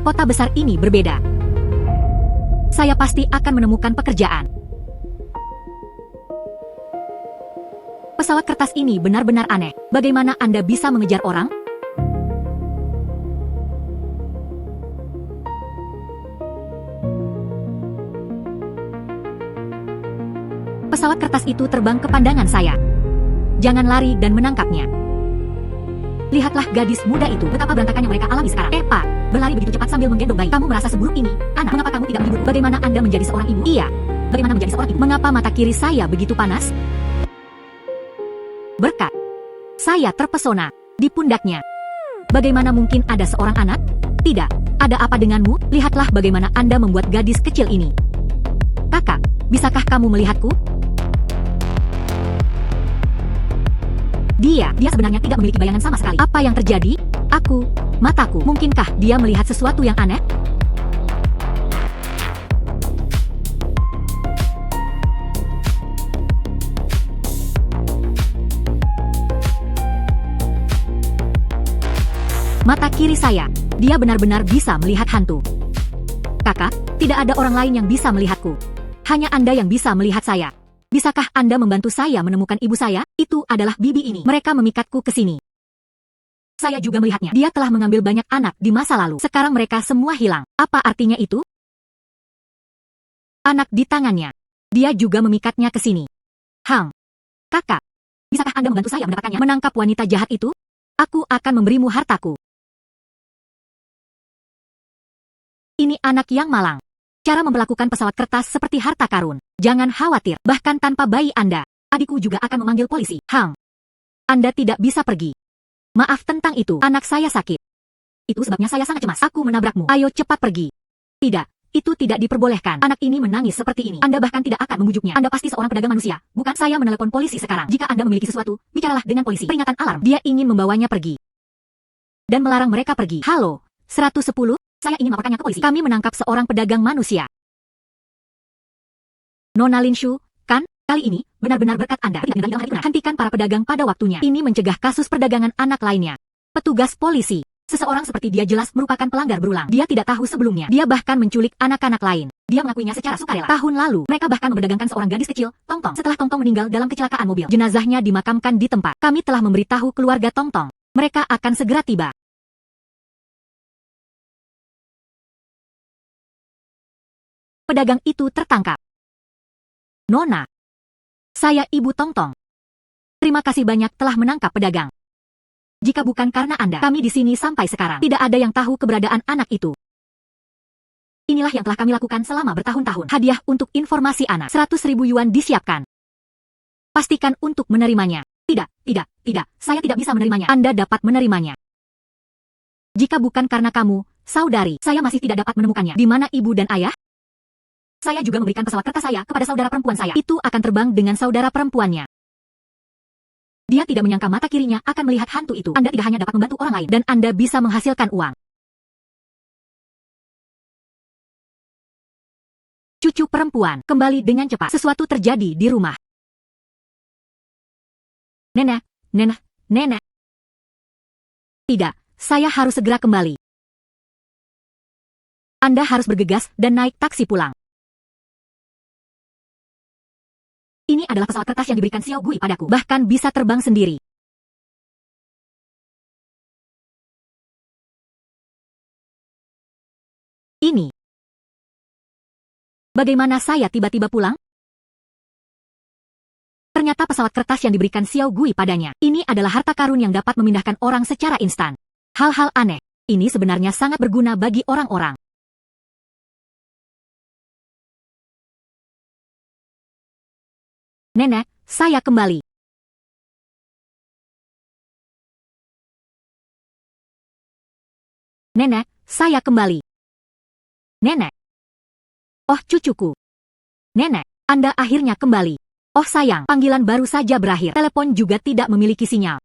Kota besar ini berbeda. Saya pasti akan menemukan pekerjaan. Pesawat kertas ini benar-benar aneh. Bagaimana Anda bisa mengejar orang? Pesawat kertas itu terbang ke pandangan saya. Jangan lari dan menangkapnya. Lihatlah gadis muda itu, betapa berantakannya mereka alami sekarang. Pak, berlari begitu cepat sambil menggendong bayi. Kamu merasa seburuk ini? Anak, mengapa kamu tidak menghibur? Bagaimana Anda menjadi seorang ibu? Iya. Bagaimana menjadi seorang ibu? Mengapa mata kiri saya begitu panas? Berkat. Saya terpesona di pundaknya. Bagaimana mungkin ada seorang anak? Tidak. Ada apa denganmu? Lihatlah bagaimana Anda membuat gadis kecil ini. Kakak, bisakah kamu melihatku? Dia sebenarnya tidak memiliki bayangan sama sekali. Apa yang terjadi? Mataku. Mungkinkah dia melihat sesuatu yang aneh? Mata kiri saya. Dia benar-benar bisa melihat hantu. Kakak, tidak ada orang lain yang bisa melihatku. Hanya Anda yang bisa melihat saya. Bisakah Anda membantu saya menemukan ibu saya? Itu adalah bibi ini. Mereka memikatku ke sini. Saya juga melihatnya. Dia telah mengambil banyak anak di masa lalu. Sekarang mereka semua hilang. Apa artinya itu? Anak di tangannya. Dia juga memikatnya ke sini. Kakak, bisakah Anda membantu saya mendapatkannya? Menangkap wanita jahat itu? Aku akan memberimu hartaku. Ini anak yang malang. Cara memperlakukan pesawat kertas seperti harta karun. Jangan khawatir, bahkan tanpa bayi Anda, adikku juga akan memanggil polisi. Anda tidak bisa pergi. Maaf tentang itu, anak saya sakit. Itu sebabnya saya sangat cemas. Aku menabrakmu. Ayo cepat pergi. Tidak, itu tidak diperbolehkan. Anak ini menangis seperti ini. Anda bahkan tidak akan membujuknya. Anda pasti seorang pedagang manusia. Bukan, saya menelepon polisi sekarang. Jika Anda memiliki sesuatu, bicaralah dengan polisi. Peringatan alarm. Dia ingin membawanya pergi. Dan melarang mereka pergi. Halo, 110? Saya ingin melaporkannya ke polisi. Kami menangkap seorang pedagang manusia. Nona Linshu, kan? Kali ini, benar-benar berkat Anda. Hentikan para pedagang pada waktunya. Ini mencegah kasus perdagangan anak lainnya. Petugas polisi. Seseorang seperti dia jelas merupakan pelanggar berulang. Dia tidak tahu sebelumnya. Dia bahkan menculik anak-anak lain. Dia mengakuinya secara sukarela. Tahun lalu, mereka bahkan memperdagangkan seorang gadis kecil, Tongtong. Setelah Tongtong meninggal dalam kecelakaan mobil, jenazahnya dimakamkan di tempat. Kami telah memberitahu keluarga Tongtong. Mereka akan segera tiba. Pedagang itu tertangkap. Nona, saya Ibu Tongtong. Terima kasih banyak telah menangkap pedagang. Jika bukan karena Anda, kami di sini sampai sekarang. Tidak ada yang tahu keberadaan anak itu. Inilah yang telah kami lakukan selama bertahun-tahun. Hadiah untuk informasi anak. 100.000 yuan disiapkan. Pastikan untuk menerimanya. Tidak. Saya tidak bisa menerimanya. Anda dapat menerimanya. Jika bukan karena kamu, saudari, saya masih tidak dapat menemukannya. Di mana ibu dan ayah? Saya juga memberikan pesawat kertas saya kepada saudara perempuan saya. Itu akan terbang dengan saudara perempuannya. Dia tidak menyangka mata kirinya akan melihat hantu itu. Anda tidak hanya dapat membantu orang lain, dan Anda bisa menghasilkan uang. Cucu perempuan kembali dengan cepat. Sesuatu terjadi di rumah. Nenek. Tidak, saya harus segera kembali. Anda harus bergegas dan naik taksi pulang. Ini adalah pesawat kertas yang diberikan Xiao Gui padaku. Bahkan bisa terbang sendiri. Ini. Bagaimana saya tiba-tiba pulang? Ternyata pesawat kertas yang diberikan Xiao Gui padanya. Ini adalah harta karun yang dapat memindahkan orang secara instan. Hal-hal aneh. Ini sebenarnya sangat berguna bagi orang-orang. Nenek, saya kembali. Nenek, saya kembali. Nenek. Oh, cucuku. Nenek, Anda akhirnya kembali. Oh sayang, panggilan baru saja berakhir. Telepon juga tidak memiliki sinyal.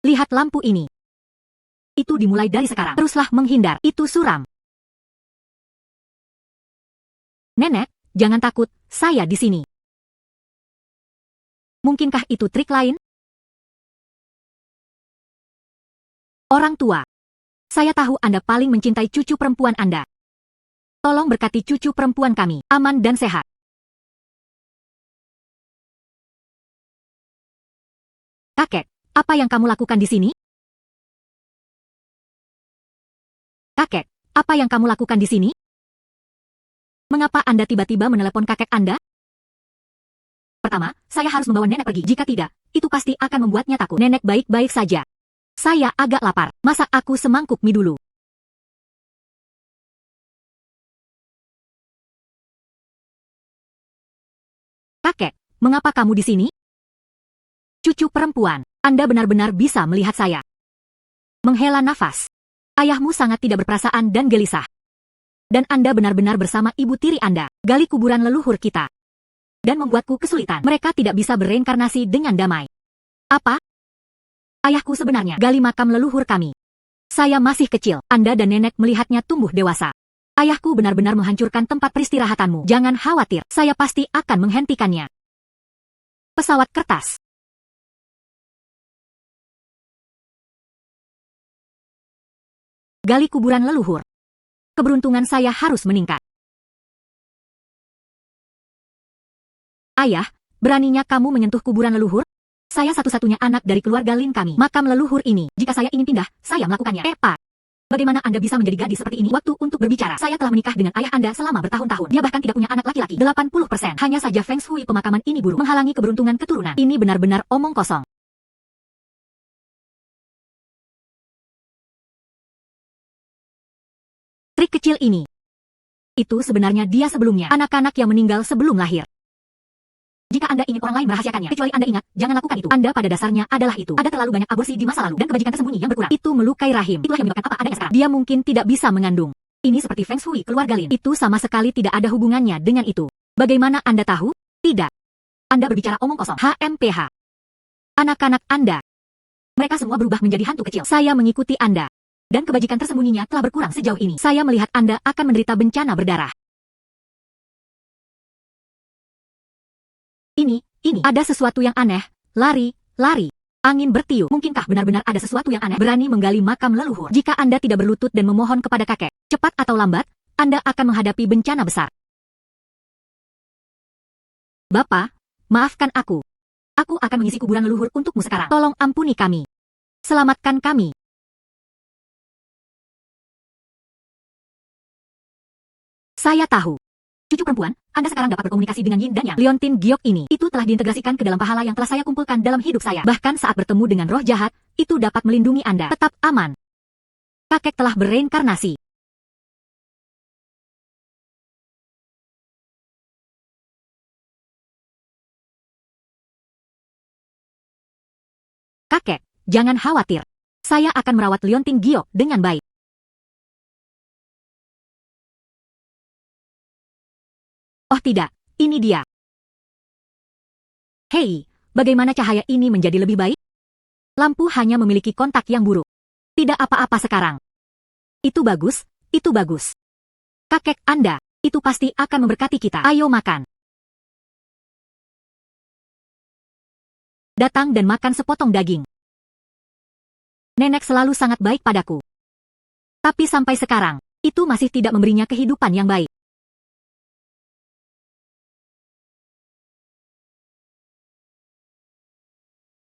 Lihat lampu ini. Itu dimulai dari sekarang. Teruslah menghindar. Itu suram. Nenek, jangan takut, saya di sini. Mungkinkah itu trik lain? Orang tua. Saya tahu Anda paling mencintai cucu perempuan Anda. Tolong berkati cucu perempuan kami, aman dan sehat. Kakek, apa yang kamu lakukan di sini? Kakek, apa yang kamu lakukan di sini? Mengapa Anda tiba-tiba menelepon kakek Anda? Pertama, saya harus membawa nenek pergi. Jika tidak, itu pasti akan membuatnya takut. Nenek baik-baik saja. Saya agak lapar. Masak aku semangkuk mie dulu. Kakek, mengapa kamu di sini? Cucu perempuan, Anda benar-benar bisa melihat saya. Menghela nafas. Ayahmu sangat tidak berperasaan dan gelisah. Dan Anda benar-benar bersama ibu tiri Anda, gali kuburan leluhur kita. Dan membuatku kesulitan. Mereka tidak bisa bereinkarnasi dengan damai. Apa? Ayahku sebenarnya gali makam leluhur kami. Saya masih kecil, Anda dan nenek melihatnya tumbuh dewasa. Ayahku benar-benar menghancurkan tempat peristirahatanmu. Jangan khawatir, saya pasti akan menghentikannya. Pesawat kertas. Gali kuburan leluhur. Keberuntungan saya harus meningkat. Ayah, beraninya kamu menyentuh kuburan leluhur? Saya satu-satunya anak dari keluarga Lin kami. Makam leluhur ini, jika saya ingin pindah, saya melakukannya. Pak, bagaimana Anda bisa menjadi gadis seperti ini? Waktu untuk berbicara. Saya telah menikah dengan ayah Anda selama bertahun-tahun. Dia bahkan tidak punya anak laki-laki. 80%. Hanya saja Feng Shui pemakaman ini buruk, menghalangi keberuntungan keturunan. Ini benar-benar omong kosong. Trik kecil ini. Itu sebenarnya dia sebelumnya. Anak-anak yang meninggal sebelum lahir. Jika Anda ingin orang lain merahasiakannya, kecuali Anda ingat, jangan lakukan itu. Anda pada dasarnya adalah itu. Ada terlalu banyak aborsi di masa lalu, dan kebajikan tersembunyi yang berkurang. Itu melukai rahim. Itulah yang menyebabkan apa adanya sekarang. Dia mungkin tidak bisa mengandung. Ini seperti Feng Shui keluarga Lin. Itu sama sekali tidak ada hubungannya dengan itu. Bagaimana Anda tahu? Tidak. Anda berbicara omong kosong. HMPH. Anak-anak Anda. Mereka semua berubah menjadi hantu kecil. Saya mengikuti Anda. Dan kebajikan tersembunyinya telah berkurang sejauh ini. Saya melihat Anda akan menderita bencana berdarah. Ini, ada sesuatu yang aneh. Lari. Angin bertiup. Mungkinkah benar-benar ada sesuatu yang aneh? Berani menggali makam leluhur. Jika Anda tidak berlutut dan memohon kepada kakek, cepat atau lambat, Anda akan menghadapi bencana besar. Bapak, maafkan aku. Aku akan mengisi kuburan leluhur untukmu sekarang. Tolong ampuni kami. Selamatkan kami. Saya tahu. Cucu perempuan, Anda sekarang dapat berkomunikasi dengan Yin dan Yang. Liontin Giok ini, itu telah diintegrasikan ke dalam pahala yang telah saya kumpulkan dalam hidup saya. Bahkan saat bertemu dengan roh jahat, itu dapat melindungi Anda. Tetap aman. Kakek telah bereinkarnasi. Kakek, jangan khawatir. Saya akan merawat Liontin Giok dengan baik. Oh tidak, ini dia. Hei, bagaimana cahaya ini menjadi lebih baik? Lampu hanya memiliki kontak yang buruk. Tidak apa-apa sekarang. Itu bagus, itu bagus. Kakek Anda, itu pasti akan memberkati kita. Ayo makan. Datang dan makan sepotong daging. Nenek selalu sangat baik padaku. Tapi sampai sekarang, itu masih tidak memberinya kehidupan yang baik.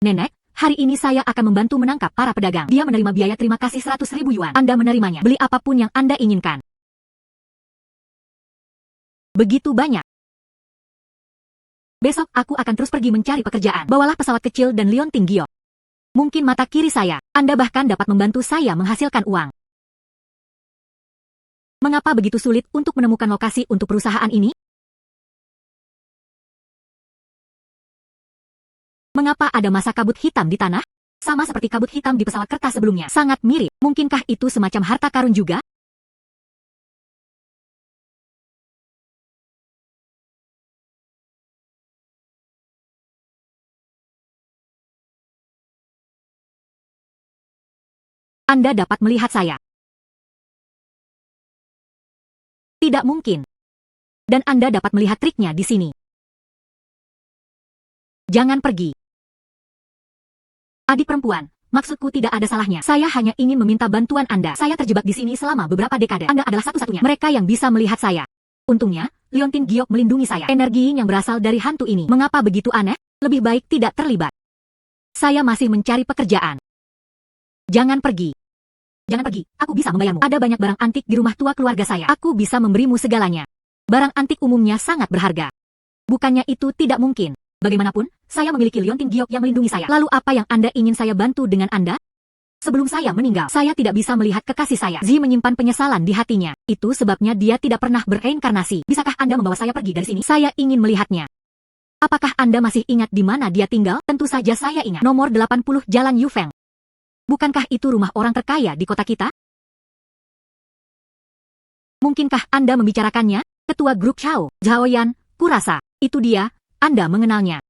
Nenek, hari ini saya akan membantu menangkap para pedagang. Dia menerima biaya terima kasih 100.000 yuan. Anda menerimanya. Beli apapun yang Anda inginkan. Begitu banyak. Besok aku akan terus pergi mencari pekerjaan. Bawalah pesawat kecil dan Liontin Giok. Mungkin mata kiri saya. Anda bahkan dapat membantu saya menghasilkan uang. Mengapa begitu sulit untuk menemukan lokasi untuk perusahaan ini? Mengapa ada masa kabut hitam di tanah? Sama seperti kabut hitam di pesawat kertas sebelumnya. Sangat mirip. Mungkinkah itu semacam harta karun juga? Anda dapat melihat saya. Tidak mungkin. Dan Anda dapat melihat triknya di sini. Jangan pergi. Adik perempuan, Maksudku tidak ada salahnya. Saya hanya ingin meminta bantuan Anda. Saya terjebak di sini selama beberapa dekade. Anda adalah satu-satunya mereka yang bisa melihat saya. Untungnya, Liontin Giok melindungi saya. Energi yang berasal dari hantu ini. Mengapa begitu aneh? Lebih baik tidak terlibat. Saya masih mencari pekerjaan. Jangan pergi. Jangan pergi, aku bisa membayarmu. Ada banyak barang antik di rumah tua keluarga saya. Aku bisa memberimu segalanya. Barang antik umumnya sangat berharga. Bukannya itu tidak mungkin. Bagaimanapun, saya memiliki Liontin Giok yang melindungi saya. Lalu apa yang Anda ingin saya bantu dengan Anda? Sebelum saya meninggal, saya tidak bisa melihat kekasih saya. Zi menyimpan penyesalan di hatinya. Itu sebabnya dia tidak pernah bereinkarnasi. Bisakah Anda membawa saya pergi dari sini? Saya ingin melihatnya. Apakah Anda masih ingat di mana dia tinggal? Tentu saja saya ingat. Nomor 80 Jalan Yufeng. Bukankah itu rumah orang terkaya di kota kita? Mungkinkah Anda membicarakannya? Ketua grup Chao, Zhaoyan, kurasa, itu dia, Anda mengenalnya.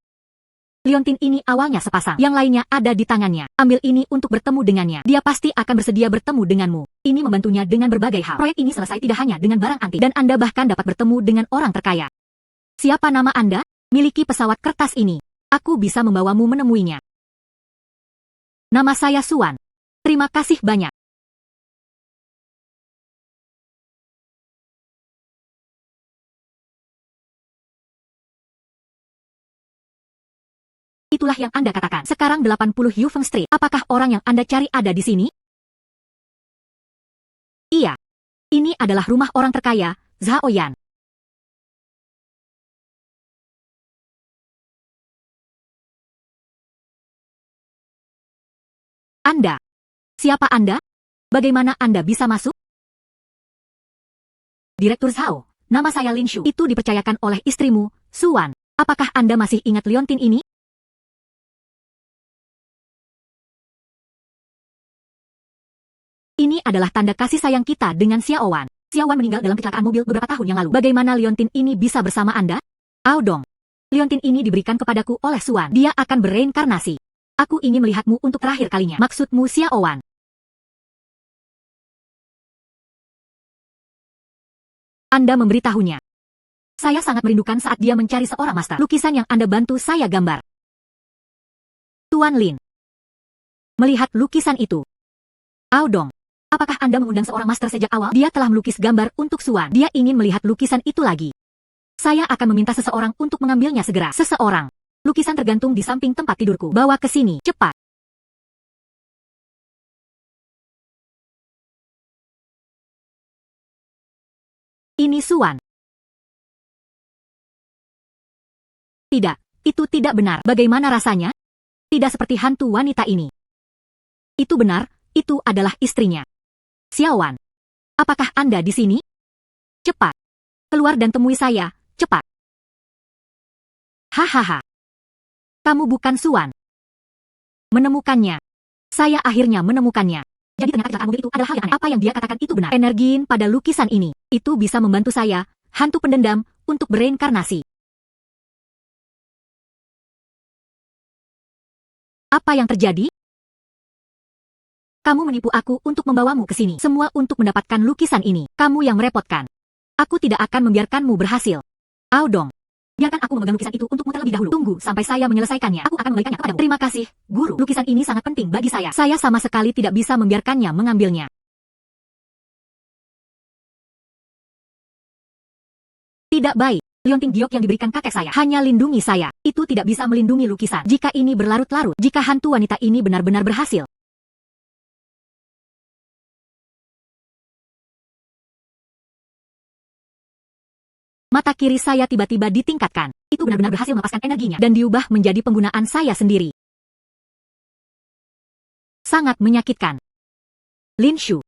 Liontin ini awalnya sepasang, yang lainnya ada di tangannya. Ambil ini untuk bertemu dengannya. Dia pasti akan bersedia bertemu denganmu. Ini membantunya dengan berbagai hal. Proyek ini selesai tidak hanya dengan barang antik, dan Anda bahkan dapat bertemu dengan orang terkaya. Siapa nama Anda? Miliki pesawat kertas ini. Aku bisa membawamu menemuinya. Nama saya Suan. Terima kasih banyak. Itulah yang Anda katakan. Sekarang 80 Yufeng Street. Apakah orang yang Anda cari ada di sini? Iya. Ini adalah rumah orang terkaya, Zhaoyan. Anda. Siapa Anda? Bagaimana Anda bisa masuk? Direktur Zhao, nama saya Lin Shu. Itu dipercayakan oleh istrimu, Suan. Apakah Anda masih ingat Liontin ini? Ini adalah tanda kasih sayang kita dengan Xiaowan. Xiaowan meninggal dalam kecelakaan mobil beberapa tahun yang lalu. Bagaimana Liontin ini bisa bersama Anda? Aodong. Liontin ini diberikan kepadaku oleh Suan. Dia akan bereinkarnasi. Aku ingin melihatmu untuk terakhir kalinya. Maksudmu Xiaowan? Anda memberitahunya. Saya sangat merindukan saat dia mencari seorang master. Lukisan yang Anda bantu saya gambar. Tuan Lin. Melihat lukisan itu. Aodong. Apakah Anda mengundang seorang master sejak awal? Dia telah melukis gambar untuk Suan. Dia ingin melihat lukisan itu lagi. Saya akan meminta seseorang untuk mengambilnya segera. Seseorang. Lukisan tergantung di samping tempat tidurku. Bawa ke sini, cepat. Ini Suan. Tidak, itu tidak benar. Bagaimana rasanya? Tidak seperti hantu wanita ini. Itu benar, itu adalah istrinya. Xiaowan. Apakah Anda di sini? Cepat. Keluar dan temui saya, cepat. Hahaha. Kamu bukan Suan. Menemukannya. Saya akhirnya menemukannya. Jadi ternyata kecelakaan mobil itu adalah hal yang aneh. Apa yang dia katakan itu benar. Energiin pada lukisan ini. Itu bisa membantu saya, hantu pendendam, untuk bereinkarnasi. Apa yang terjadi? Kamu menipu aku untuk membawamu ke sini. Semua untuk mendapatkan lukisan ini. Kamu yang merepotkan. Aku tidak akan membiarkanmu berhasil. Aodong. Biarkan aku memegang lukisan itu untukmu terlebih dahulu. Tunggu sampai saya menyelesaikannya. Aku akan memberikannya kepadamu. Terima kasih, guru. Lukisan ini sangat penting bagi saya. Saya sama sekali tidak bisa membiarkannya mengambilnya. Tidak baik. Liontin Giok yang diberikan kakek saya hanya lindungi saya. Itu tidak bisa melindungi lukisan. Jika ini berlarut-larut, jika hantu wanita ini benar-benar berhasil. Mata kiri saya tiba-tiba ditingkatkan. Itu benar-benar berhasil melepaskan energinya dan diubah menjadi penggunaan saya sendiri. Sangat menyakitkan. Lin Shu.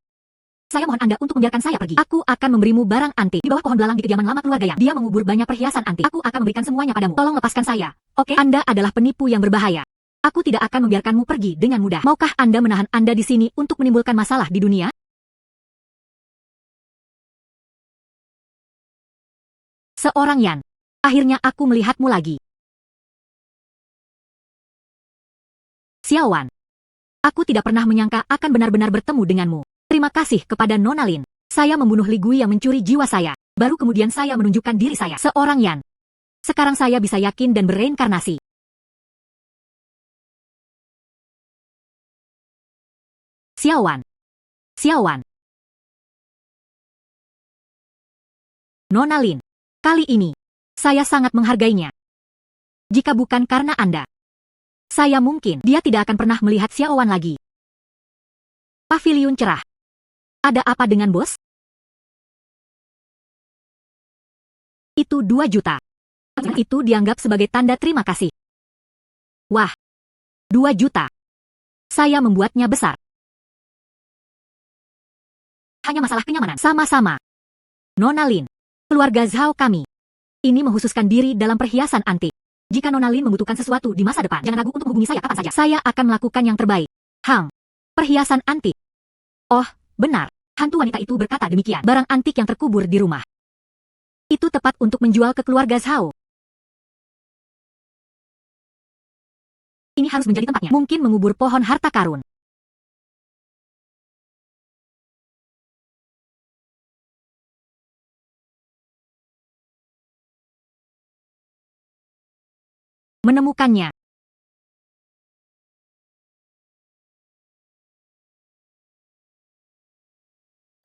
Saya mohon Anda untuk membiarkan saya pergi. Aku akan memberimu barang antik. Di bawah pohon belalang di kediaman lama keluarga yang dia mengubur banyak perhiasan antik. Aku akan memberikan semuanya padamu. Tolong lepaskan saya. Oke? Anda adalah penipu yang berbahaya. Aku tidak akan membiarkanmu pergi dengan mudah. Maukah Anda menahan Anda di sini untuk menimbulkan masalah di dunia? Seorang Yan. Akhirnya aku melihatmu lagi. Xiaowan. Aku tidak pernah menyangka akan benar-benar bertemu denganmu. Terima kasih kepada Nona Lin. Saya membunuh Li Gui yang mencuri jiwa saya. Baru kemudian saya menunjukkan diri saya. Seorang Yan. Sekarang saya bisa yakin dan bereinkarnasi. Xiaowan. Xiaowan. Nona Lin. Kali ini, saya sangat menghargainya. Jika bukan karena Anda, saya mungkin dia tidak akan pernah melihat Xiaowan lagi. Paviliun cerah. Ada apa dengan bos? Itu 2 juta. Itu dianggap sebagai tanda terima kasih. Wah, 2 juta. Saya membuatnya besar. Hanya masalah kenyamanan. Sama-sama. Nona Lin, keluarga Zhao kami. Ini menghususkan diri dalam perhiasan antik. Jika Nona Lin membutuhkan sesuatu di masa depan, jangan ragu untuk menghubungi saya kapan saja. Saya akan melakukan yang terbaik. Hang, perhiasan antik. Oh, benar. Hantu wanita itu berkata demikian. Barang antik yang terkubur di rumah. Itu tepat untuk menjual ke keluarga Zhao. Ini harus menjadi tempatnya. Mungkin mengubur pohon harta karun. Menemukannya.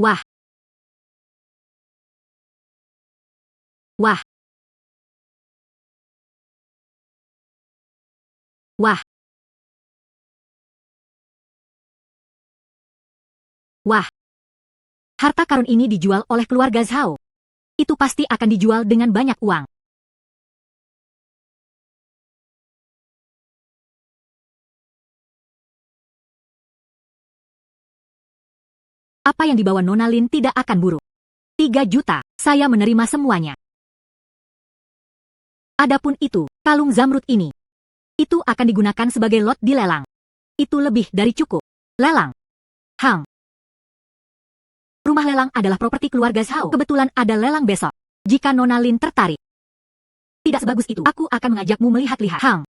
Wah. Wah. Wah. Wah. Harta karun ini dijual oleh keluarga Zhao. Itu pasti akan dijual dengan banyak uang. Apa yang dibawa Nona Lin tidak akan buruk. 3 juta, saya menerima semuanya. Adapun itu, kalung zamrud ini. Itu akan digunakan sebagai lot di lelang. Itu lebih dari cukup. Lelang. Hang. Rumah lelang adalah properti keluarga Zhao. Kebetulan ada lelang besok. Jika Nona Lin tertarik. Tidak sebagus itu, aku akan mengajakmu melihat-lihat. Hang.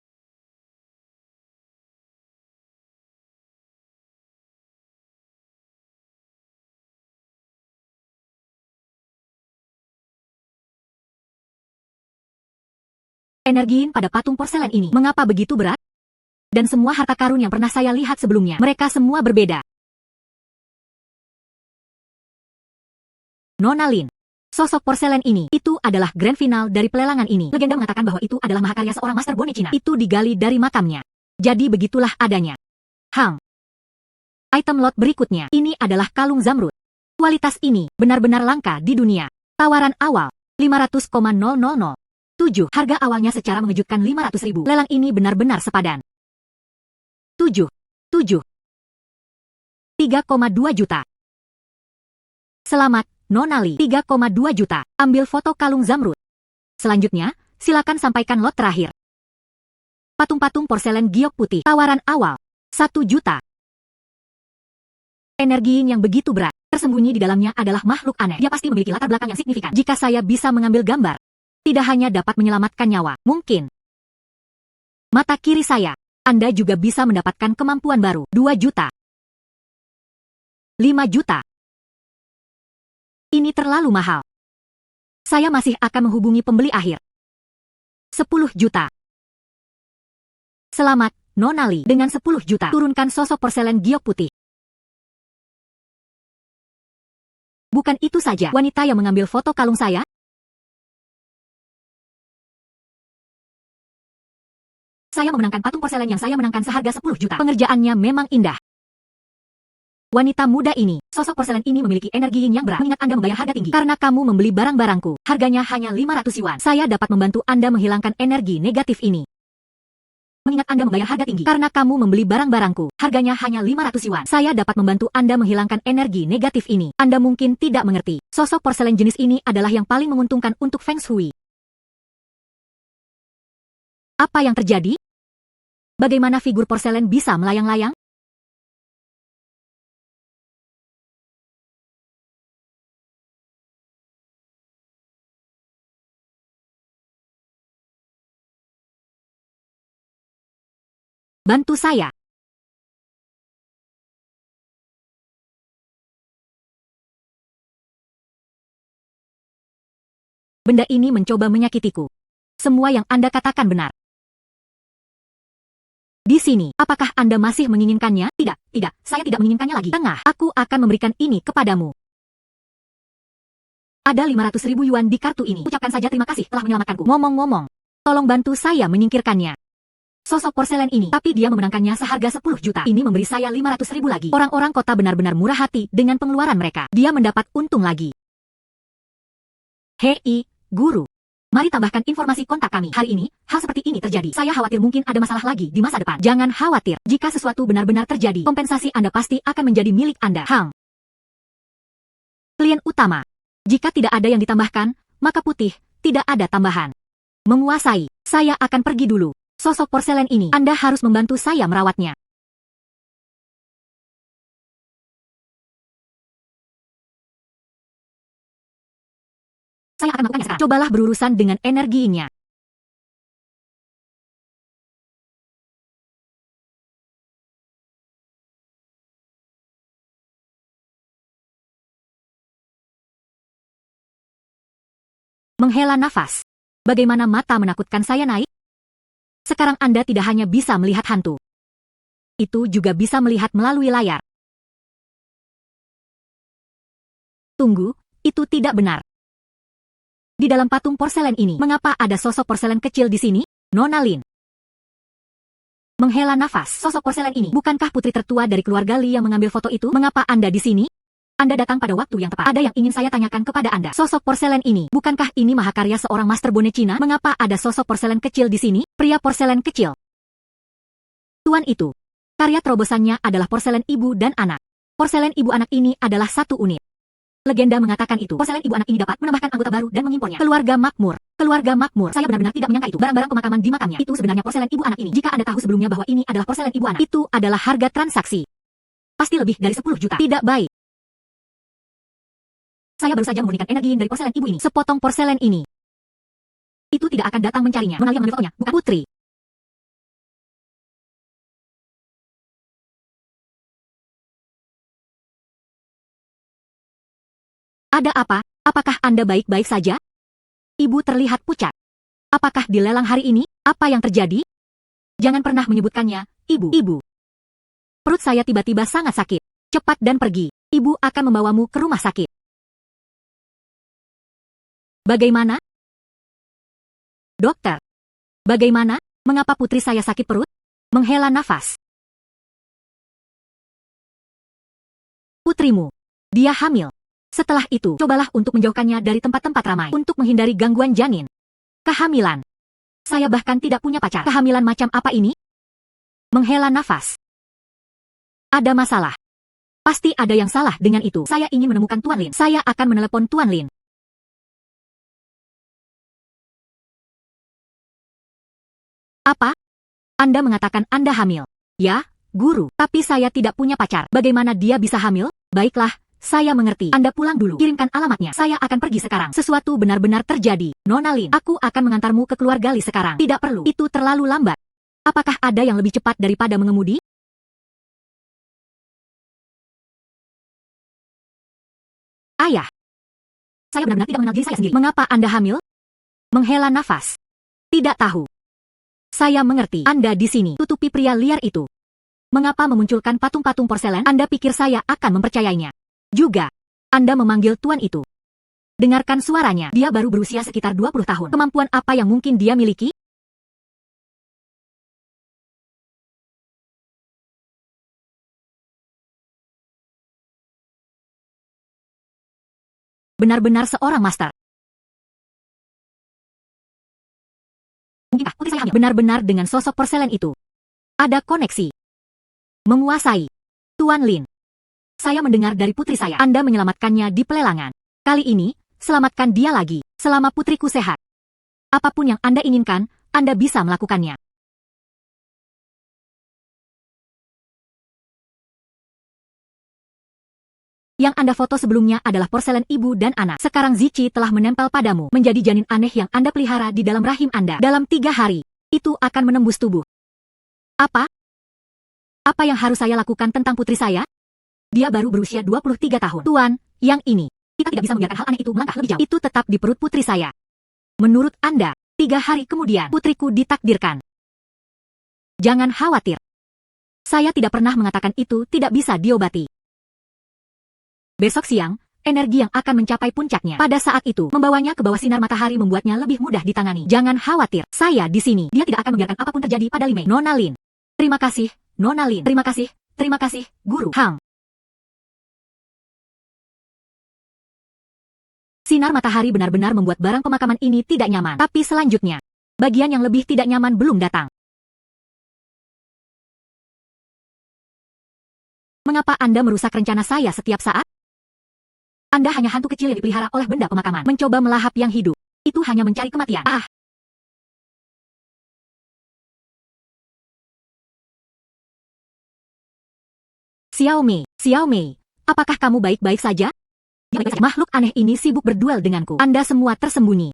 Energiin pada patung porselen ini. Mengapa begitu berat? Dan semua harta karun yang pernah saya lihat sebelumnya, mereka semua berbeda. Nona Lin. Sosok porselen ini, itu adalah grand final dari pelelangan ini. Legenda mengatakan bahwa itu adalah mahakarya seorang master bone Cina. Itu digali dari makamnya. Jadi begitulah adanya. Hang. Item lot berikutnya, ini adalah kalung zamrud. Kualitas ini benar-benar langka di dunia. Tawaran awal, 500,000. 7. Harga awalnya secara mengejutkan 500.000. Lelang ini benar-benar sepadan. 7. 7. 3,2 juta. Selamat, Nona Li. 3,2 juta. Ambil foto kalung zamrud. Selanjutnya, silakan sampaikan lot terakhir. Patung-patung porselen giok putih. Tawaran awal, 1 juta. Energiin yang begitu berat. Tersembunyi di dalamnya adalah makhluk aneh. Dia pasti memiliki latar belakang yang signifikan. Jika saya bisa mengambil gambar, tidak hanya dapat menyelamatkan nyawa, mungkin mata kiri saya, Anda juga bisa mendapatkan kemampuan baru. 2 juta. 5 juta. Ini terlalu mahal. Saya masih akan menghubungi pembeli akhir. 10 juta. Selamat, Nona Li. Dengan 10 juta, turunkan sosok porselen giok putih. Bukan itu saja, wanita yang mengambil foto kalung saya. Saya memenangkan patung porselen yang saya menangkan seharga 10 juta. Pengerjaannya memang indah. Wanita muda ini, sosok porselen ini memiliki energi yin yang berat. Mengingat Anda membayar harga tinggi karena kamu membeli barang-barangku. Harganya hanya 500 yuan. Saya dapat membantu Anda menghilangkan energi negatif ini. Mengingat Anda membayar harga tinggi karena kamu membeli barang-barangku. Harganya hanya 500 yuan. Saya dapat membantu Anda menghilangkan energi negatif ini. Anda mungkin tidak mengerti. Sosok porselen jenis ini adalah yang paling menguntungkan untuk Feng Shui. Apa yang terjadi? Bagaimana figur porselen bisa melayang-layang? Bantu saya. Benda ini mencoba menyakitiku. Semua yang Anda katakan benar. Di sini, apakah Anda masih menginginkannya? Tidak, saya tidak menginginkannya lagi. Tengah, aku akan memberikan ini kepadamu. Ada 500.000 yuan di kartu ini. Ucapkan saja terima kasih telah menyelamatkanku. Ngomong-ngomong, tolong bantu saya menyingkirkannya. Sosok porselen ini, tapi dia memenangkannya seharga 10 juta. Ini memberi saya 500.000 lagi. Orang-orang kota benar-benar murah hati dengan pengeluaran mereka. Dia mendapat untung lagi. Hei, guru. Mari tambahkan informasi kontak kami. Hari ini, hal seperti ini terjadi. Saya khawatir mungkin ada masalah lagi di masa depan. Jangan khawatir. Jika sesuatu benar-benar terjadi, kompensasi Anda pasti akan menjadi milik Anda. Klien utama. Jika tidak ada yang ditambahkan, maka putih, tidak ada tambahan. Menguasai. Saya akan pergi dulu. Sosok porselen ini, Anda harus membantu saya merawatnya. Saya akan melakukannya sekarang. Cobalah berurusan dengan energinya. Menghela nafas. Bagaimana mata menakutkan saya naik? Sekarang Anda tidak hanya bisa melihat hantu. Itu juga bisa melihat melalui layar. Tunggu, itu tidak benar. Di dalam patung porselen ini, mengapa ada sosok porselen kecil di sini? Nona Lin. Menghela nafas. Sosok porselen ini, bukankah putri tertua dari keluarga Li yang mengambil foto itu? Mengapa Anda di sini? Anda datang pada waktu yang tepat. Ada yang ingin saya tanyakan kepada Anda. Sosok porselen ini, bukankah ini mahakarya seorang master bone Cina? Mengapa ada sosok porselen kecil di sini? Pria porselen kecil. Tuan itu. Karya terobosannya adalah porselen ibu dan anak. Porselen ibu anak ini adalah 1 unit. Legenda mengatakan itu. Porselen ibu anak ini dapat menambahkan anggota baru dan mengimpornya. Keluarga makmur. Keluarga makmur. Saya benar-benar tidak menyangka itu. Barang-barang pemakaman di makamnya. Itu sebenarnya porselen ibu anak ini. Jika Anda tahu sebelumnya bahwa ini adalah porselen ibu anak, itu adalah harga transaksi. Pasti lebih dari 10 juta. Tidak baik. Saya baru saja memurnikan energi dari porselen ibu ini. Sepotong porselen ini. Itu tidak akan datang mencarinya. Nona yang mengambil fotonya, bukan putri. Ada apa? Apakah Anda baik-baik saja? Ibu terlihat pucat. Apakah di lelang hari ini? Apa yang terjadi? Jangan pernah menyebutkannya, Ibu. Ibu. Perut saya tiba-tiba sangat sakit. Cepat dan pergi. Ibu akan membawamu ke rumah sakit. Bagaimana? Dokter. Bagaimana? Mengapa putri saya sakit perut? Menghela nafas. Putrimu. Dia hamil. Setelah itu, cobalah untuk menjauhkannya dari tempat-tempat ramai untuk menghindari gangguan janin. Kehamilan. Saya bahkan tidak punya pacar. Kehamilan macam apa ini? Menghela nafas. Ada masalah. Pasti ada yang salah dengan itu. Saya ingin menemukan Tuan Lin. Saya akan menelepon Tuan Lin. Apa? Anda mengatakan Anda hamil. Ya, guru. Tapi saya tidak punya pacar. Bagaimana dia bisa hamil? Baiklah, saya mengerti. Anda pulang dulu. Kirimkan alamatnya. Saya akan pergi sekarang. Sesuatu benar-benar terjadi. Nona Lin, aku akan mengantarmu ke keluarga Li sekarang. Tidak perlu. Itu terlalu lambat. Apakah ada yang lebih cepat daripada mengemudi? Ayah. Saya benar-benar tidak mengenal diri saya sendiri. Mengapa Anda hamil? Menghela nafas. Tidak tahu. Saya mengerti. Anda di sini. Tutupi pria liar itu. Mengapa memunculkan patung-patung porselen? Anda pikir saya akan mempercayainya? Juga. Anda memanggil tuan itu. Dengarkan suaranya. Dia baru berusia sekitar 20 tahun. Kemampuan apa yang mungkin dia miliki? Benar-benar seorang master. Mungkinkah putri saya hamil? Benar-benar dengan sosok porselen itu. Ada koneksi. Menguasai. Tuan Lin. Saya mendengar dari putri saya. Anda menyelamatkannya di pelelangan. Kali ini, selamatkan dia lagi. Selama putriku sehat. Apapun yang Anda inginkan, Anda bisa melakukannya. Yang Anda foto sebelumnya adalah porselen ibu dan anak. Sekarang Zici telah menempel padamu, menjadi janin aneh yang Anda pelihara di dalam rahim Anda. Dalam 3 hari, itu akan menembus tubuh. Apa? Apa yang harus saya lakukan tentang putri saya? Dia baru berusia 23 tahun. Tuan, yang ini. Kita tidak bisa membiarkan hal aneh itu melangkah lebih jauh. Itu tetap di perut putri saya. Menurut Anda, 3 hari kemudian, putriku ditakdirkan. Jangan khawatir. Saya tidak pernah mengatakan itu tidak bisa diobati. Besok siang, energi yang akan mencapai puncaknya. Pada saat itu, membawanya ke bawah sinar matahari membuatnya lebih mudah ditangani. Jangan khawatir, saya di sini. Dia tidak akan membiarkan apapun terjadi pada Li Mei. Nona Lin. Terima kasih, Nona Lin. Terima kasih, Guru Hang. Sinar matahari benar-benar membuat barang pemakaman ini tidak nyaman. Tapi selanjutnya, bagian yang lebih tidak nyaman belum datang. Mengapa Anda merusak rencana saya setiap saat? Anda hanya hantu kecil yang dipelihara oleh benda pemakaman. Mencoba melahap yang hidup. Itu hanya mencari kematian. Xiaomei, apakah kamu baik-baik saja? Makhluk aneh ini sibuk berduel denganku. Anda semua tersembunyi.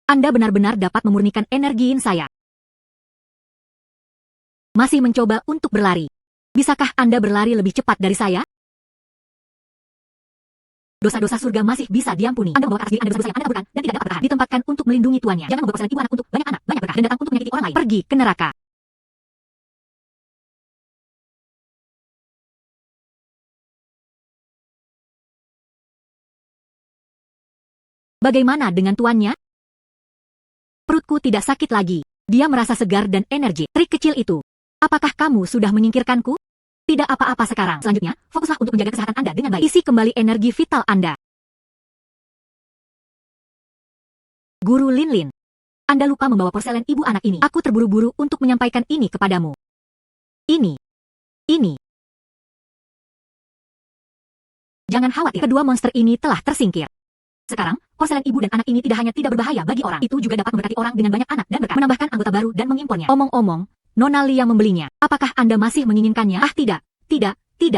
Anda benar-benar dapat memurnikan energi yin saya. Masih mencoba untuk berlari. Bisakah Anda berlari lebih cepat dari saya? Dosa-dosa surga masih bisa diampuni. Anda membawa ke atas diri Anda dosa-dosa yang Anda lakukan dan tidak dapat bertahan. Ditempatkan untuk melindungi tuannya. Jangan membawa persalinan ibu anak untuk banyak anak, banyak berkah, dan datang untuk menyakiti orang lain. Pergi ke neraka. Bagaimana dengan tuannya? Perutku tidak sakit lagi. Dia merasa segar dan energi. Trik kecil itu. Apakah kamu sudah menyingkirkanku? Tidak apa-apa sekarang. Selanjutnya, fokuslah untuk menjaga kesehatan Anda dengan baik. Isi kembali energi vital Anda. Guru Lin. Anda lupa membawa porselen ibu anak ini. Aku terburu-buru untuk menyampaikan ini kepadamu. Ini. Jangan khawatir, kedua monster ini telah tersingkir. Sekarang, porselen ibu dan anak ini tidak hanya tidak berbahaya bagi orang, itu juga dapat memberkati orang dengan banyak anak dan berkat, menambahkan anggota baru dan mengimpornya. Omong-omong, Nona Li yang membelinya. Apakah Anda masih menginginkannya? Tidak.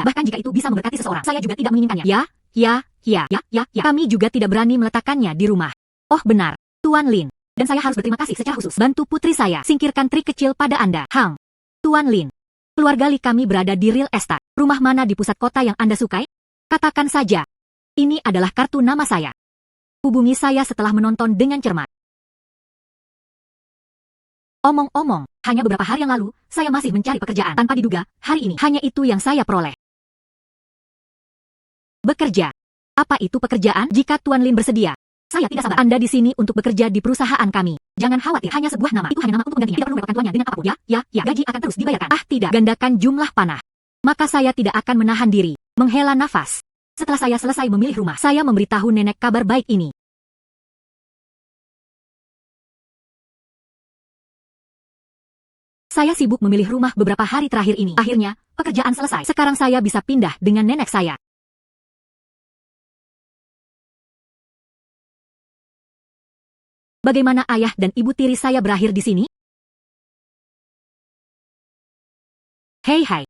Bahkan jika itu bisa memberkati seseorang, saya juga tidak menginginkannya. Ya. Kami juga tidak berani meletakkannya di rumah. Oh benar, Tuan Lin. Dan saya harus berterima kasih secara khusus. Bantu putri saya singkirkan trik kecil pada Anda. Hang. Tuan Lin. Keluarga Li kami berada di real estate. Rumah mana di pusat kota yang Anda sukai? Katakan saja. Ini adalah kartu nama saya. Hubungi saya setelah menonton dengan cermat. Omong-omong, hanya beberapa hari yang lalu, saya masih mencari pekerjaan. Tanpa diduga, hari ini hanya itu yang saya peroleh. Bekerja. Apa itu pekerjaan? Jika Tuan Lin bersedia, saya tidak sabar. Anda di sini untuk bekerja di perusahaan kami. Jangan khawatir, hanya sebuah nama. Itu hanya nama untuk menggantinya. Tidak perlu merepotkan tuannya dengan apapun. Ya. Gaji akan terus dibayarkan. Tidak. Gandakan jumlah panah. Maka saya tidak akan menahan diri. Menghela nafas. Setelah saya selesai memilih rumah, saya memberitahu nenek kabar baik ini. Saya sibuk memilih rumah beberapa hari terakhir ini. Akhirnya, pekerjaan selesai. Sekarang saya bisa pindah dengan nenek saya. Bagaimana ayah dan ibu tiri saya berakhir di sini? Hai.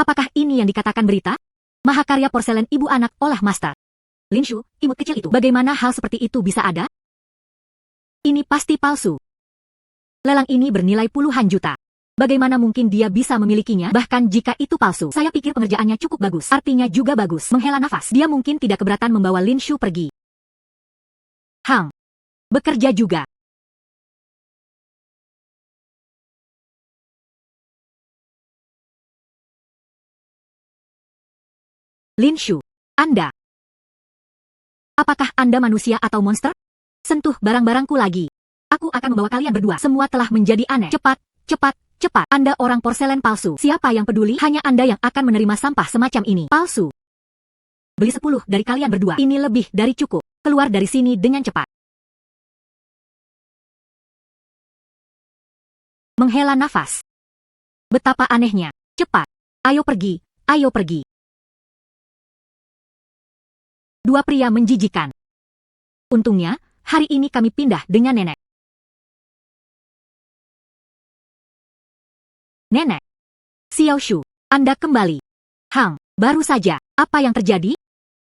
Apakah ini yang dikatakan berita? Mahakarya porselen ibu anak olah master. Linshu, imut kecil itu. Bagaimana hal seperti itu bisa ada? Ini pasti palsu. Lelang ini bernilai puluhan juta. Bagaimana mungkin dia bisa memilikinya? Bahkan jika itu palsu, saya pikir pengerjaannya cukup bagus. Artinya juga bagus. Menghela nafas. Dia mungkin tidak keberatan membawa Linshu pergi. Hang. Bekerja juga. Linshu. Anda. Apakah Anda manusia atau monster? Sentuh barang-barangku lagi. Aku akan membawa kalian berdua. Semua telah menjadi aneh. Cepat. Anda orang porselen palsu. Siapa yang peduli? Hanya Anda yang akan menerima sampah semacam ini. Palsu. Beli 10 dari kalian berdua. Ini lebih dari cukup. Keluar dari sini dengan cepat. Menghela nafas. Betapa anehnya. Cepat. Ayo pergi. Dua pria menjijikan. Untungnya, hari ini kami pindah dengan nenek. Nenek. Xiaoshu, Anda kembali. Hang, baru saja. Apa yang terjadi?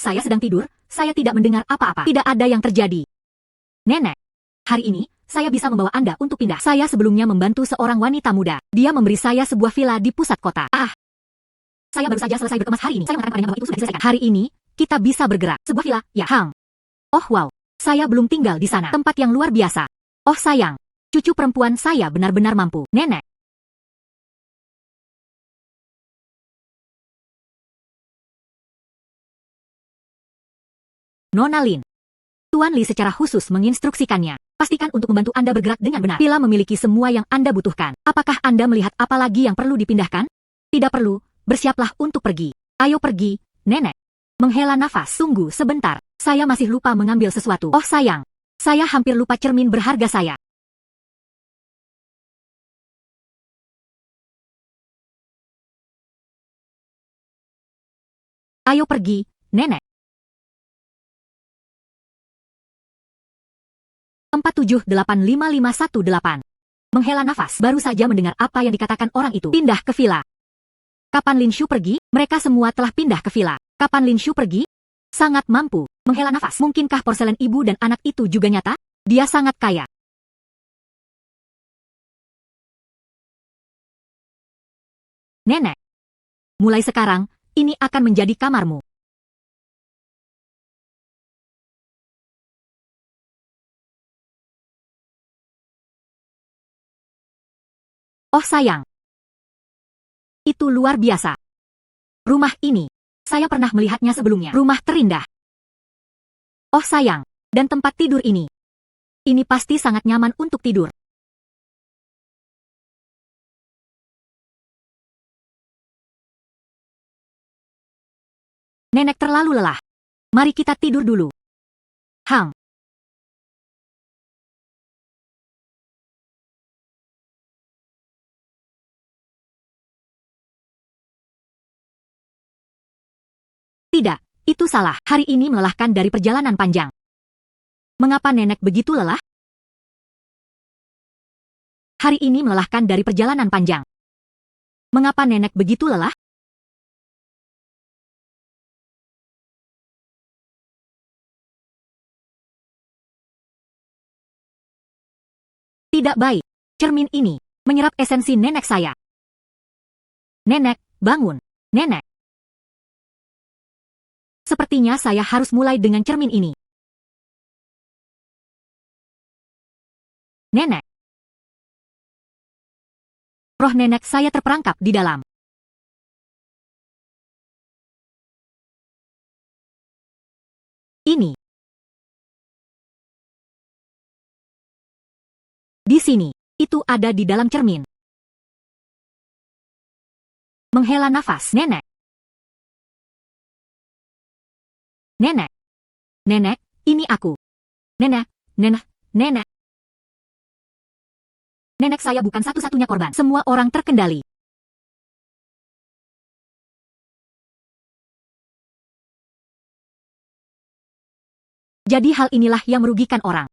Saya sedang tidur, saya tidak mendengar apa-apa. Tidak ada yang terjadi. Nenek. Hari ini, saya bisa membawa Anda untuk pindah. Saya sebelumnya membantu seorang wanita muda. Dia memberi saya sebuah villa di pusat kota. Saya baru saja selesai berkemas hari ini. Saya mengatakan padanya bahwa itu sudah diselesaikan. Hari ini, kita bisa bergerak. Sebuah villa, ya, Hang. Oh wow, saya belum tinggal di sana. Tempat yang luar biasa. Oh sayang, cucu perempuan saya benar-benar mampu. Nenek. Nona Lin. Tuan Li secara khusus menginstruksikannya. Pastikan untuk membantu Anda bergerak dengan benar. Villa memiliki semua yang Anda butuhkan. Apakah Anda melihat apa lagi yang perlu dipindahkan? Tidak perlu, bersiaplah untuk pergi. Ayo pergi, nenek. Menghela nafas. Tunggu sebentar, saya masih lupa mengambil sesuatu. Oh sayang, saya hampir lupa cermin berharga saya. Ayo pergi, nenek. 47855118. Menghela nafas, baru saja mendengar apa yang dikatakan orang itu. Pindah ke villa. Kapan Lin Shu pergi? Mereka semua telah pindah ke villa. Kapan Lin Shu pergi? Sangat mampu. Menghela nafas. Mungkinkah porselen ibu dan anak itu juga nyata? Dia sangat kaya. Nenek. Mulai sekarang, ini akan menjadi kamarmu. Oh sayang. Itu luar biasa. Rumah ini, saya pernah melihatnya sebelumnya. Rumah terindah. Oh sayang, dan tempat tidur ini. Ini pasti sangat nyaman untuk tidur. Nenek terlalu lelah. Mari kita tidur dulu. Hang. Tidak, itu salah. Hari ini melelahkan dari perjalanan panjang. Mengapa nenek begitu lelah? Hari ini melelahkan dari perjalanan panjang. Mengapa nenek begitu lelah? Tidak baik. Cermin ini menyerap esensi nenek saya. Nenek, bangun. Nenek. Sepertinya saya harus mulai dengan cermin ini. Nenek. Roh nenek saya terperangkap di dalam. Ini. Di sini. Itu ada di dalam cermin. Menghela nafas. Nenek. Nenek. Nenek, ini aku. Nenek, nenek, nenek. Nenek saya bukan satu-satunya korban. Semua orang terkendali. Jadi hal inilah yang merugikan orang.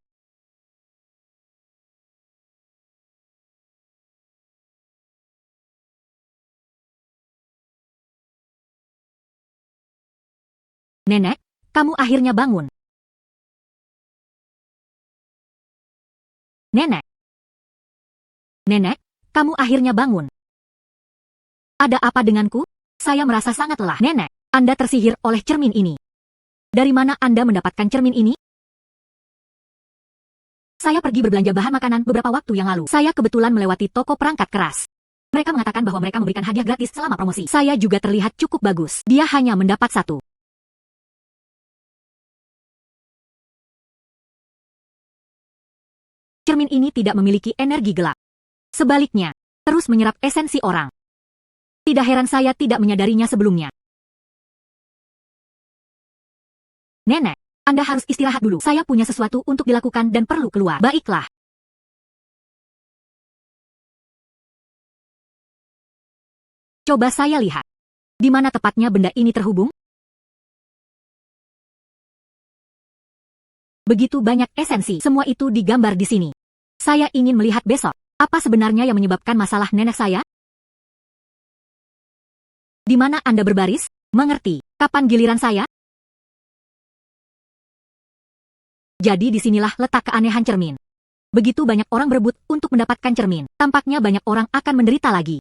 Nenek, kamu akhirnya bangun. Nenek. Nenek, kamu akhirnya bangun. Ada apa denganku? Saya merasa sangat lelah. Nenek, Anda tersihir oleh cermin ini. Dari mana Anda mendapatkan cermin ini? Saya pergi berbelanja bahan makanan beberapa waktu yang lalu. Saya kebetulan melewati toko perangkat keras. Mereka mengatakan bahwa mereka memberikan hadiah gratis selama promosi. Saya juga terlihat cukup bagus. Dia hanya mendapat satu. Cermin ini tidak memiliki energi gelap. Sebaliknya, terus menyerap esensi orang. Tidak heran saya tidak menyadarinya sebelumnya. Nenek, Anda harus istirahat dulu. Saya punya sesuatu untuk dilakukan dan perlu keluar. Baiklah. Coba saya lihat. Di mana tepatnya benda ini terhubung? Begitu banyak esensi. Semua itu digambar di sini. Saya ingin melihat besok. Apa sebenarnya yang menyebabkan masalah nenek saya? Di mana Anda berbaris? Mengerti. Kapan giliran saya? Jadi disinilah letak keanehan cermin. Begitu banyak orang berebut untuk mendapatkan cermin. Tampaknya banyak orang akan menderita lagi.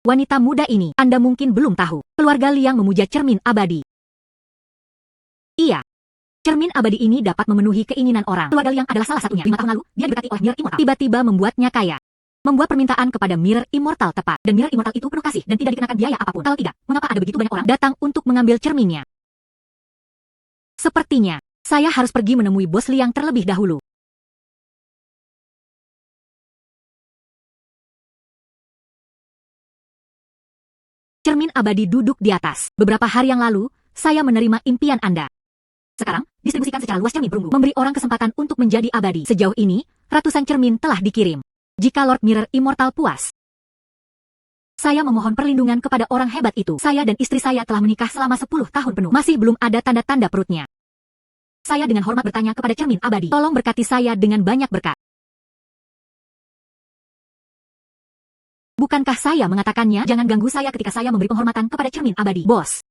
Wanita muda ini, Anda mungkin belum tahu. Keluarga Liang memuja cermin abadi. Iya. Cermin abadi ini dapat memenuhi keinginan orang. Keluarga Liang adalah salah satunya. 5 tahun lalu, dia diberkati oleh Mirror Immortal. Tiba-tiba membuatnya kaya. Membuat permintaan kepada Mirror Immortal tepat. Dan Mirror Immortal itu penuh kasih dan tidak dikenakan biaya apapun. Kalau tidak, mengapa ada begitu banyak orang datang untuk mengambil cerminnya? Sepertinya, saya harus pergi menemui bos Liang terlebih dahulu. Cermin abadi duduk di atas. Beberapa hari yang lalu, saya menerima impian Anda. Sekarang, distribusikan secara luas cermin perunggu. Memberi orang kesempatan untuk menjadi abadi. Sejauh ini, ratusan cermin telah dikirim. Jika Lord Mirror Immortal puas, saya memohon perlindungan kepada orang hebat itu. Saya dan istri saya telah menikah selama 10 tahun penuh. Masih belum ada tanda-tanda perutnya. Saya dengan hormat bertanya kepada cermin abadi. Tolong berkati saya dengan banyak berkat. Bukankah saya mengatakannya? Jangan ganggu saya ketika saya memberi penghormatan kepada cermin abadi. Bos.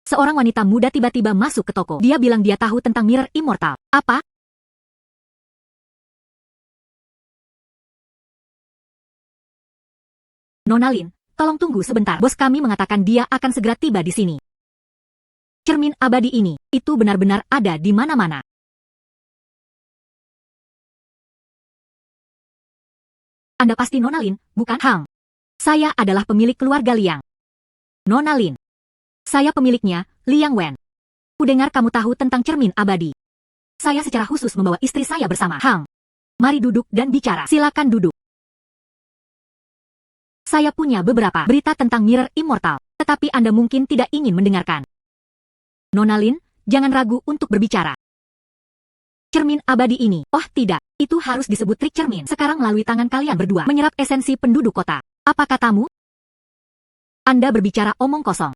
Seorang wanita muda tiba-tiba masuk ke toko. Dia bilang dia tahu tentang Mirror Immortal. Apa? Nona Lin, tolong tunggu sebentar. Bos kami mengatakan dia akan segera tiba di sini. Cermin abadi ini, itu benar-benar ada di mana-mana. Anda pasti Nona Lin, bukan? Hang. Saya adalah pemilik keluarga Liang. Nona Lin. Saya pemiliknya, Liang Wen. Kudengar kamu tahu tentang cermin abadi. Saya secara khusus membawa istri saya bersama. Hang. Mari duduk dan bicara. Silakan duduk. Saya punya beberapa berita tentang Mirror Immortal, tetapi Anda mungkin tidak ingin mendengarkan. Nona Lin, jangan ragu untuk berbicara. Cermin abadi ini, oh tidak, itu harus disebut trik cermin. Sekarang melalui tangan kalian berdua menyerap esensi penduduk kota. Apa katamu? Anda berbicara omong kosong.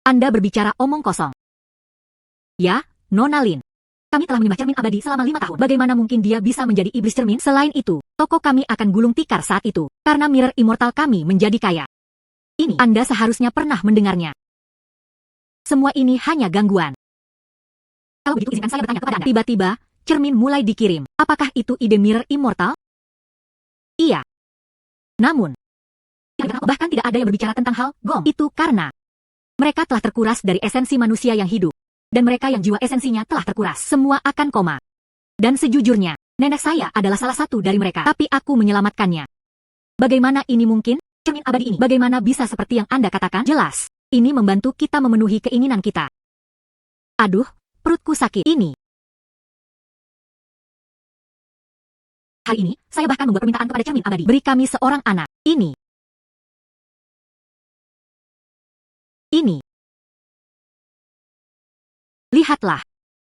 Anda berbicara omong kosong. Ya, Nona Lin. Kami telah menyembah cermin abadi selama 5 tahun. Bagaimana mungkin dia bisa menjadi iblis cermin? Selain itu, toko kami akan gulung tikar saat itu, karena Mirror Immortal kami menjadi kaya. Ini Anda seharusnya pernah mendengarnya. Semua ini hanya gangguan. Kalau begitu izinkan saya bertanya kepada Anda. Tiba-tiba, cermin mulai dikirim. Apakah itu ide Mirror Immortal? Iya. Namun, bahkan tidak ada yang berbicara tentang hal gong. Itu karena mereka telah terkuras dari esensi manusia yang hidup. Dan mereka yang jiwa esensinya telah terkuras. Semua akan koma. Dan sejujurnya, nenek saya adalah salah satu dari mereka. Tapi aku menyelamatkannya. Bagaimana ini mungkin? Cermin abadi ini, bagaimana bisa seperti yang Anda katakan? Jelas, ini membantu kita memenuhi keinginan kita. Aduh, perutku sakit. Ini. Hari ini, saya bahkan membuat permintaan kepada cermin abadi. Beri kami seorang anak. Ini. Lihatlah.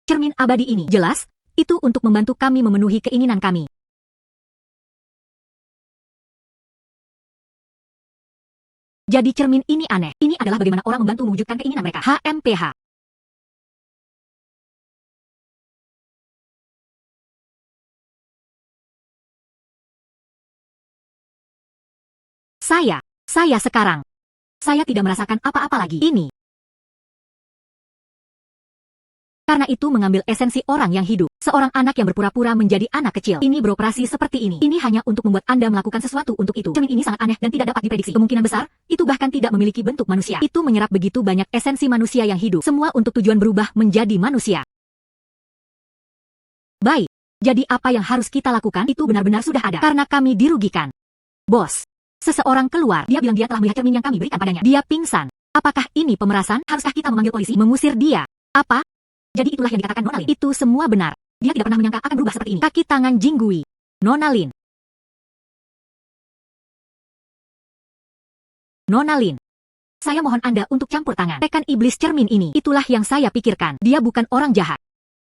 Cermin abadi ini. Jelas, itu untuk membantu kami memenuhi keinginan kami. Jadi cermin ini aneh. Ini adalah bagaimana orang membantu mewujudkan keinginan mereka. HMPH. Saya sekarang. Saya tidak merasakan apa-apa lagi. Ini. Karena itu mengambil esensi orang yang hidup. Seorang anak yang berpura-pura menjadi anak kecil. Ini beroperasi seperti ini. Ini hanya untuk membuat Anda melakukan sesuatu untuk itu. Cermin ini sangat aneh dan tidak dapat diprediksi. Kemungkinan besar, itu bahkan tidak memiliki bentuk manusia. Itu menyerap begitu banyak esensi manusia yang hidup. Semua untuk tujuan berubah menjadi manusia. Baik. Jadi apa yang harus kita lakukan? Itu benar-benar sudah ada. Karena kami dirugikan. Bos. Seseorang keluar. Dia bilang dia telah melihat cermin yang kami berikan padanya. Dia pingsan. Apakah ini pemerasan? Haruskah kita memanggil polisi? Mengusir dia? Apa? Jadi itulah yang dikatakan Nona Lin. Itu semua benar. Dia tidak pernah menyangka akan berubah seperti ini. Kaki tangan Jinggui. Nona Lin. Nona Lin. Saya mohon Anda untuk campur tangan. Tekan iblis cermin ini. Itulah yang saya pikirkan. Dia bukan orang jahat.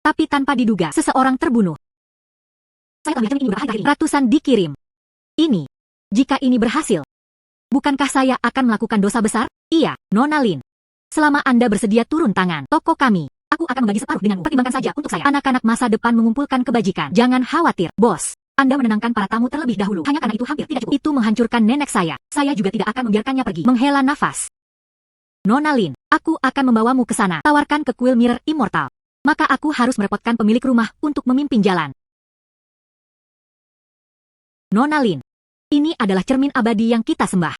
Tapi tanpa diduga, seseorang terbunuh. Saya telah melihat cermin ini berhari-hari. Ratusan dikirim. Ini. Jika ini berhasil, bukankah saya akan melakukan dosa besar? Iya, Nona Lin. Selama Anda bersedia turun tangan, toko kami. Aku akan membagi separuh denganmu. Pertimbangkan saja untuk saya. Anak-anak masa depan mengumpulkan kebajikan. Jangan khawatir, bos. Anda menenangkan para tamu terlebih dahulu. Hanya karena itu hampir tidak cukup. Itu menghancurkan nenek saya. Saya juga tidak akan membiarkannya pergi. Menghela nafas. Nona Lin, aku akan membawamu ke sana. Tawarkan ke kuil Mirror Immortal. Maka aku harus merepotkan pemilik rumah untuk memimpin jalan. Nona Lin. Ini adalah cermin abadi yang kita sembah.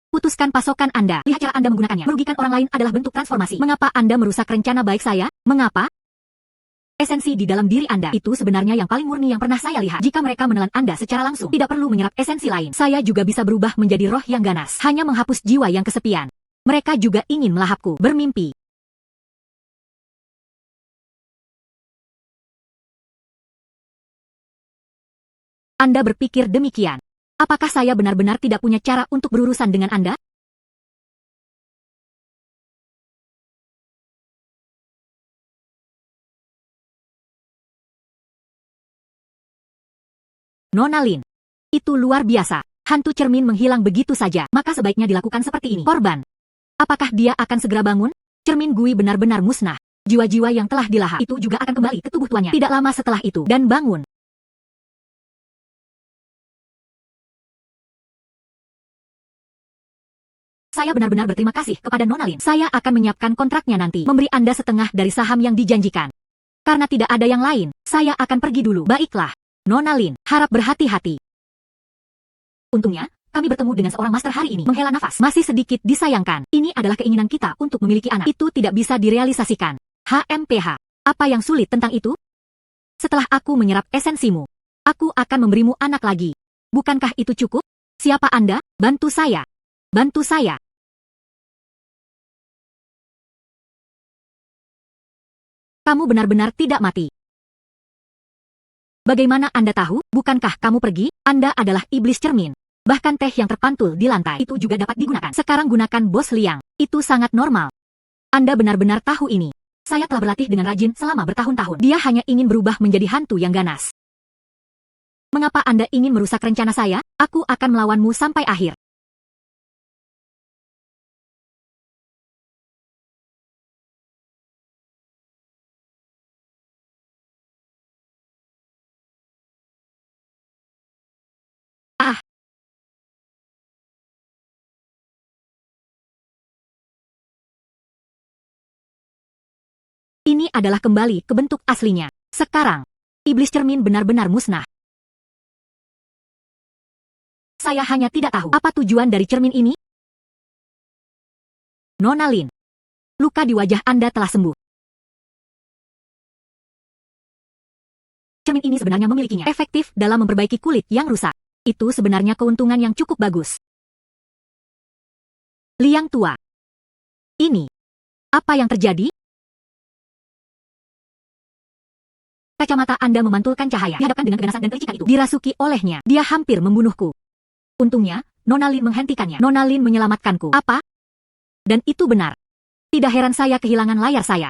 Putuskan pasokan Anda. Lihat cara Anda menggunakannya. Merugikan orang lain adalah bentuk transformasi. Mengapa Anda merusak rencana baik saya? Mengapa? Esensi di dalam diri Anda itu sebenarnya yang paling murni yang pernah saya lihat. Jika mereka menelan Anda secara langsung, tidak perlu menyerap esensi lain. Saya juga bisa berubah menjadi roh yang ganas, hanya menghapus jiwa yang kesepian. Mereka juga ingin melahapku, bermimpi. Anda berpikir demikian. Apakah saya benar-benar tidak punya cara untuk berurusan dengan Anda? Nona Lin. Itu luar biasa. Hantu cermin menghilang begitu saja. Maka sebaiknya dilakukan seperti ini. Korban. Apakah dia akan segera bangun? Cermin Gui benar-benar musnah. Jiwa-jiwa yang telah dilahap itu juga akan kembali ke tubuh tuannya. Tidak lama setelah itu. Dan bangun. Saya benar-benar berterima kasih kepada Nona Lin. Saya akan menyiapkan kontraknya nanti. Memberi Anda setengah dari saham yang dijanjikan. Karena tidak ada yang lain, saya akan pergi dulu. Baiklah. Nona Lin, harap berhati-hati. Untungnya, kami bertemu dengan seorang master hari ini. Menghela nafas. Masih sedikit disayangkan. Ini adalah keinginan kita untuk memiliki anak. Itu tidak bisa direalisasikan. HMPH. Apa yang sulit tentang itu? Setelah aku menyerap esensimu, aku akan memberimu anak lagi. Bukankah itu cukup? Siapa Anda? Bantu saya. Bantu saya. Kamu benar-benar tidak mati. Bagaimana Anda tahu? Bukankah kamu pergi? Anda adalah iblis cermin. Bahkan teh yang terpantul di lantai itu juga dapat digunakan. Sekarang gunakan Bos Liang. Itu sangat normal. Anda benar-benar tahu ini. Saya telah berlatih dengan rajin selama bertahun-tahun. Dia hanya ingin berubah menjadi hantu yang ganas. Mengapa Anda ingin merusak rencana saya? Aku akan melawanmu sampai akhir. Ah! Ini adalah kembali ke bentuk aslinya. Sekarang, iblis cermin benar-benar musnah. Saya hanya tidak tahu apa tujuan dari cermin ini. Nona Lin, luka di wajah Anda telah sembuh. Cermin ini sebenarnya memilikinya efektif dalam memperbaiki kulit yang rusak. Itu sebenarnya keuntungan yang cukup bagus. Liang tua. Ini. Apa yang terjadi? Kacamata Anda memantulkan cahaya. Dihadapkan dengan keganasan dan kelicikan itu. Dirasuki olehnya. Dia hampir membunuhku. Untungnya, Nona Lin menghentikannya. Nona Lin menyelamatkanku. Apa? Dan itu benar. Tidak heran saya kehilangan layar saya.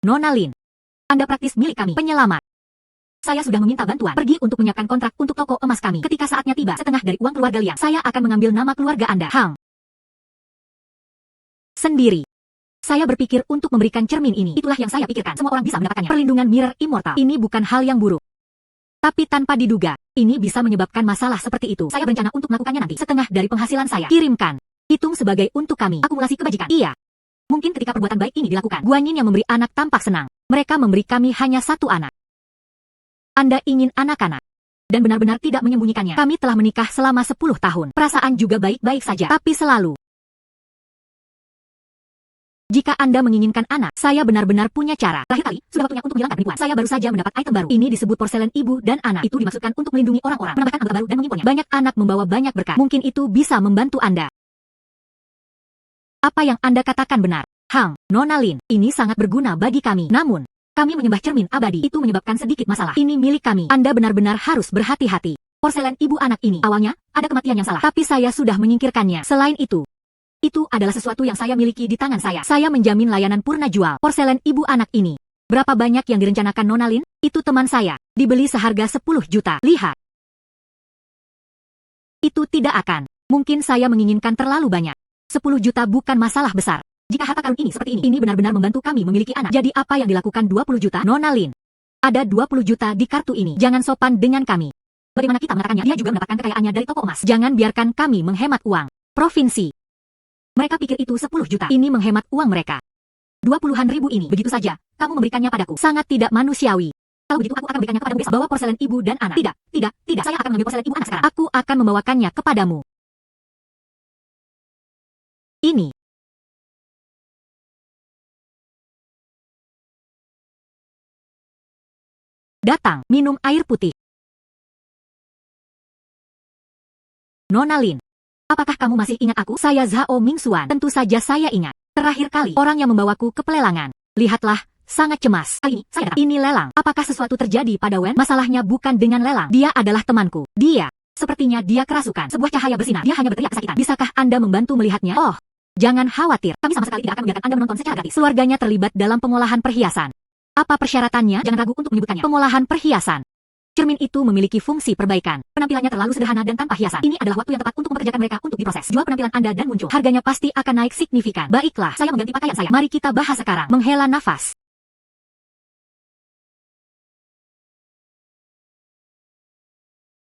Nona Lin. Anda praktis milik kami. Penyelamat. Saya sudah meminta bantuan. Pergi untuk menyiapkan kontrak untuk toko emas kami. Ketika saatnya tiba, setengah dari uang keluarga Liang, saya akan mengambil nama keluarga Anda. Hang. Sendiri. Saya berpikir untuk memberikan cermin ini. Itulah yang saya pikirkan. Semua orang bisa mendapatkannya. Perlindungan mirror immortal. Ini bukan hal yang buruk. Tapi tanpa diduga, ini bisa menyebabkan masalah seperti itu. Saya berencana untuk melakukannya nanti. Setengah dari penghasilan saya. Kirimkan. Hitung sebagai untuk kami. Akumulasi kebajikan. Iya. Mungkin ketika perbuatan baik ini dilakukan, Guanyin yang memberi anak tampak senang. Mereka memberi kami hanya satu anak. Anda ingin anak-anak. Dan benar-benar tidak menyembunyikannya. Kami telah menikah selama 10 tahun. Perasaan juga baik-baik saja. Tapi selalu. Jika Anda menginginkan anak, saya benar-benar punya cara. Terakhir kali, sudah waktunya untuk menghilangkan penipuan. Saya baru saja mendapat item baru. Ini disebut porselen ibu dan anak. Itu dimaksudkan untuk melindungi orang-orang, menambahkan anggota baru dan mengimpornya. Banyak anak membawa banyak berkat. Mungkin itu bisa membantu Anda. Apa yang Anda katakan benar. Hang, Nona Lin, ini sangat berguna bagi kami. Namun, kami menyembah cermin abadi. Itu menyebabkan sedikit masalah. Ini milik kami. Anda benar-benar harus berhati-hati. Porselen ibu anak ini, awalnya, ada kematian yang salah. Tapi saya sudah menyingkirkannya. Selain itu adalah sesuatu yang saya miliki di tangan saya. Saya menjamin layanan purna jual porselen ibu anak ini. Berapa banyak yang direncanakan Nona Lin? Itu teman saya. Dibeli seharga 10 juta. Lihat. Itu tidak akan. Mungkin saya menginginkan terlalu banyak. 10 juta bukan masalah besar. Jika harta karun ini seperti ini benar-benar membantu kami memiliki anak. Jadi apa yang dilakukan 20 juta? Nona Lin. Ada 20 juta di kartu ini. Jangan sopan dengan kami. Bagaimana kita mengatakannya? Dia juga mendapatkan kekayaannya dari toko emas. Jangan biarkan kami menghemat uang. Provinsi. Mereka pikir itu 10 juta. Ini menghemat uang mereka. 20-an ribu ini, begitu saja, kamu memberikannya padaku. Sangat tidak manusiawi. Kalau begitu aku akan memberikannya kepadamu besok. Bawa porselen ibu dan anak. Tidak, tidak, tidak. Saya akan mengambil porselen ibu anak sekarang. Aku akan membawakannya kepadamu. Ini. Datang, minum air putih. Nona Lin. Apakah kamu masih ingat aku? Saya Zhao Mingxuan. Tentu saja saya ingat. Terakhir kali, orang yang membawaku ke pelelangan. Lihatlah, sangat cemas. Kali ini, saya datang. Ini lelang. Apakah sesuatu terjadi pada Wen? Masalahnya bukan dengan lelang. Dia adalah temanku. Dia. Sepertinya dia kerasukan. Sebuah cahaya bersinar. Dia hanya berteriak kesakitan. Bisakah Anda membantu melihatnya? Oh, jangan khawatir. Kami sama sekali tidak akan membiarkan Anda menonton secara gratis. Keluarganya terlibat dalam pengolahan perhiasan. Apa persyaratannya? Jangan ragu untuk menyebutkannya. Pengolahan perhiasan. Cermin itu memiliki fungsi perbaikan. Penampilannya terlalu sederhana dan tanpa hiasan. Ini adalah waktu yang tepat untuk mempekerjakan mereka untuk diproses. Jual penampilan Anda dan muncul. Harganya pasti akan naik signifikan. Baiklah, saya mengganti pakaian saya. Mari kita bahas sekarang. Menghela nafas.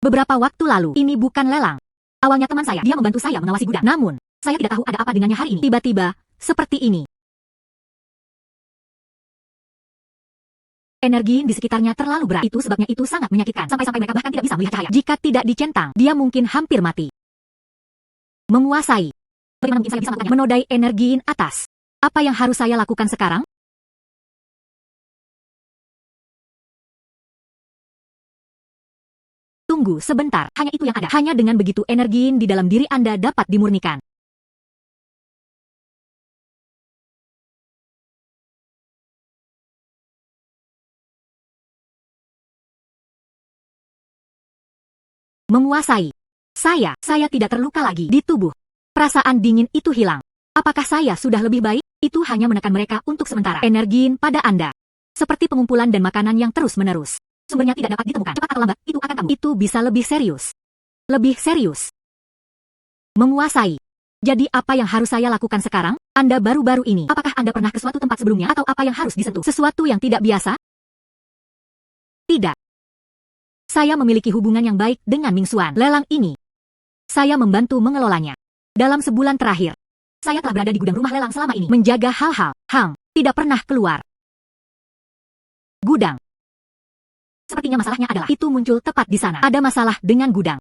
Beberapa waktu lalu, ini bukan lelang. Awalnya teman saya, dia membantu saya mengawasi gudang. Namun, saya tidak tahu ada apa dengannya hari ini. Tiba-tiba, seperti ini. Energi di sekitarnya terlalu berat. Itu sebabnya itu sangat menyakitkan. Sampai-sampai mereka bahkan tidak bisa melihat cahaya. Jika tidak dicentang, dia mungkin hampir mati. Menguasai. Bagaimana mungkin saya bisa melakukannya? Menodai energiin atas. Apa yang harus saya lakukan sekarang? Tunggu sebentar. Hanya itu yang ada. Hanya dengan begitu energiin di dalam diri Anda dapat dimurnikan. Menguasai. Saya tidak terluka lagi di tubuh. Perasaan dingin itu hilang. Apakah saya sudah lebih baik? Itu hanya menekan mereka untuk sementara. Energiin pada Anda. Seperti pengumpulan dan makanan yang terus-menerus. Sumbernya tidak dapat ditemukan. Cepat atau lambat, itu akan kambuh. Itu bisa lebih serius. Lebih serius. Menguasai. Jadi apa yang harus saya lakukan sekarang? Anda baru-baru ini. Apakah Anda pernah ke suatu tempat sebelumnya atau apa yang harus disentuh? Sesuatu yang tidak biasa? Tidak. Saya memiliki hubungan yang baik dengan Mingxuan. Lelang ini. Saya membantu mengelolanya. Dalam sebulan terakhir, saya telah berada di gudang rumah lelang selama ini. Menjaga hal-hal. Hang, tidak pernah keluar. Gudang. Sepertinya masalahnya adalah itu muncul tepat di sana. Ada masalah dengan gudang.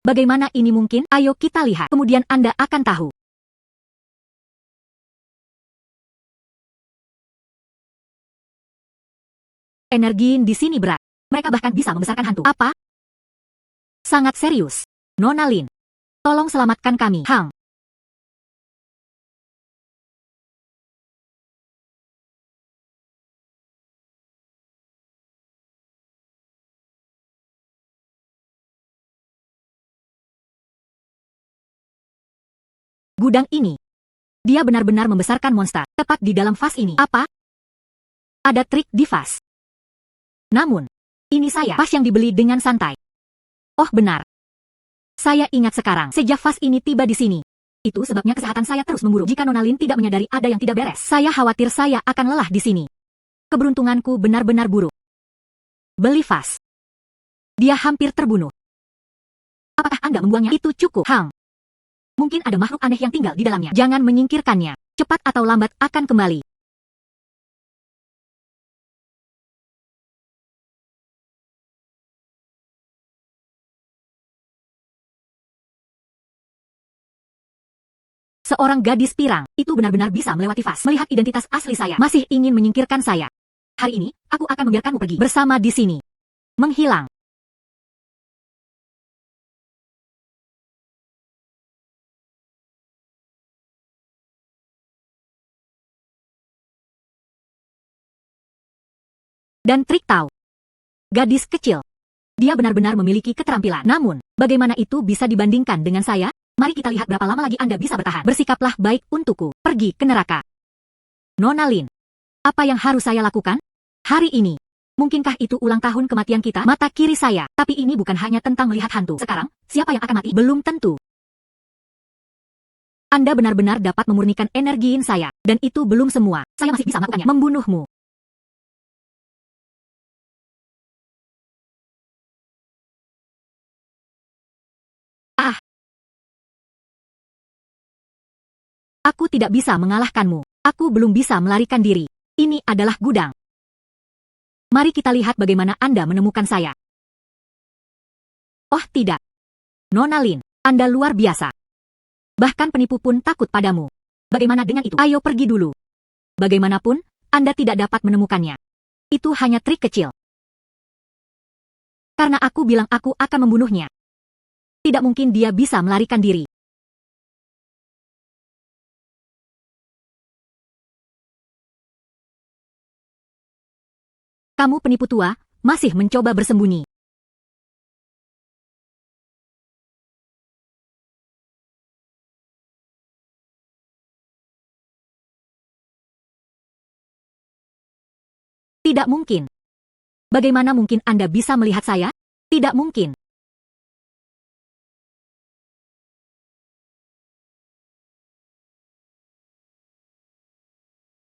Bagaimana ini mungkin? Ayo kita lihat. Kemudian Anda akan tahu. Energi di sini berat. Mereka bahkan bisa membesarkan hantu. Apa? Sangat serius. Nona Lin. Tolong selamatkan kami. Hang. Gudang ini. Dia benar-benar membesarkan monster. Tepat di dalam vas ini. Apa? Ada trik di vas. Namun, ini saya. Vas yang dibeli dengan santai. Oh benar. Saya ingat sekarang. Sejak vas ini tiba di sini. Itu sebabnya kesehatan saya terus memburuk. Jika Nona Lin tidak menyadari ada yang tidak beres, saya khawatir saya akan lelah di sini. Keberuntunganku benar-benar buruk. Beli vas. Dia hampir terbunuh. Apakah Anda membuangnya? Itu cukup. Hang. Mungkin ada makhluk aneh yang tinggal di dalamnya. Jangan menyingkirkannya. Cepat atau lambat akan kembali. Seorang gadis pirang, itu benar-benar bisa melewati vas. Melihat identitas asli saya, masih ingin menyingkirkan saya. Hari ini, aku akan membiarkanmu pergi bersama di sini. Menghilang. Dan trik tahu. Gadis kecil. Dia benar-benar memiliki keterampilan. Namun, bagaimana itu bisa dibandingkan dengan saya? Mari kita lihat berapa lama lagi Anda bisa bertahan. Bersikaplah baik untukku. Pergi ke neraka. Nona Lin. Apa yang harus saya lakukan? Hari ini. Mungkinkah itu ulang tahun kematian kita? Mata kiri saya. Tapi ini bukan hanya tentang melihat hantu. Sekarang, siapa yang akan mati? Belum tentu. Anda benar-benar dapat memurnikan energiin saya. Dan itu belum semua. Saya masih bisa melakukannya. Membunuhmu. Ah. Aku tidak bisa mengalahkanmu. Aku belum bisa melarikan diri. Ini adalah gudang. Mari kita lihat bagaimana Anda menemukan saya. Oh tidak. Nona Lin, Anda luar biasa. Bahkan penipu pun takut padamu. Bagaimana dengan itu? Ayo pergi dulu. Bagaimanapun, Anda tidak dapat menemukannya. Itu hanya trik kecil. Karena aku bilang aku akan membunuhnya. Tidak mungkin dia bisa melarikan diri. Kamu penipu tua, masih mencoba bersembunyi. Tidak mungkin. Bagaimana mungkin Anda bisa melihat saya? Tidak mungkin.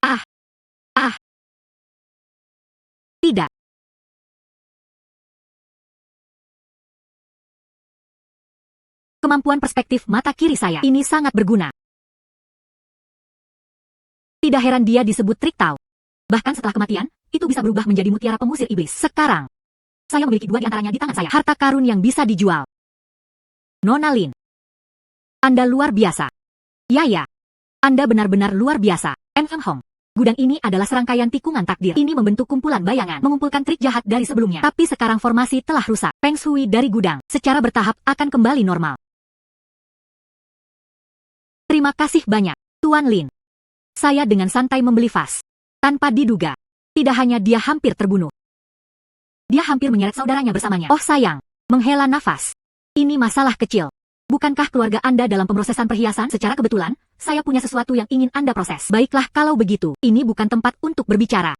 Ah, ah, tidak. Kemampuan perspektif mata kiri saya ini sangat berguna. Tidak heran dia disebut trik Tao. Bahkan setelah kematian, itu bisa berubah menjadi mutiara pengusir iblis. Sekarang, saya memiliki 2 di antaranya di tangan saya. Harta karun yang bisa dijual. Nona Lin, Anda luar biasa. Ya. Anda benar-benar luar biasa. Enfeng Hong. Gudang ini adalah serangkaian tikungan takdir. Ini membentuk kumpulan bayangan, mengumpulkan trik jahat dari sebelumnya. Tapi sekarang formasi telah rusak. Feng Shui dari gudang, secara bertahap akan kembali normal. Terima kasih banyak, Tuan Lin. Saya dengan santai membeli vas. Tanpa diduga. Tidak hanya dia hampir terbunuh. Dia hampir menyeret saudaranya bersamanya. Oh sayang, menghela nafas. Ini masalah kecil. Bukankah keluarga Anda dalam pemrosesan perhiasan? Secara kebetulan, saya punya sesuatu yang ingin Anda proses. Baiklah kalau begitu, ini bukan tempat untuk berbicara.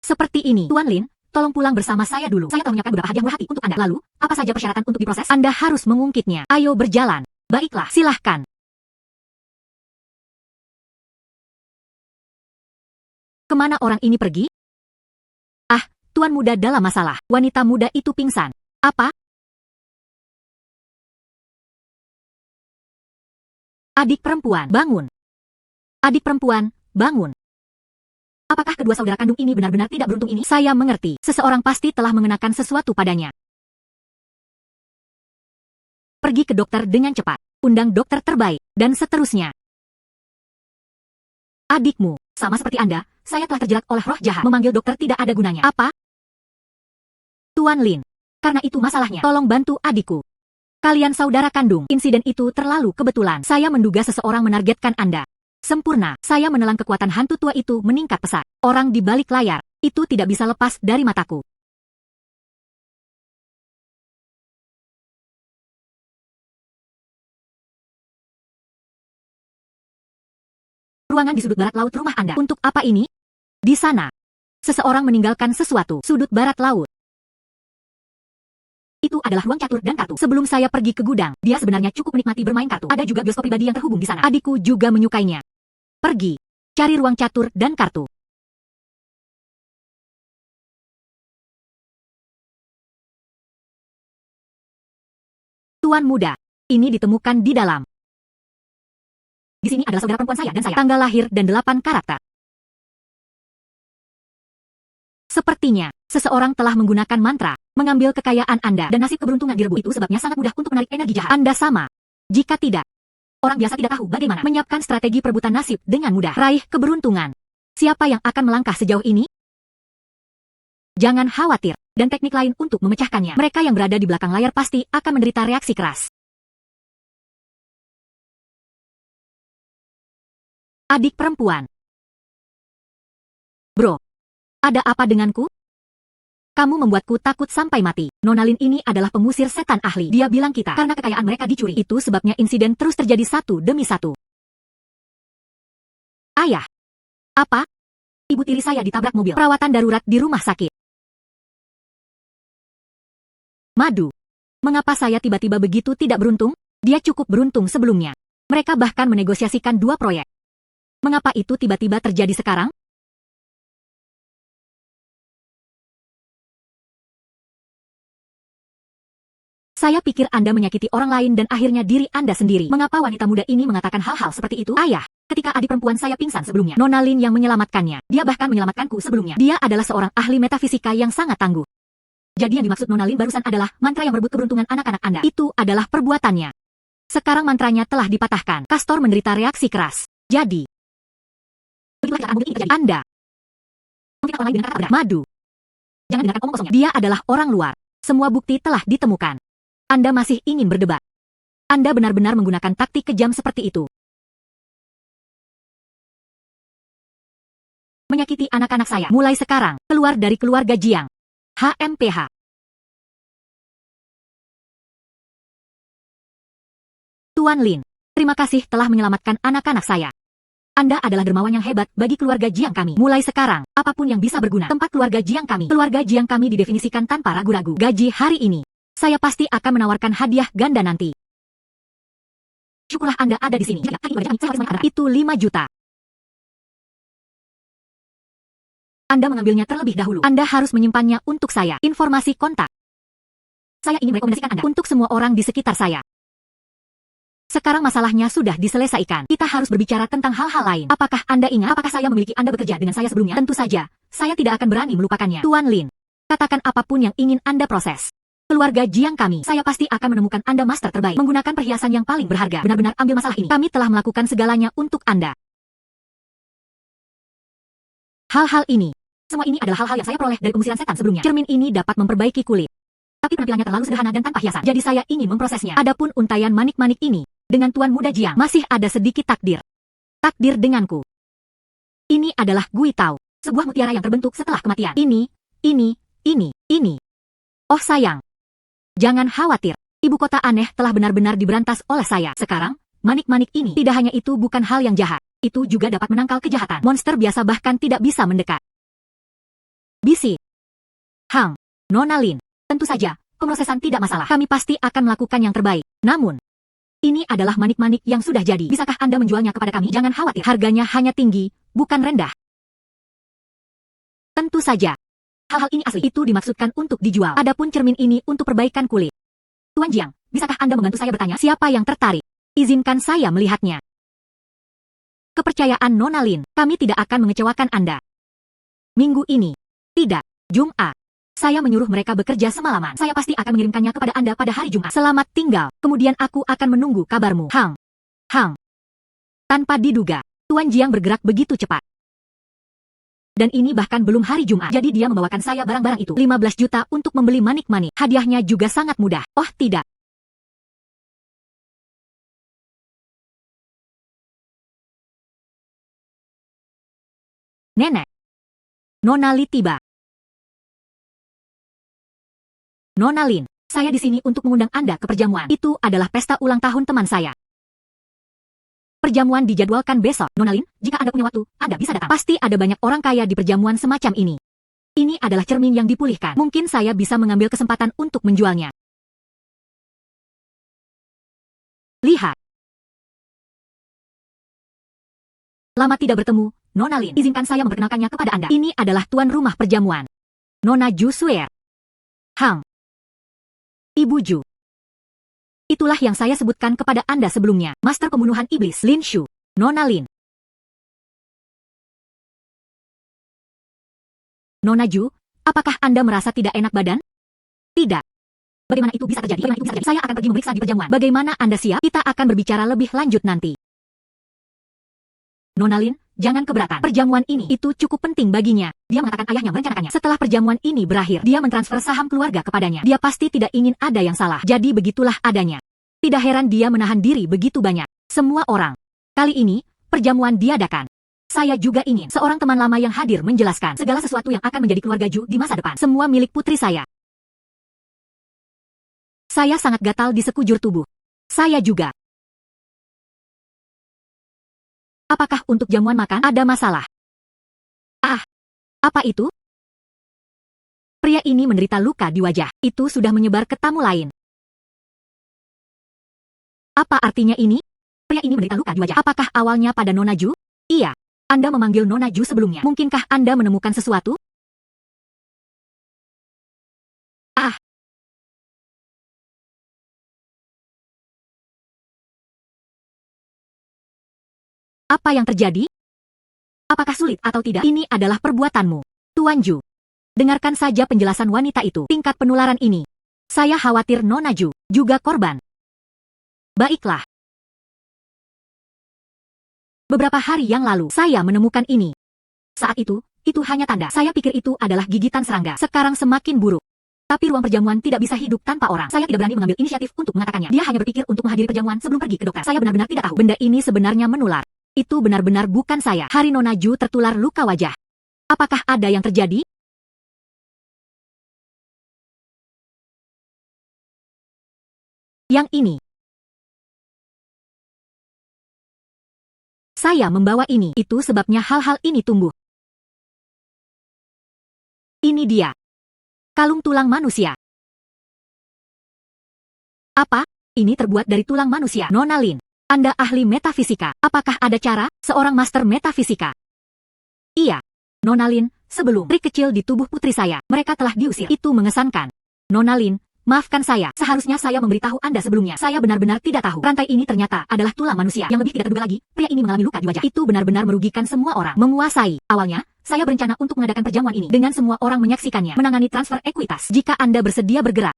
Seperti ini, Tuan Lin, tolong pulang bersama saya dulu. Saya telah menyiapkan beberapa hadiah murah hati untuk Anda. Lalu, apa saja persyaratan untuk diproses? Anda harus mengungkitnya. Ayo berjalan. Baiklah, silahkan. Kemana orang ini pergi? Ah, tuan muda dalam masalah. Wanita muda itu pingsan. Apa? Adik perempuan, bangun. Adik perempuan, bangun. Apakah kedua saudara kandung ini benar-benar tidak beruntung ini? Saya mengerti. Seseorang pasti telah mengenakan sesuatu padanya. Pergi ke dokter dengan cepat. Undang dokter terbaik, dan seterusnya. Adikmu, sama seperti Anda, saya telah terjerat oleh roh jahat. Memanggil dokter tidak ada gunanya. Apa? Tuan Lin, karena itu masalahnya. Tolong bantu adikku. Kalian saudara kandung. Insiden itu terlalu kebetulan. Saya menduga seseorang menargetkan Anda. Sempurna. Saya menelan kekuatan hantu tua itu meningkat pesat. Orang di balik layar, itu tidak bisa lepas dari mataku. Ruangan di sudut barat laut rumah Anda. Untuk apa ini? Di sana. Seseorang meninggalkan sesuatu. Sudut barat laut. Itu adalah ruang catur dan kartu. Sebelum saya pergi ke gudang, dia sebenarnya cukup menikmati bermain kartu. Ada juga bioskop pribadi yang terhubung di sana. Adikku juga menyukainya. Pergi. Cari ruang catur dan kartu. Tuan muda. Ini ditemukan di dalam. Di sini adalah saudara perempuan saya dan saya. Tanggal lahir dan 8 karakter. Sepertinya, seseorang telah menggunakan mantra, mengambil kekayaan Anda, dan nasib keberuntungan direbut. Itu sebabnya sangat mudah untuk menarik energi jahat. Anda sama. Jika tidak, orang biasa tidak tahu bagaimana menyiapkan strategi perebutan nasib dengan mudah. Raih keberuntungan. Siapa yang akan melangkah sejauh ini? Jangan khawatir, dan teknik lain untuk memecahkannya. Mereka yang berada di belakang layar pasti akan menderita reaksi keras. Adik perempuan. Bro, ada apa denganku? Kamu membuatku takut sampai mati. Nona Lin ini adalah pengusir setan ahli. Dia bilang kita, karena kekayaan mereka dicuri. Itu sebabnya insiden terus terjadi satu demi satu. Ayah. Apa? Ibu tiri saya ditabrak mobil. Perawatan darurat di rumah sakit. Madu. Mengapa saya tiba-tiba begitu tidak beruntung? Dia cukup beruntung sebelumnya. Mereka bahkan menegosiasikan 2 proyek. Mengapa itu tiba-tiba terjadi sekarang? Saya pikir Anda menyakiti orang lain dan akhirnya diri Anda sendiri. Mengapa wanita muda ini mengatakan hal-hal seperti itu? Ayah, ketika adik perempuan saya pingsan sebelumnya, Nona Lin yang menyelamatkannya. Dia bahkan menyelamatkanku sebelumnya. Dia adalah seorang ahli metafisika yang sangat tangguh. Jadi yang dimaksud Nona Lin barusan adalah mantra yang merebut keberuntungan anak-anak Anda. Itu adalah perbuatannya. Sekarang mantranya telah dipatahkan. Kastor menderita reaksi keras. Jadi, Anda mungkin orang lain dengan kata madu. Jangan dengarkan omong kosongnya. Dia adalah orang luar. Semua bukti telah ditemukan. Anda masih ingin berdebat. Anda benar-benar menggunakan taktik kejam seperti itu. Menyakiti anak-anak saya. Mulai sekarang, keluar dari keluarga Jiang. HMPH. Tuan Lin, terima kasih telah menyelamatkan anak-anak saya. Anda adalah dermawan yang hebat bagi keluarga Jiang kami. Mulai sekarang, apapun yang bisa berguna. Tempat keluarga Jiang kami. Keluarga Jiang kami didefinisikan tanpa ragu-ragu. Gaji hari ini. Saya pasti akan menawarkan hadiah ganda nanti. Syukurlah Anda ada di sini. Itu 5 juta. Anda mengambilnya terlebih dahulu. Anda harus menyimpannya untuk saya. Informasi kontak. Saya ingin merekomendasikan Anda untuk semua orang di sekitar saya. Sekarang masalahnya sudah diselesaikan. Kita harus berbicara tentang hal-hal lain. Apakah Anda ingat apakah saya memiliki Anda bekerja dengan saya sebelumnya? Tentu saja, saya tidak akan berani melupakannya. Tuan Lin, katakan apapun yang ingin Anda proses. Keluarga Jiang kami, saya pasti akan menemukan Anda master terbaik. Menggunakan perhiasan yang paling berharga. Benar-benar ambil masalah ini. Kami telah melakukan segalanya untuk Anda. Hal-hal ini, semua ini adalah hal-hal yang saya peroleh dari pengusiran setan sebelumnya. Cermin ini dapat memperbaiki kulit. Tapi penampilannya terlalu sederhana dan tanpa hiasan. Jadi saya ingin memprosesnya. Adapun untayan manik-manik ini, dengan Tuan Muda Jiang, masih ada sedikit takdir. Takdir denganku. Ini adalah Gui Tao, sebuah mutiara yang terbentuk setelah kematian. Ini. Oh sayang. Jangan khawatir. Ibu kota aneh telah benar-benar diberantas oleh saya. Sekarang, manik-manik ini. Tidak hanya itu bukan hal yang jahat. Itu juga dapat menangkal kejahatan. Monster biasa bahkan tidak bisa mendekat. Bisi. Hang. Nona Lin. Tentu saja, pemrosesan tidak masalah. Kami pasti akan melakukan yang terbaik. Namun, ini adalah manik-manik yang sudah jadi. Bisakah Anda menjualnya kepada kami? Jangan khawatir. Harganya hanya tinggi, bukan rendah. Tentu saja. Hal-hal ini asli. Itu dimaksudkan untuk dijual. Adapun cermin ini untuk perbaikan kulit. Tuan Jiang, bisakah Anda membantu saya bertanya? Siapa yang tertarik? Izinkan saya melihatnya. Kepercayaan Nona Lin, kami tidak akan mengecewakan Anda. Minggu ini. Tidak. Jumat. Saya menyuruh mereka bekerja semalaman. Saya pasti akan mengirimkannya kepada Anda pada hari Jumat. Selamat tinggal. Kemudian aku akan menunggu kabarmu. Hang. Tanpa diduga, Tuan Jiang bergerak begitu cepat. Dan ini bahkan belum hari Jumat. Jadi dia membawakan saya barang-barang itu. 15 juta untuk membeli manik-manik. Hadiahnya juga sangat mudah. Oh tidak. Nenek. Nona Li tiba. Nona Lin, saya di sini untuk mengundang Anda ke perjamuan. Itu adalah pesta ulang tahun teman saya. Perjamuan dijadwalkan besok. Nona Lin, jika Anda punya waktu, Anda bisa datang. Pasti ada banyak orang kaya di perjamuan semacam ini. Ini adalah cermin yang dipulihkan. Mungkin saya bisa mengambil kesempatan untuk menjualnya. Lihat. Lama tidak bertemu, Nona Lin. Izinkan saya memperkenalkannya kepada Anda. Ini adalah tuan rumah perjamuan. Nona Ju Suer. Hang. Ibu Ju. Itulah yang saya sebutkan kepada Anda sebelumnya. Master pembunuhan iblis Lin Shu. Nona Lin. Nona Ju, apakah Anda merasa tidak enak badan? Tidak. Bagaimana itu bisa terjadi? Saya akan pergi memeriksa di perjamuan. Bagaimana Anda siap? Kita akan berbicara lebih lanjut nanti. Nona Lin, jangan keberatan. Perjamuan ini itu cukup penting baginya. Dia mengatakan ayahnya merencanakannya. Setelah perjamuan ini berakhir, dia mentransfer saham keluarga kepadanya. Dia pasti tidak ingin ada yang salah. Jadi begitulah adanya. Tidak heran dia menahan diri begitu banyak. Semua orang. Kali ini, perjamuan diadakan. Saya juga ingin seorang teman lama yang hadir menjelaskan segala sesuatu yang akan menjadi keluarga Ju di masa depan. Semua milik putri saya. Saya sangat gatal di sekujur tubuh. Saya juga. Apakah untuk jamuan makan ada masalah? Ah, apa itu? Pria ini menderita luka di wajah. Itu sudah menyebar ke tamu lain. Apa artinya ini? Pria ini menderita luka di wajah. Apakah awalnya pada Nona Ju? Iya. Anda memanggil Nona Ju sebelumnya. Mungkinkah Anda menemukan sesuatu? Ah. Apa yang terjadi? Apakah sulit atau tidak? Ini adalah perbuatanmu. Tuan Ju. Dengarkan saja penjelasan wanita itu. Tingkat penularan ini. Saya khawatir Nona Ju juga korban. Baiklah. Beberapa hari yang lalu, saya menemukan ini. Saat itu hanya tanda. Saya pikir itu adalah gigitan serangga. Sekarang semakin buruk. Tapi ruang perjamuan tidak bisa hidup tanpa orang. Saya tidak berani mengambil inisiatif untuk mengatakannya. Dia hanya berpikir untuk menghadiri perjamuan sebelum pergi ke dokter. Saya benar-benar tidak tahu. Benda ini sebenarnya menular. Itu benar-benar bukan saya. Hari Nona Ju tertular luka wajah. Apakah ada yang terjadi? Yang ini. Saya membawa ini. Itu sebabnya hal-hal ini tumbuh. Ini dia. Kalung tulang manusia. Apa? Ini terbuat dari tulang manusia. Nona Lin, Anda ahli metafisika. Apakah ada cara, seorang master metafisika? Iya. Nona Lin, sebelum trik kecil di tubuh putri saya, mereka telah diusir. Itu mengesankan. Nona Lin, maafkan saya. Seharusnya saya memberitahu Anda sebelumnya. Saya benar-benar tidak tahu. Rantai ini ternyata adalah tulang manusia. Yang lebih tidak terduga lagi, pria ini mengalami luka di wajah. Itu benar-benar merugikan semua orang. Menguasai. Awalnya, saya berencana untuk mengadakan perjamuan ini dengan semua orang menyaksikannya. Menangani transfer ekuitas. Jika Anda bersedia bergerak,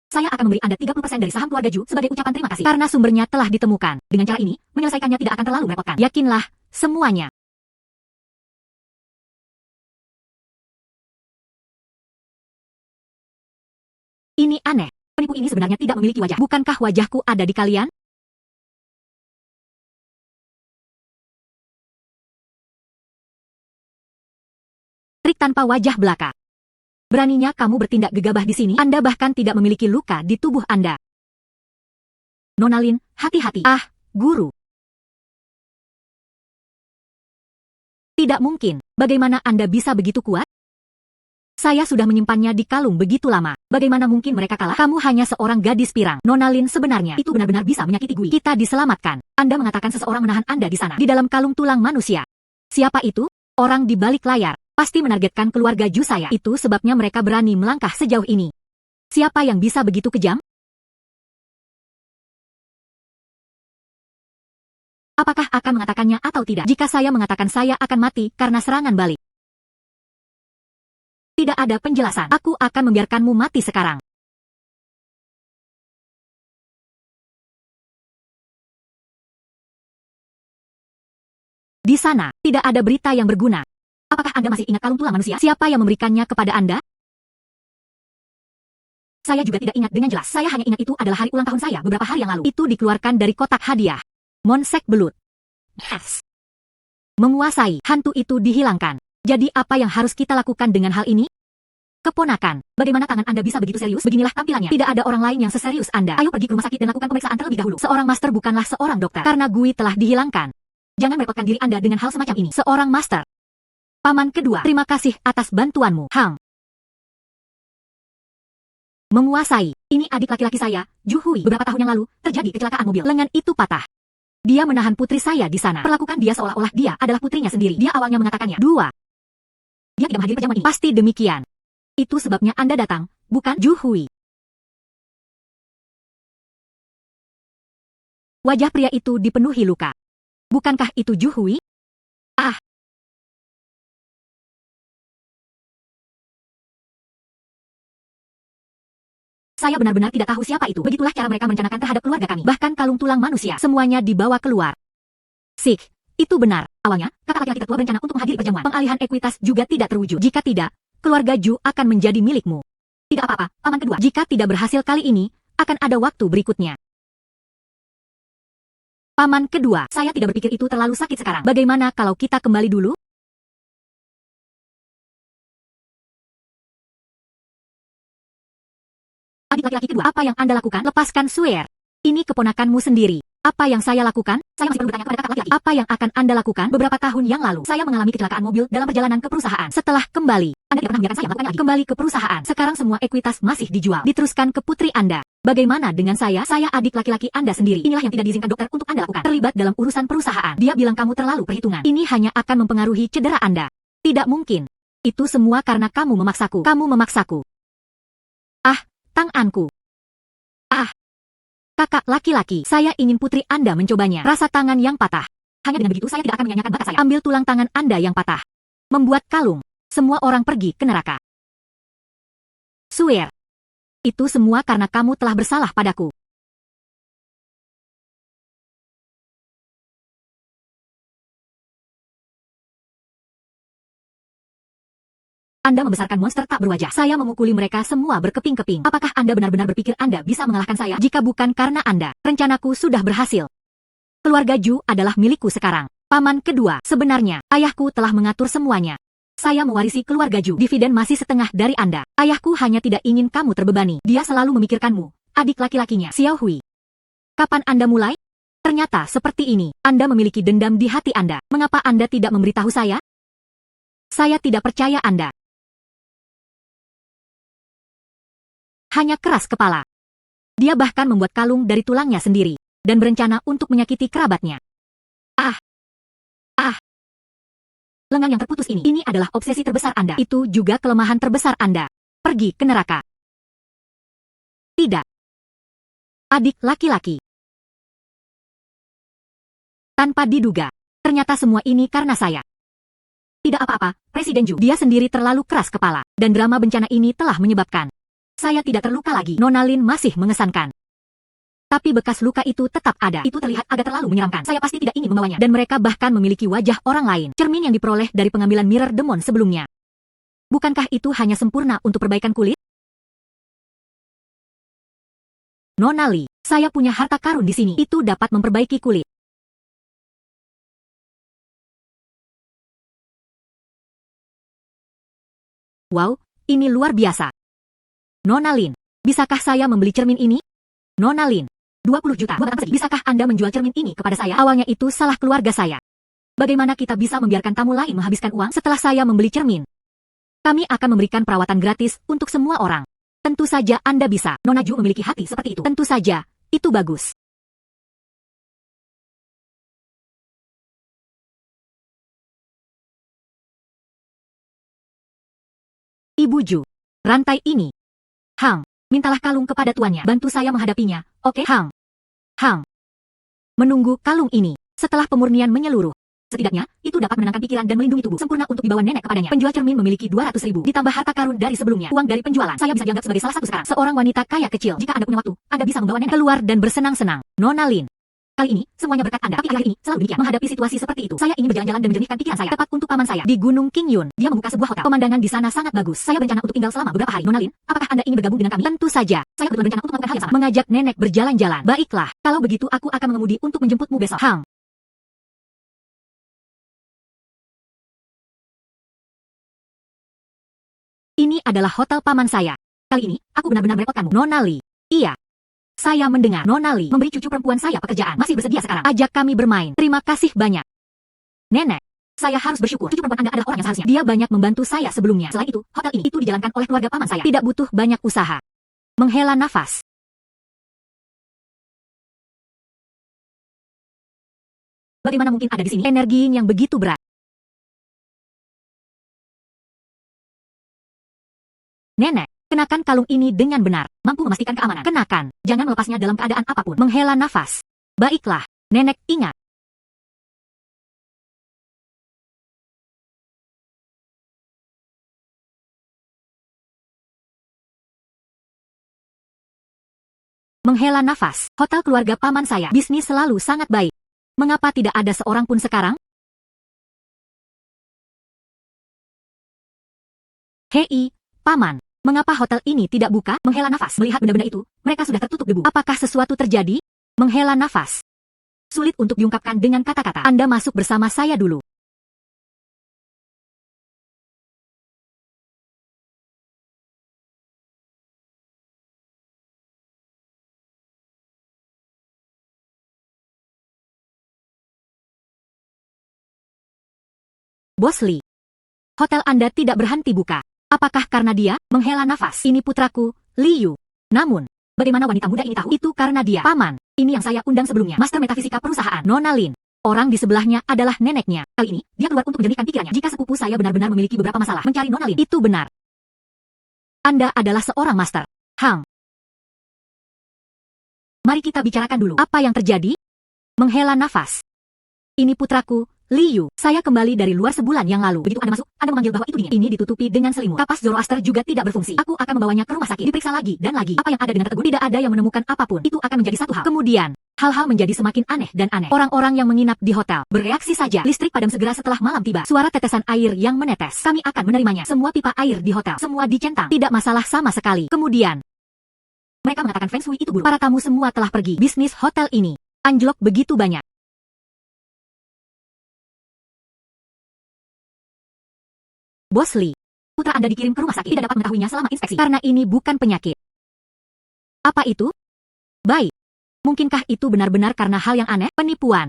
saya akan memberi Anda 30% dari saham keluarga Ju sebagai ucapan terima kasih. Karena sumbernya telah ditemukan. Dengan cara ini, menyelesaikannya tidak akan terlalu merepotkan. Yakinlah, semuanya. Ini aneh. Penipu ini sebenarnya tidak memiliki wajah. Bukankah wajahku ada di kalian? Trik tanpa wajah belaka. Beraninya kamu bertindak gegabah di sini? Anda bahkan tidak memiliki luka di tubuh Anda. Nona Lin, hati-hati. Ah, guru. Tidak mungkin. Bagaimana Anda bisa begitu kuat? Saya sudah menyimpannya di kalung begitu lama. Bagaimana mungkin mereka kalah? Kamu hanya seorang gadis pirang. Nona Lin, sebenarnya itu benar-benar bisa menyakiti Gui. Kita diselamatkan. Anda mengatakan seseorang menahan Anda di sana. Di dalam kalung tulang manusia. Siapa itu? Orang di balik layar. Pasti menargetkan keluarga Ju saya. Itu sebabnya mereka berani melangkah sejauh ini. Siapa yang bisa begitu kejam? Apakah akan mengatakannya atau tidak? Jika saya mengatakan saya akan mati karena serangan balik. Tidak ada penjelasan. Aku akan membiarkanmu mati sekarang. Di sana, tidak ada berita yang berguna. Apakah Anda masih ingat kalung tulang manusia? Siapa yang memberikannya kepada Anda? Saya juga tidak ingat dengan jelas. Saya hanya ingat itu adalah hari ulang tahun saya beberapa hari yang lalu. Itu dikeluarkan dari kotak hadiah. Monsek belut. Yes. Menguasai. Hantu itu dihilangkan. Jadi apa yang harus kita lakukan dengan hal ini? Keponakan, bagaimana tangan Anda bisa begitu serius? Beginilah tampilannya. Tidak ada orang lain yang seserius Anda. Ayo pergi ke rumah sakit dan lakukan pemeriksaan terlebih dahulu. Seorang master bukanlah seorang dokter. Karena Gui telah dihilangkan. Jangan merepotkan diri Anda dengan hal semacam ini. Seorang master. Paman kedua, terima kasih atas bantuanmu, Hang. Menguasai. Ini adik laki-laki saya, Ju Hui. Beberapa tahun yang lalu, terjadi kecelakaan mobil. Lengan itu patah. Dia menahan putri saya di sana. Perlakukan dia seolah-olah dia adalah putrinya sendiri. Dia awalnya mengatakannya. Dua. Dia tidak menghadiri perjamuan ini. Pasti demikian. Itu sebabnya Anda datang, bukan Ju Hui. Wajah pria itu dipenuhi luka. Bukankah itu Ju Hui? Ah. Saya benar-benar tidak tahu siapa itu. Begitulah cara mereka merencanakan terhadap keluarga kami. Bahkan kalung tulang manusia. Semuanya dibawa keluar. Sik, itu benar. Awalnya, kakak laki-laki tertua berencana untuk menghadiri perjamuan. Pengalihan ekuitas juga tidak terwujud. Jika tidak, keluarga Ju akan menjadi milikmu. Tidak apa-apa, paman kedua. Jika tidak berhasil kali ini, akan ada waktu berikutnya. Paman kedua, saya tidak berpikir itu terlalu sakit sekarang. Bagaimana kalau kita kembali dulu? Adik laki-laki kedua, apa yang Anda lakukan? Lepaskan Swear. Ini keponakanmu sendiri. Apa yang saya lakukan? Saya masih perlu bertanya kepada kakak laki-laki. Apa yang akan Anda lakukan? Beberapa tahun yang lalu, saya mengalami kecelakaan mobil dalam perjalanan ke perusahaan. Setelah kembali, Anda tidak pernah membiarkan saya melakukannya lagi. Kembali ke perusahaan. Sekarang semua ekuitas masih dijual. Diteruskan ke putri Anda. Bagaimana dengan saya? Saya adik laki-laki Anda sendiri. Inilah yang tidak diizinkan dokter untuk Anda lakukan. Terlibat dalam urusan perusahaan. Dia bilang kamu terlalu perhitungan. Ini hanya akan mempengaruhi cedera Anda. Tidak mungkin. Itu semua karena kamu memaksaku. Kamu memaksaku. Ah, tanganku. Ah. Kakak laki-laki, saya ingin putri Anda mencobanya. Rasa tangan yang patah. Hanya dengan begitu saya tidak akan menyanyikan bakat saya. Ambil tulang tangan Anda yang patah. Membuat kalung. Semua orang pergi ke neraka. Swear. Itu semua karena kamu telah bersalah padaku. Anda membesarkan monster tak berwajah. Saya memukuli mereka semua berkeping-keping. Apakah Anda benar-benar berpikir Anda bisa mengalahkan saya? Jika bukan karena Anda, rencanaku sudah berhasil. Keluarga Ju adalah milikku sekarang. Paman kedua, sebenarnya, ayahku telah mengatur semuanya. Saya mewarisi keluarga Ju. Dividen masih setengah dari Anda. Ayahku hanya tidak ingin kamu terbebani. Dia selalu memikirkanmu. Adik laki-lakinya, Xiao Hui. Kapan Anda mulai? Ternyata seperti ini. Anda memiliki dendam di hati Anda. Mengapa Anda tidak memberitahu saya? Saya tidak percaya Anda. Hanya keras kepala. Dia bahkan membuat kalung dari tulangnya sendiri, dan berencana untuk menyakiti kerabatnya. Lengan yang terputus ini adalah obsesi terbesar Anda. Itu juga kelemahan terbesar Anda. Pergi ke neraka. Tidak. Adik laki-laki. Tanpa diduga, ternyata semua ini karena saya. Tidak apa-apa, Presiden Ju. Dia sendiri terlalu keras kepala, dan drama bencana ini telah menyebabkan saya tidak terluka lagi. Nona Lin masih mengesankan. Tapi bekas luka itu tetap ada. Itu terlihat agak terlalu menyeramkan. Saya pasti tidak ingin membawanya. Dan mereka bahkan memiliki wajah orang lain. Cermin yang diperoleh dari pengambilan Mirror Demon sebelumnya. Bukankah itu hanya sempurna untuk perbaikan kulit? Nona Li, saya punya harta karun di sini. Itu dapat memperbaiki kulit. Wow, ini luar biasa. Nona Lin, bisakah saya membeli cermin ini? Nona Lin, 20 juta. Bisakah Anda menjual cermin ini kepada saya? Awalnya itu salah keluarga saya. Bagaimana kita bisa membiarkan tamu lain menghabiskan uang setelah saya membeli cermin? Kami akan memberikan perawatan gratis untuk semua orang. Tentu saja Anda bisa. Nona Ju memiliki hati seperti itu. Tentu saja, itu bagus. Ibu Ju, rantai ini. Hang, mintalah kalung kepada tuannya. Bantu saya menghadapinya, oke? Hang. Menunggu kalung ini. Setelah pemurnian menyeluruh. Setidaknya, itu dapat menenangkan pikiran dan melindungi tubuh. Sempurna untuk dibawa nenek kepadanya. Penjual cermin memiliki 200.000. Ditambah harta karun dari sebelumnya. Uang dari penjualan. Saya bisa dianggap sebagai salah satu sekarang. Seorang wanita kaya kecil. Jika Anda punya waktu, Anda bisa membawa nenek keluar dan bersenang-senang. Nona Lin. Kali ini, semuanya berkat Anda. Tapi akhir ini, selalu demikian. Menghadapi situasi seperti itu. Saya ingin berjalan-jalan dan menjernihkan pikiran saya. Tepat untuk paman saya. Di Gunung Qingyun. Dia membuka sebuah hotel. Pemandangan di sana sangat bagus. Saya berencana untuk tinggal selama beberapa hari. Nona Lin, apakah Anda ingin bergabung dengan kami? Tentu saja. Saya betul berencana untuk melakukan hal yang sama. Mengajak nenek berjalan-jalan. Baiklah, kalau begitu aku akan mengemudi untuk menjemputmu besok. Hang. Ini adalah hotel paman saya. Kali ini, aku benar-benar merepotkanmu. Nona Li. Iya. Saya mendengar Nona Li memberi cucu perempuan saya pekerjaan. Masih bersedia sekarang. Ajak kami bermain. Terima kasih banyak. Nenek, saya harus bersyukur. Cucu perempuan Anda adalah orang yang seharusnya. Dia banyak membantu saya sebelumnya. Selain itu, hotel ini itu dijalankan oleh keluarga paman saya. Tidak butuh banyak usaha. Menghela nafas. Bagaimana mungkin ada di sini energi yang begitu berat? Nenek, kenakan kalung ini dengan benar. Mampu memastikan keamanan. Kenakan. Jangan melepasnya dalam keadaan apapun. Menghela nafas. Baiklah, nenek ingat. Menghela nafas. Hotel keluarga paman saya. Bisnis selalu sangat baik. Mengapa tidak ada seorang pun sekarang? Hei, paman. Mengapa hotel ini tidak buka? Menghela nafas. Melihat benda-benda itu, mereka sudah tertutup debu. Apakah sesuatu terjadi? Menghela nafas. Sulit untuk diungkapkan dengan kata-kata. Anda masuk bersama saya dulu. Bos Li. Hotel Anda tidak berhenti buka. Apakah karena dia? Menghela nafas. Ini putraku, Liu. Namun, bagaimana wanita muda ini tahu? Itu karena dia. Paman, ini yang saya undang sebelumnya. Master metafisika perusahaan, Nona Lin. Orang di sebelahnya adalah neneknya. Kali ini, dia keluar untuk menjernihkan pikirannya. Jika sepupu saya benar-benar memiliki beberapa masalah mencari Nona Lin, itu benar. Anda adalah seorang master. Hang. Mari kita bicarakan dulu. Apa yang terjadi? Menghela nafas. Ini putraku, Liu. Saya kembali dari luar sebulan yang lalu. Begitu Anda masuk, Anda memanggil bahwa itu dingin. Ini ditutupi dengan selimut. Kapas Zoroaster juga tidak berfungsi. Aku akan membawanya ke rumah sakit. Diperiksa lagi dan lagi. Apa yang ada dengan Tegun? Tidak ada yang menemukan apapun. Itu akan menjadi satu hal. Kemudian, hal-hal menjadi semakin aneh dan aneh. Orang-orang yang menginap di hotel bereaksi saja. Listrik padam segera setelah malam tiba. Suara tetesan air yang menetes. Kami akan menerimanya. Semua pipa air di hotel, semua dicentang. Tidak masalah sama sekali. Kemudian, mereka mengatakan feng shui itu buruk. Para tamu semua telah pergi. Bisnis hotel ini anjlok begitu banyak. Bos Li, putra Anda dikirim ke rumah sakit. Tidak dapat mengetahuinya selama inspeksi. Karena ini bukan penyakit. Apa itu? Baik. Mungkinkah itu benar-benar karena hal yang aneh? Penipuan.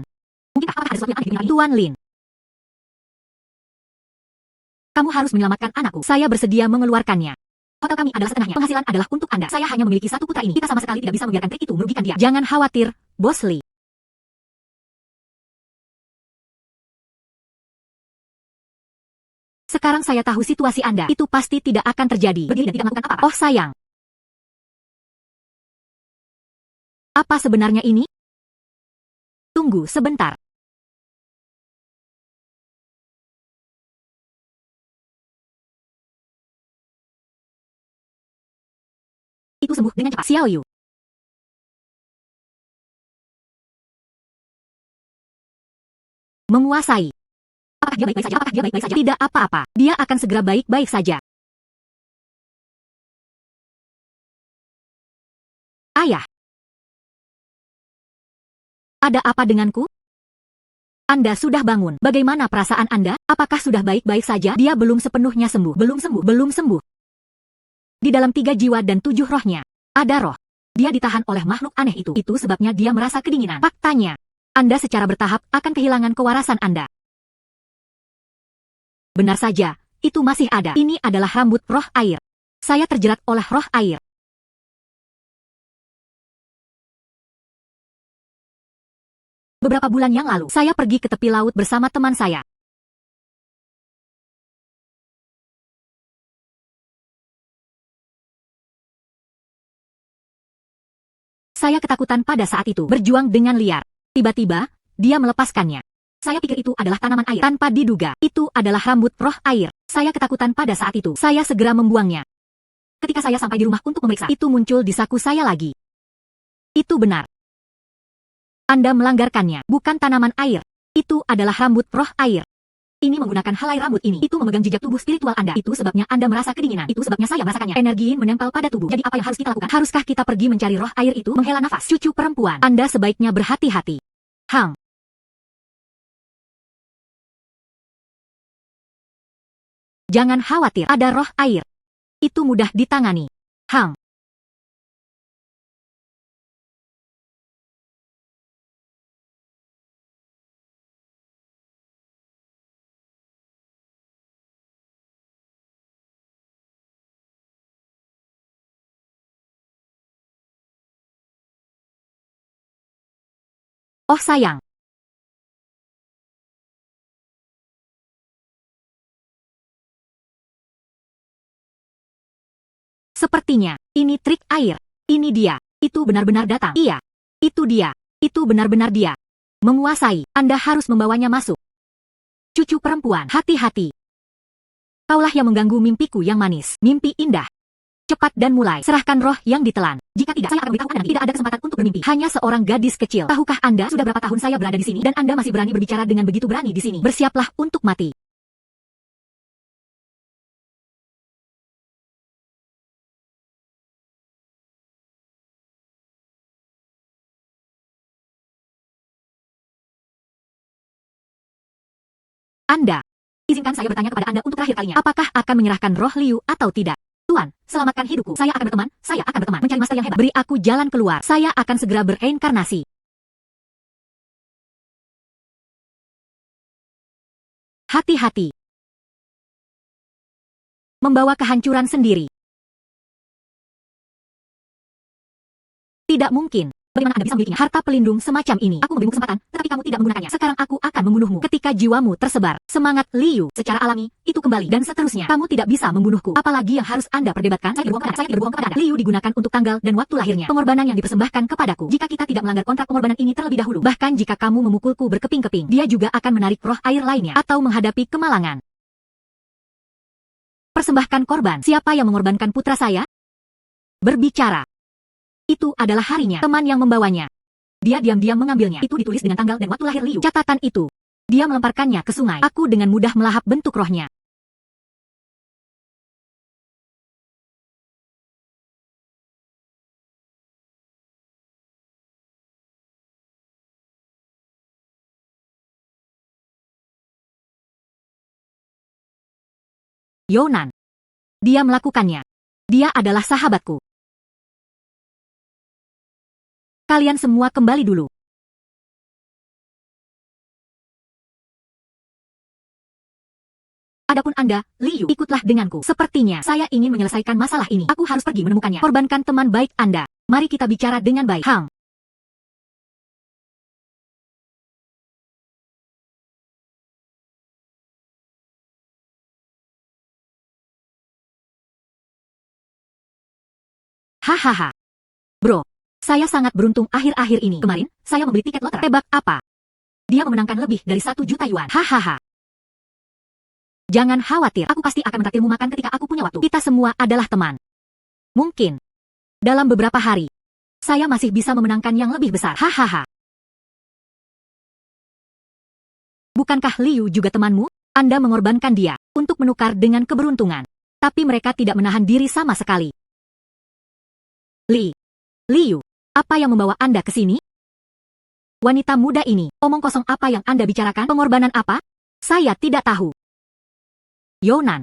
Mungkinkah apakah ada sesuatu yang aneh di Tuan Lin? Kamu harus menyelamatkan anakku. Saya bersedia mengeluarkannya. Hotel kami adalah setengahnya. Penghasilan adalah untuk Anda. Saya hanya memiliki satu putra ini. Kita sama sekali tidak bisa membiarkan trik itu merugikan dia. Jangan khawatir, Bos Li. Sekarang saya tahu situasi Anda. Itu pasti tidak akan terjadi. Berdiri dan tidak melakukan apa-apa. Oh sayang. Apa sebenarnya ini? Tunggu sebentar. Itu sembuh dengan cepat. Xiao Yu. Menguasai. Apakah dia baik-baik saja? Apakah dia baik-baik saja? Tidak apa-apa. Dia akan segera baik-baik saja. Ayah. Ada apa denganku? Anda sudah bangun. Bagaimana perasaan Anda? Apakah sudah baik-baik saja? Dia belum sepenuhnya sembuh. Belum sembuh. Belum sembuh. Di dalam 3 jiwa dan 7 rohnya, ada roh. Dia ditahan oleh makhluk aneh itu. Itu sebabnya dia merasa kedinginan. Faktanya, Anda secara bertahap akan kehilangan kewarasan Anda. Benar saja, itu masih ada. Ini adalah rambut roh air. Saya terjerat oleh roh air. Beberapa bulan yang lalu, saya pergi ke tepi laut bersama teman saya. Saya ketakutan pada saat itu, berjuang dengan liar. Tiba-tiba, dia melepaskannya. Saya pikir itu adalah tanaman air. Tanpa diduga, itu adalah rambut roh air. Saya ketakutan pada saat itu. Saya segera membuangnya. Ketika saya sampai di rumah untuk memeriksa, itu muncul di saku saya lagi. Itu benar. Anda melanggarkannya. Bukan tanaman air. Itu adalah rambut roh air. Ini menggunakan helai rambut ini. Itu memegang jejak tubuh spiritual Anda. Itu sebabnya Anda merasa kedinginan. Itu sebabnya saya merasakannya. Energi menempel pada tubuh. Jadi apa yang harus kita lakukan? Haruskah kita pergi mencari roh air itu? Menghela nafas. Cucu perempuan. Anda sebaiknya berhati-hati. Hang. Jangan khawatir, ada roh air. Itu mudah ditangani. Hang. Oh sayang. Sepertinya, ini trik air. Ini dia. Itu benar-benar datang. Iya. Itu dia. Itu benar-benar dia. Menguasai. Anda harus membawanya masuk. Cucu perempuan, hati-hati. Kaulah yang mengganggu mimpiku yang manis. Mimpi indah. Cepat dan mulai. Serahkan roh yang ditelan. Jika tidak, saya akan beritahu Anda nanti. Tidak ada kesempatan untuk bermimpi. Hanya seorang gadis kecil. Tahukah Anda sudah berapa tahun saya berada di sini? Dan Anda masih berani berbicara dengan begitu berani di sini. Bersiaplah untuk mati. Anda. Izinkan saya bertanya kepada Anda untuk terakhir kalinya. Apakah akan menyerahkan roh Liu atau tidak? Tuan, selamatkan hidupku. Saya akan berteman. Saya akan berteman. Mencari master yang hebat. Beri aku jalan keluar. Saya akan segera bereinkarnasi. Hati-hati. Membawa kehancuran sendiri. Tidak mungkin. Bagaimana Anda bisa memilikinya? Harta pelindung semacam ini. Aku memberimu kesempatan, tetapi kamu tidak menggunakannya. Sekarang aku akan membunuhmu. Ketika jiwamu tersebar, semangat Liu secara alami, itu kembali. Dan seterusnya, kamu tidak bisa membunuhku. Apalagi yang harus Anda perdebatkan? Saya tidak berbohong kepada Anda. Liu digunakan untuk tanggal dan waktu lahirnya. Pengorbanan yang dipersembahkan kepadaku. Jika kita tidak melanggar kontrak pengorbanan ini terlebih dahulu. Bahkan jika kamu memukulku berkeping-keping, dia juga akan menarik roh air lainnya. Atau menghadapi kemalangan. Persembahkan korban. Siapa yang mengorbankan putra saya? Berbicara. Itu adalah harinya. Teman yang membawanya. Dia diam-diam mengambilnya. Itu ditulis dengan tanggal dan waktu lahir Liu. Catatan itu. Dia melemparkannya ke sungai. Aku dengan mudah melahap bentuk rohnya. Younan. Dia melakukannya. Dia adalah sahabatku. Kalian semua kembali dulu. Adapun Anda, Liu, ikutlah denganku. Sepertinya saya ingin menyelesaikan masalah ini. Aku harus pergi menemukannya. Korbankan teman baik Anda. Mari kita bicara dengan baik. Hang. Hahaha. Bro, saya sangat beruntung akhir-akhir ini. Kemarin, saya membeli tiket lotre. Tebak apa? Dia memenangkan lebih dari 1 juta yuan. Hahaha. Jangan khawatir, aku pasti akan menraktirmu makan ketika aku punya waktu. Kita semua adalah teman. Mungkin, dalam beberapa hari, saya masih bisa memenangkan yang lebih besar. Hahaha. Bukankah Liu juga temanmu? Anda mengorbankan dia untuk menukar dengan keberuntungan. Tapi mereka tidak menahan diri sama sekali. Liu, apa yang membawa Anda ke sini? Wanita muda ini, omong kosong apa yang Anda bicarakan? Pengorbanan apa? Saya tidak tahu. Younan.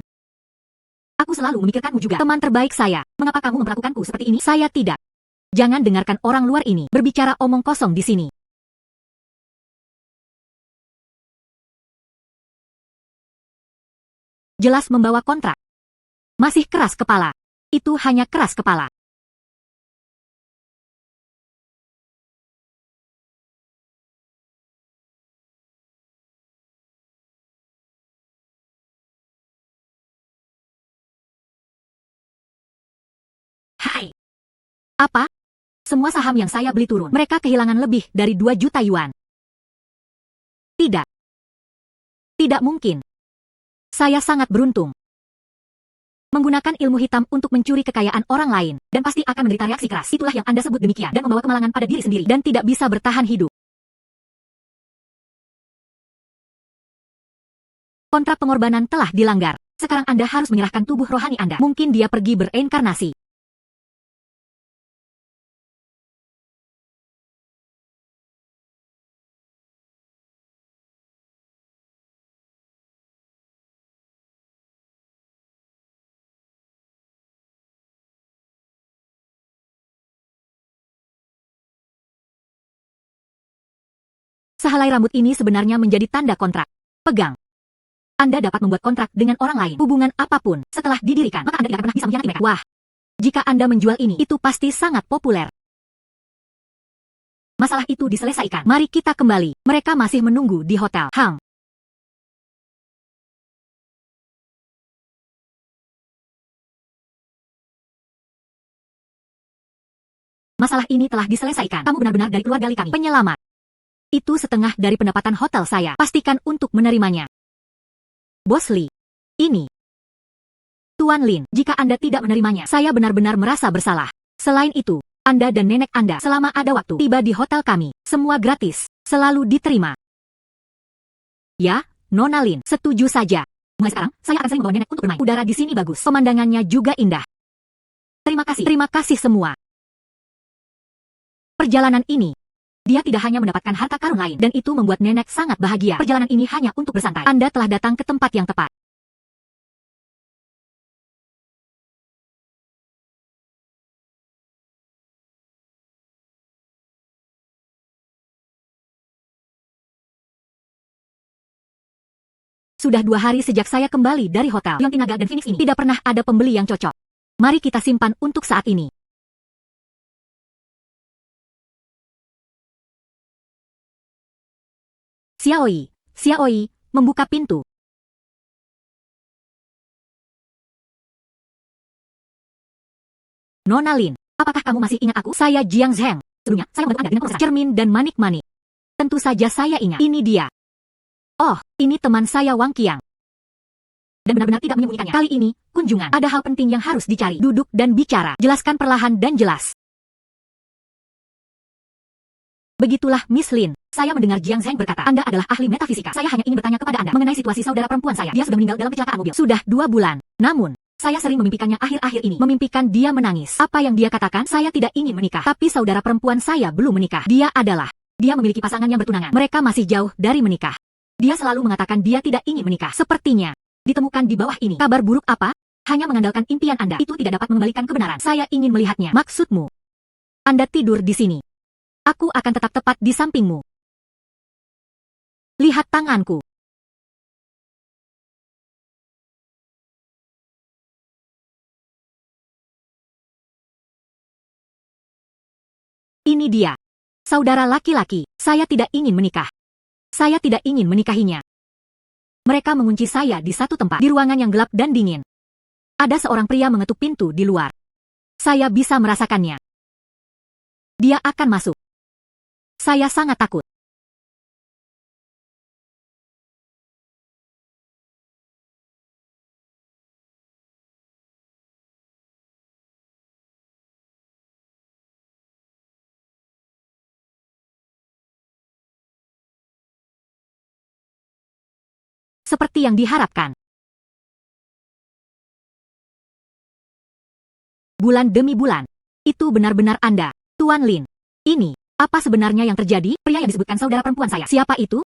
Aku selalu memikirkanmu juga. Teman terbaik saya. Mengapa kamu memperlakukanku seperti ini? Saya tidak. Jangan dengarkan orang luar ini berbicara omong kosong di sini. Jelas membawa kontrak. Masih keras kepala. Itu hanya keras kepala. Hai. Apa? Semua saham yang saya beli turun. Mereka kehilangan lebih dari 2 juta yuan. Tidak. Tidak mungkin. Saya sangat beruntung. Menggunakan ilmu hitam untuk mencuri kekayaan orang lain, dan pasti akan menderita reaksi keras. Itulah yang Anda sebut demikian, dan membawa kemalangan pada diri sendiri, dan tidak bisa bertahan hidup. Kontrak pengorbanan telah dilanggar. Sekarang Anda harus menyerahkan tubuh rohani Anda. Mungkin dia pergi bereinkarnasi. Sehelai rambut ini sebenarnya menjadi tanda kontrak. Pegang. Anda dapat membuat kontrak dengan orang lain. Hubungan apapun setelah didirikan, maka Anda tidak akan pernah bisa mengkhianati mereka. Wah. Jika Anda menjual ini, itu pasti sangat populer. Masalah itu diselesaikan. Mari kita kembali. Mereka masih menunggu di hotel. Hang. Masalah ini telah diselesaikan. Kamu benar-benar dari keluarga Li kami. Penyelamat. Itu setengah dari pendapatan hotel saya. Pastikan untuk menerimanya. Bos Li. Ini. Tuan Lin, jika Anda tidak menerimanya, saya benar-benar merasa bersalah. Selain itu, Anda dan nenek Anda selama ada waktu tiba di hotel kami, semua gratis, selalu diterima. Ya, Nona Lin, setuju saja. Mulai sekarang, saya akan sering membawa nenek untuk bermain. Udara di sini bagus, pemandangannya juga indah. Terima kasih semua. Perjalanan ini, dia tidak hanya mendapatkan harta karun lain, dan itu membuat nenek sangat bahagia. Perjalanan ini hanya untuk bersantai. Anda telah datang ke tempat yang tepat. Sudah 2 hari sejak saya kembali dari hotel. Yongti Naga dan Phoenix ini tidak pernah ada pembeli yang cocok. Mari kita simpan untuk saat ini. Xiaoi, membuka pintu. Nona Lin, apakah kamu masih ingat aku? Saya Jiang Zheng. Sebelumnya, saya membantu Anda dengan proses cermin dan manik-manik. Tentu saja saya ingat. Ini dia. Oh, ini teman saya Wang Qiang. Dan benar-benar tidak menyembunyikannya. Kali ini, kunjungan. Ada hal penting yang harus dicari. Duduk dan bicara. Jelaskan perlahan dan jelas. Begitulah Miss Lin. Saya mendengar Jiang Zheng berkata, Anda adalah ahli metafisika. Saya hanya ingin bertanya kepada Anda mengenai situasi saudara perempuan saya. Dia sudah meninggal dalam kecelakaan mobil. Sudah 2 bulan. Namun, saya sering memimpikannya akhir-akhir ini. Memimpikan dia menangis. Apa yang dia katakan? Saya tidak ingin menikah. Tapi saudara perempuan saya belum menikah. Dia memiliki pasangan yang bertunangan. Mereka masih jauh dari menikah. Dia selalu mengatakan dia tidak ingin menikah. Sepertinya ditemukan di bawah ini. Kabar buruk apa? Hanya mengandalkan impian Anda. Itu tidak dapat mengembalikan kebenaran. Saya ingin melihatnya. Maksudmu? Anda tidur di sini. Aku akan tetap tepat di sampingmu. Lihat tanganku. Ini dia. Saudara laki-laki, saya tidak ingin menikah. Saya tidak ingin menikahinya. Mereka mengunci saya di satu tempat, di ruangan yang gelap dan dingin. Ada seorang pria mengetuk pintu di luar. Saya bisa merasakannya. Dia akan masuk. Saya sangat takut. Seperti yang diharapkan. Bulan demi bulan. Itu benar-benar Anda, Tuan Lin. Ini, apa sebenarnya yang terjadi? Pria yang disebutkan saudara perempuan saya. Siapa itu?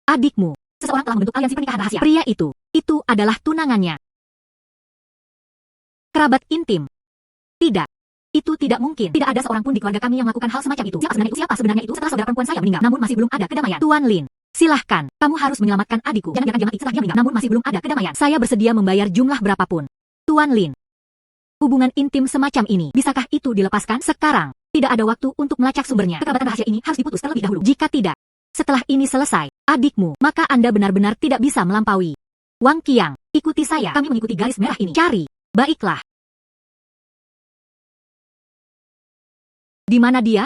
Adikmu. Seseorang telah membentuk aliansi pernikahan rahasia. Pria itu adalah tunangannya. Kerabat intim. Tidak. Itu tidak mungkin. Tidak ada seorang pun di keluarga kami yang melakukan hal semacam itu. Siapa sebenarnya itu? Setelah saudara perempuan saya meninggal, namun masih belum ada kedamaian. Tuan Lin, silahkan. Kamu harus menyelamatkan adikku. Jangan biarkan dia mati setelah dia meninggal, namun masih belum ada kedamaian. Saya bersedia membayar jumlah berapapun. Tuan Lin. Hubungan intim semacam ini, bisakah itu dilepaskan sekarang? Tidak ada waktu untuk melacak sumbernya. Kekerabatan rahasia ini harus diputus terlebih dahulu. Jika tidak, setelah ini selesai, adikmu, maka Anda benar-benar tidak bisa melampaui. Wang Qiang, ikuti saya. Kami mengikuti garis merah ini. Cari. Baiklah. Di mana dia?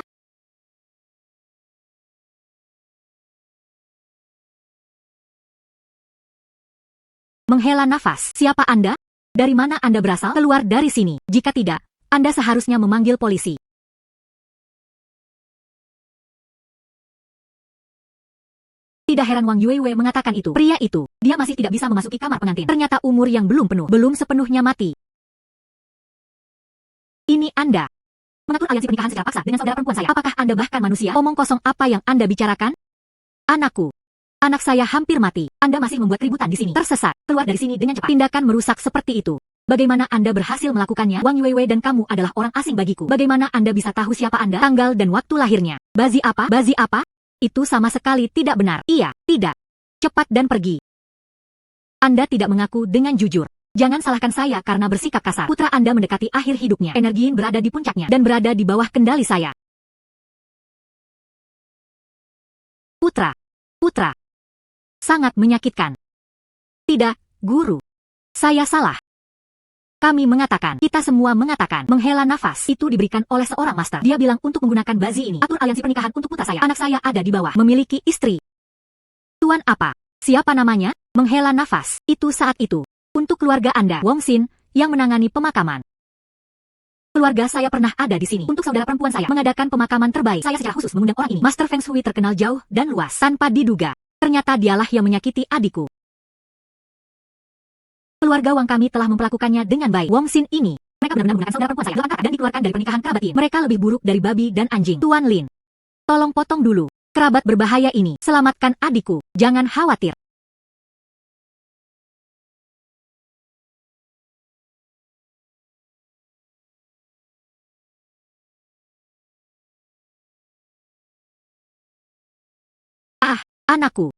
Menghela nafas. Siapa Anda? Dari mana Anda berasal? Keluar dari sini. Jika tidak, Anda seharusnya memanggil polisi. Tidak heran Wang Yuewe mengatakan itu. Pria itu, dia masih tidak bisa memasuki kamar pengantin. Ternyata umur yang belum penuh, belum sepenuhnya mati. Ini Anda. Mengatur aliansi pernikahan secara paksa dengan saudara perempuan saya. Apakah Anda bahkan manusia? Omong kosong apa yang Anda bicarakan? Anakku. Anak saya hampir mati. Anda masih membuat keributan di sini. Tersesat. Keluar dari sini dengan cepat. Tindakan merusak seperti itu. Bagaimana Anda berhasil melakukannya? Wang Yuewe dan kamu adalah orang asing bagiku. Bagaimana Anda bisa tahu siapa Anda? Tanggal dan waktu lahirnya. Bazi apa? Bazi apa? Itu sama sekali tidak benar. Iya, tidak. Cepat dan pergi. Anda tidak mengaku dengan jujur. Jangan salahkan saya karena bersikap kasar. Putra Anda mendekati akhir hidupnya. Energi Yin berada di puncaknya dan berada di bawah kendali saya. Putra. Sangat menyakitkan. Tidak, Guru. Saya salah. Kami mengatakan, kita semua mengatakan, menghela nafas itu diberikan oleh seorang master. Dia bilang untuk menggunakan bazi ini. Atur aliansi pernikahan untuk putra saya. Anak saya ada di bawah, memiliki istri. Tuan apa? Siapa namanya? Menghela nafas. Itu saat itu. Untuk keluarga Anda, Wong Xin, yang menangani pemakaman. Keluarga saya pernah ada di sini. Untuk saudara perempuan saya, mengadakan pemakaman terbaik. Saya secara khusus mengundang orang ini. Master Feng Shui terkenal jauh dan luas. Tanpa diduga. Ternyata dialah yang menyakiti adikku. Keluarga Wang kami telah memperlakukannya dengan baik. Wong Xin ini, mereka benar-benar menggunakan saudara perempuan saya 8 kakak dan dikeluarkan dari pernikahan kerabat Yin. Mereka lebih buruk dari babi dan anjing. Tuan Lin, tolong potong dulu. Kerabat berbahaya ini, selamatkan adikku. Jangan khawatir. Ah, anakku.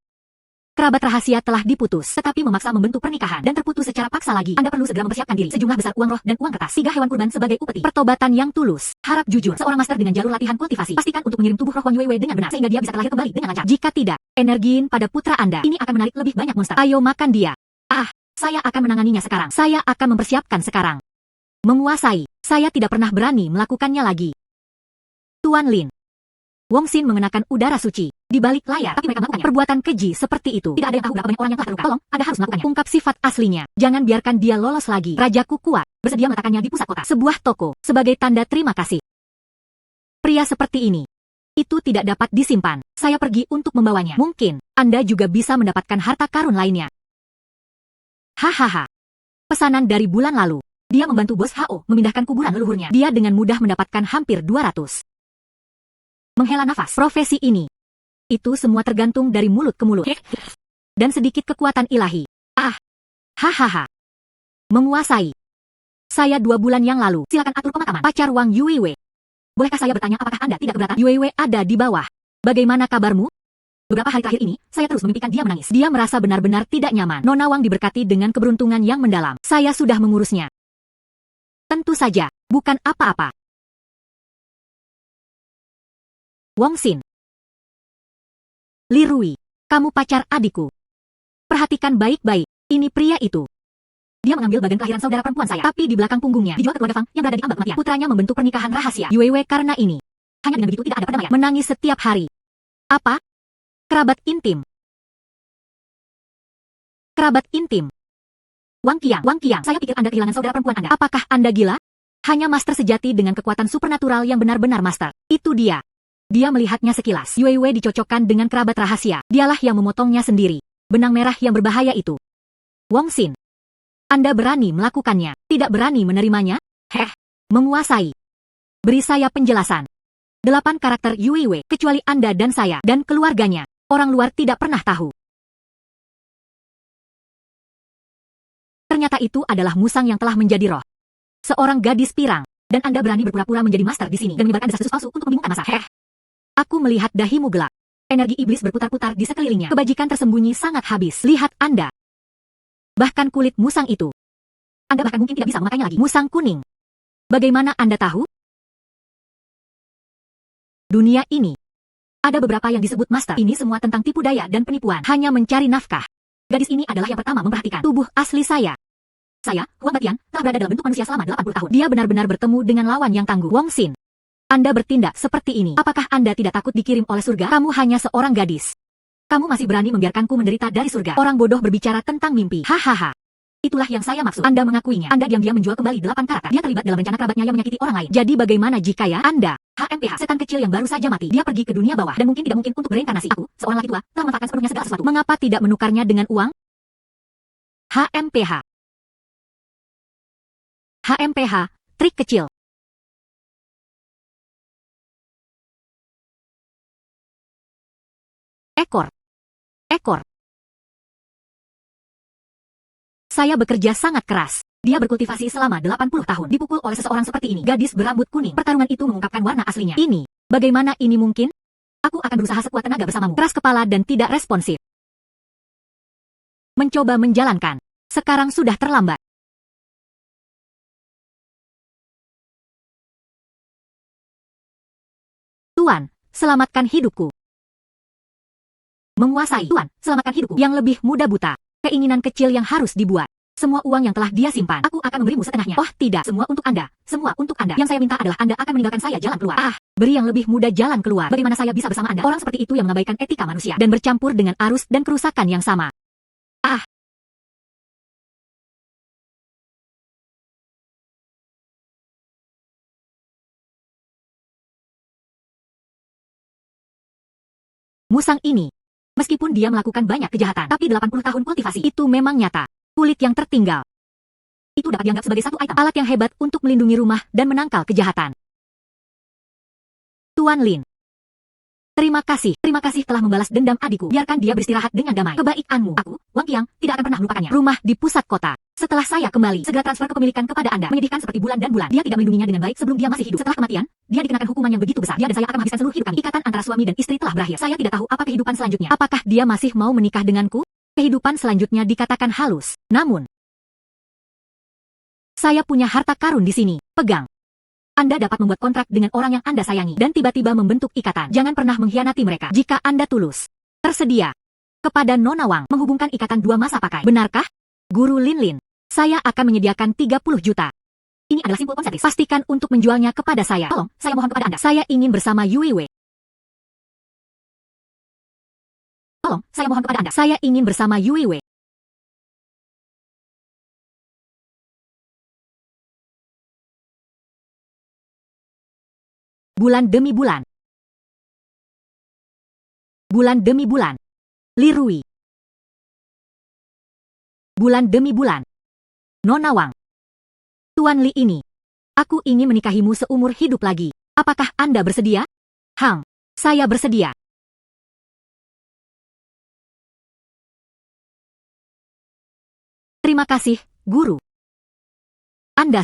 Kerabat rahasia telah diputus, tetapi memaksa membentuk pernikahan dan terputus secara paksa lagi. Anda perlu segera mempersiapkan diri. Sejumlah besar uang roh dan uang kertas. 3 hewan kurban sebagai upeti. Pertobatan yang tulus. Harap jujur. Seorang master dengan jalur latihan kultivasi. Pastikan untuk mengirim tubuh roh Wang Yuewe dengan benar, sehingga dia bisa terlahir kembali dengan lancar. Jika tidak, energiin pada putra Anda. Ini akan menarik lebih banyak monster. Ayo makan dia. Saya akan menanganinya sekarang. Saya akan mempersiapkan sekarang. Menguasai. Saya tidak pernah berani melakukannya lagi. Tuan Lin. Wong Xin mengenakan udara suci di balik layar, tapi mereka melakukannya. Perbuatan keji seperti itu. Tidak ada yang tahu berapa banyak orang yang telah terluka. Tolong, Anda harus melakukannya. Ungkap sifat aslinya. Jangan biarkan dia lolos lagi. Rajaku kuat. Bersedia meletakkannya di pusat kota. Sebuah toko. Sebagai tanda terima kasih. Pria seperti ini. Itu tidak dapat disimpan. Saya pergi untuk membawanya. Mungkin, Anda juga bisa mendapatkan harta karun lainnya. Hahaha. Pesanan dari bulan lalu. Dia membantu bos Hao memindahkan kuburan leluhurnya. Dia dengan mudah mendapatkan hampir 200. Menghela nafas. Profesi ini. Itu semua tergantung dari mulut ke mulut. Dan sedikit kekuatan ilahi. Hahaha. Menguasai. Saya 2 bulan yang lalu. Silakan atur pemakaman. Pacar Wang Yuewe. Bolehkah saya bertanya apakah Anda tidak keberatan? Yuewe ada di bawah. Bagaimana kabarmu? Beberapa hari terakhir ini, saya terus memimpikan dia menangis. Dia merasa benar-benar tidak nyaman. Nona Wang diberkati dengan keberuntungan yang mendalam. Saya sudah mengurusnya. Tentu saja, bukan apa-apa. Wong Xin. Li Rui, kamu pacar adikku. Perhatikan baik-baik, ini pria itu. Dia mengambil bagian kelahiran saudara perempuan saya, tapi di belakang punggungnya dijual ke keluarga Fang yang berada di ambang kematian. Putranya membentuk pernikahan rahasia Yuewe karena ini. Hanya dengan begitu tidak ada perdamaian. Menangis setiap hari. Apa? Kerabat intim. Kerabat intim. Wang Qiang, saya pikir Anda kehilangan saudara perempuan Anda. Apakah Anda gila? Hanya master sejati dengan kekuatan supernatural yang benar-benar master. Itu dia. Dia melihatnya sekilas. Yuewe dicocokkan dengan kerabat rahasia. Dialah yang memotongnya sendiri. Benang merah yang berbahaya itu. Wong Xin. Anda berani melakukannya, tidak berani menerimanya? Menguasai. Beri saya penjelasan. 8 karakter Yuewe, kecuali Anda dan saya, dan keluarganya. Orang luar tidak pernah tahu. Ternyata itu adalah musang yang telah menjadi roh. Seorang gadis pirang. Dan Anda berani berpura-pura menjadi master di sini dan menyebarkan desas-desus palsu untuk membingungkan massa. Aku melihat dahimu gelap. Energi iblis berputar-putar di sekelilingnya. Kebajikan tersembunyi sangat habis. Lihat Anda. Bahkan kulit musang itu. Anda bahkan mungkin tidak bisa memakainya lagi. Musang kuning. Bagaimana Anda tahu? Dunia ini. Ada beberapa yang disebut master. Ini semua tentang tipu daya dan penipuan. Hanya mencari nafkah. Gadis ini adalah yang pertama memperhatikan tubuh asli saya. Saya, Huang Batian, telah berada dalam bentuk manusia selama 80 tahun. Dia benar-benar bertemu dengan lawan yang tangguh. Wong Xin. Anda bertindak seperti ini. Apakah Anda tidak takut dikirim oleh surga? Kamu hanya seorang gadis. Kamu masih berani membiarkanku menderita dari surga. Orang bodoh berbicara tentang mimpi. Hahaha. Itulah yang saya maksud. Anda mengakuinya. Anda diam-diam menjual kembali 8 karakter. Dia terlibat dalam rencana kerabatnya yang menyakiti orang lain. Jadi bagaimana jika Anda, HMPH, setan kecil yang baru saja mati. Dia pergi ke dunia bawah dan mungkin tidak mungkin untuk bereinkarnasi. Aku, seorang laki tua, telah memanfaatkan sepenuhnya segala sesuatu. Mengapa tidak menukarnya dengan uang? HMPH. HMPH, trik kecil. Ekor. Saya bekerja sangat keras. Dia berkultivasi selama 80 tahun. Dipukul oleh seseorang seperti ini. Gadis berambut kuning. Pertarungan itu mengungkapkan warna aslinya. Ini, bagaimana ini mungkin? Aku akan berusaha sekuat tenaga bersamamu. Keras kepala dan tidak responsif. Mencoba menjalankan. Sekarang sudah terlambat. Tuan, selamatkan hidupku. Menguasai. Tuan, selamatkan hidupku. Yang lebih muda buta. Keinginan kecil yang harus dibuat. Semua uang yang telah dia simpan. Aku akan memberimu setengahnya. Oh tidak, semua untuk Anda. Semua untuk Anda. Yang saya minta adalah Anda akan meninggalkan saya jalan keluar. Beri yang lebih muda jalan keluar. Bagaimana saya bisa bersama Anda? Orang seperti itu yang mengabaikan etika manusia. Dan bercampur dengan arus dan kerusakan yang sama. Musang ini. Meskipun dia melakukan banyak kejahatan, tapi 80 tahun kultivasi itu memang nyata. Kulit yang tertinggal. Itu dapat dianggap sebagai satu item. Alat yang hebat untuk melindungi rumah dan menangkal kejahatan. Tuan Lin. Terima kasih telah membalas dendam adikku. Biarkan dia beristirahat dengan damai. Kebaikanmu. Aku, Wang Qiang, tidak akan pernah melupakannya. Rumah di pusat kota. Setelah saya kembali, segera transfer kepemilikan kepada Anda. Menyedihkan seperti bulan dan bulan. Dia tidak melindunginya dengan baik sebelum dia masih hidup. Setelah kematian, dia dikenakan hukuman yang begitu besar. Dia dan saya akan menghabiskan seluruh hidup kami. Ikatan antara suami dan istri telah berakhir. Saya tidak tahu apa kehidupan selanjutnya. Apakah dia masih mau menikah denganku? Kehidupan selanjutnya dikatakan halus. Namun, saya punya harta karun di sini. Pegang. Anda dapat membuat kontrak dengan orang yang Anda sayangi dan tiba-tiba membentuk ikatan. Jangan pernah mengkhianati mereka jika Anda tulus. Tersedia. Kepada Nona Wang, menghubungkan ikatan 2 masa pakai. Benarkah? Guru Lin Lin, saya akan menyediakan 30 juta. Ini adalah simpul konseptis. Pastikan untuk menjualnya kepada saya. Tolong, saya mohon kepada Anda. Saya ingin bersama Yue Wei. Tolong, saya mohon kepada Anda. Saya ingin bersama Yue Wei. Bulan demi bulan. Bulan demi bulan. Li Rui. Bulan demi bulan. Nona Wang. Tuan Li ini. Aku ingin menikahimu seumur hidup lagi. Apakah Anda bersedia? Hang, saya bersedia. Terima kasih, Guru. Anda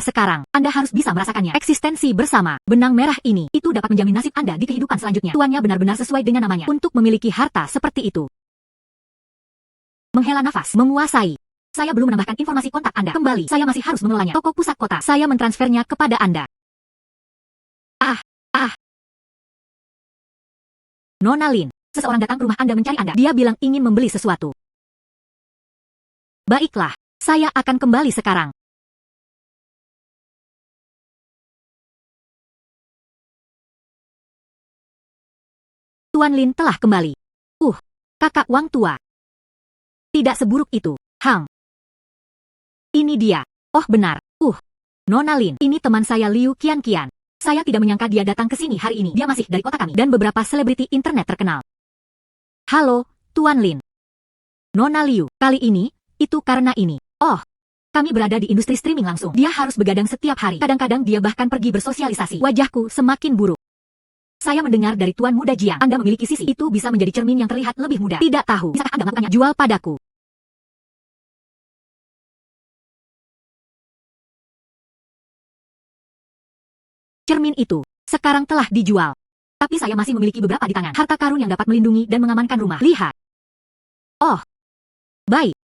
harus bisa merasakannya. Eksistensi bersama, benang merah ini, itu dapat menjamin nasib Anda di kehidupan selanjutnya. Tuannya benar-benar sesuai dengan namanya, untuk memiliki harta seperti itu. Menghela nafas, menguasai. Saya belum menambahkan informasi kontak Anda. Kembali, saya masih harus mengelolanya. Toko pusat kota, saya mentransfernya kepada Anda. Nona Lin, seseorang datang ke rumah Anda mencari Anda. Dia bilang ingin membeli sesuatu. Baiklah, saya akan kembali sekarang. Tuan Lin telah kembali. Kakak Wang tua. Tidak seburuk itu, Hang. Ini dia. Oh benar. Nona Lin, ini teman saya Liu Qianqian. Saya tidak menyangka dia datang ke sini hari ini. Dia masih dari kota kami dan beberapa selebriti internet terkenal. Halo, Tuan Lin. Nona Liu, kali ini, itu karena ini. Kami berada di industri streaming langsung. Dia harus begadang setiap hari. Kadang-kadang dia bahkan pergi bersosialisasi. Wajahku semakin buruk. Saya mendengar dari Tuan Muda Jiang, Anda memiliki sisi itu bisa menjadi cermin yang terlihat lebih muda. Tidak tahu, bisakah Anda melakukannya? Jual padaku. Cermin itu sekarang telah dijual. Tapi saya masih memiliki beberapa di tangan. Harta karun yang dapat melindungi dan mengamankan rumah. Lihat. Baik.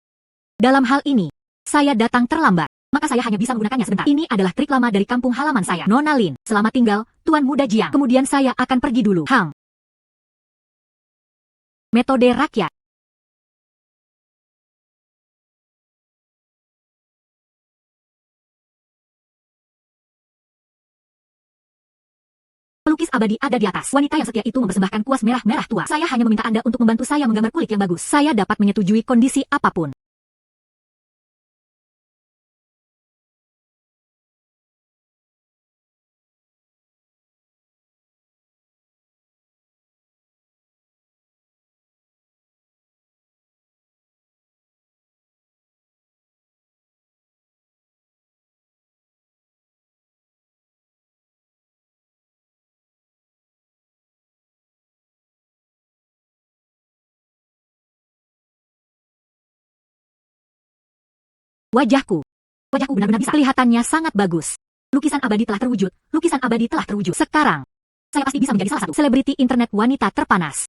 Dalam hal ini, saya datang terlambat. Maka saya hanya bisa menggunakannya sebentar. Ini adalah trik lama dari kampung halaman saya. Nona Lin, selamat tinggal, Tuan Muda Jiang. Kemudian saya akan pergi dulu. Hang. Metode rakyat. Pelukis abadi ada di atas. Wanita yang setia itu mempersembahkan kuas merah-merah tua. Saya hanya meminta Anda untuk membantu saya menggambar kulit yang bagus. Saya dapat menyetujui kondisi apapun. Wajahku benar-benar bisa. Kelihatannya sangat bagus. Lukisan abadi telah terwujud. Lukisan abadi telah terwujud. Sekarang, saya pasti bisa menjadi salah satu selebriti internet wanita terpanas.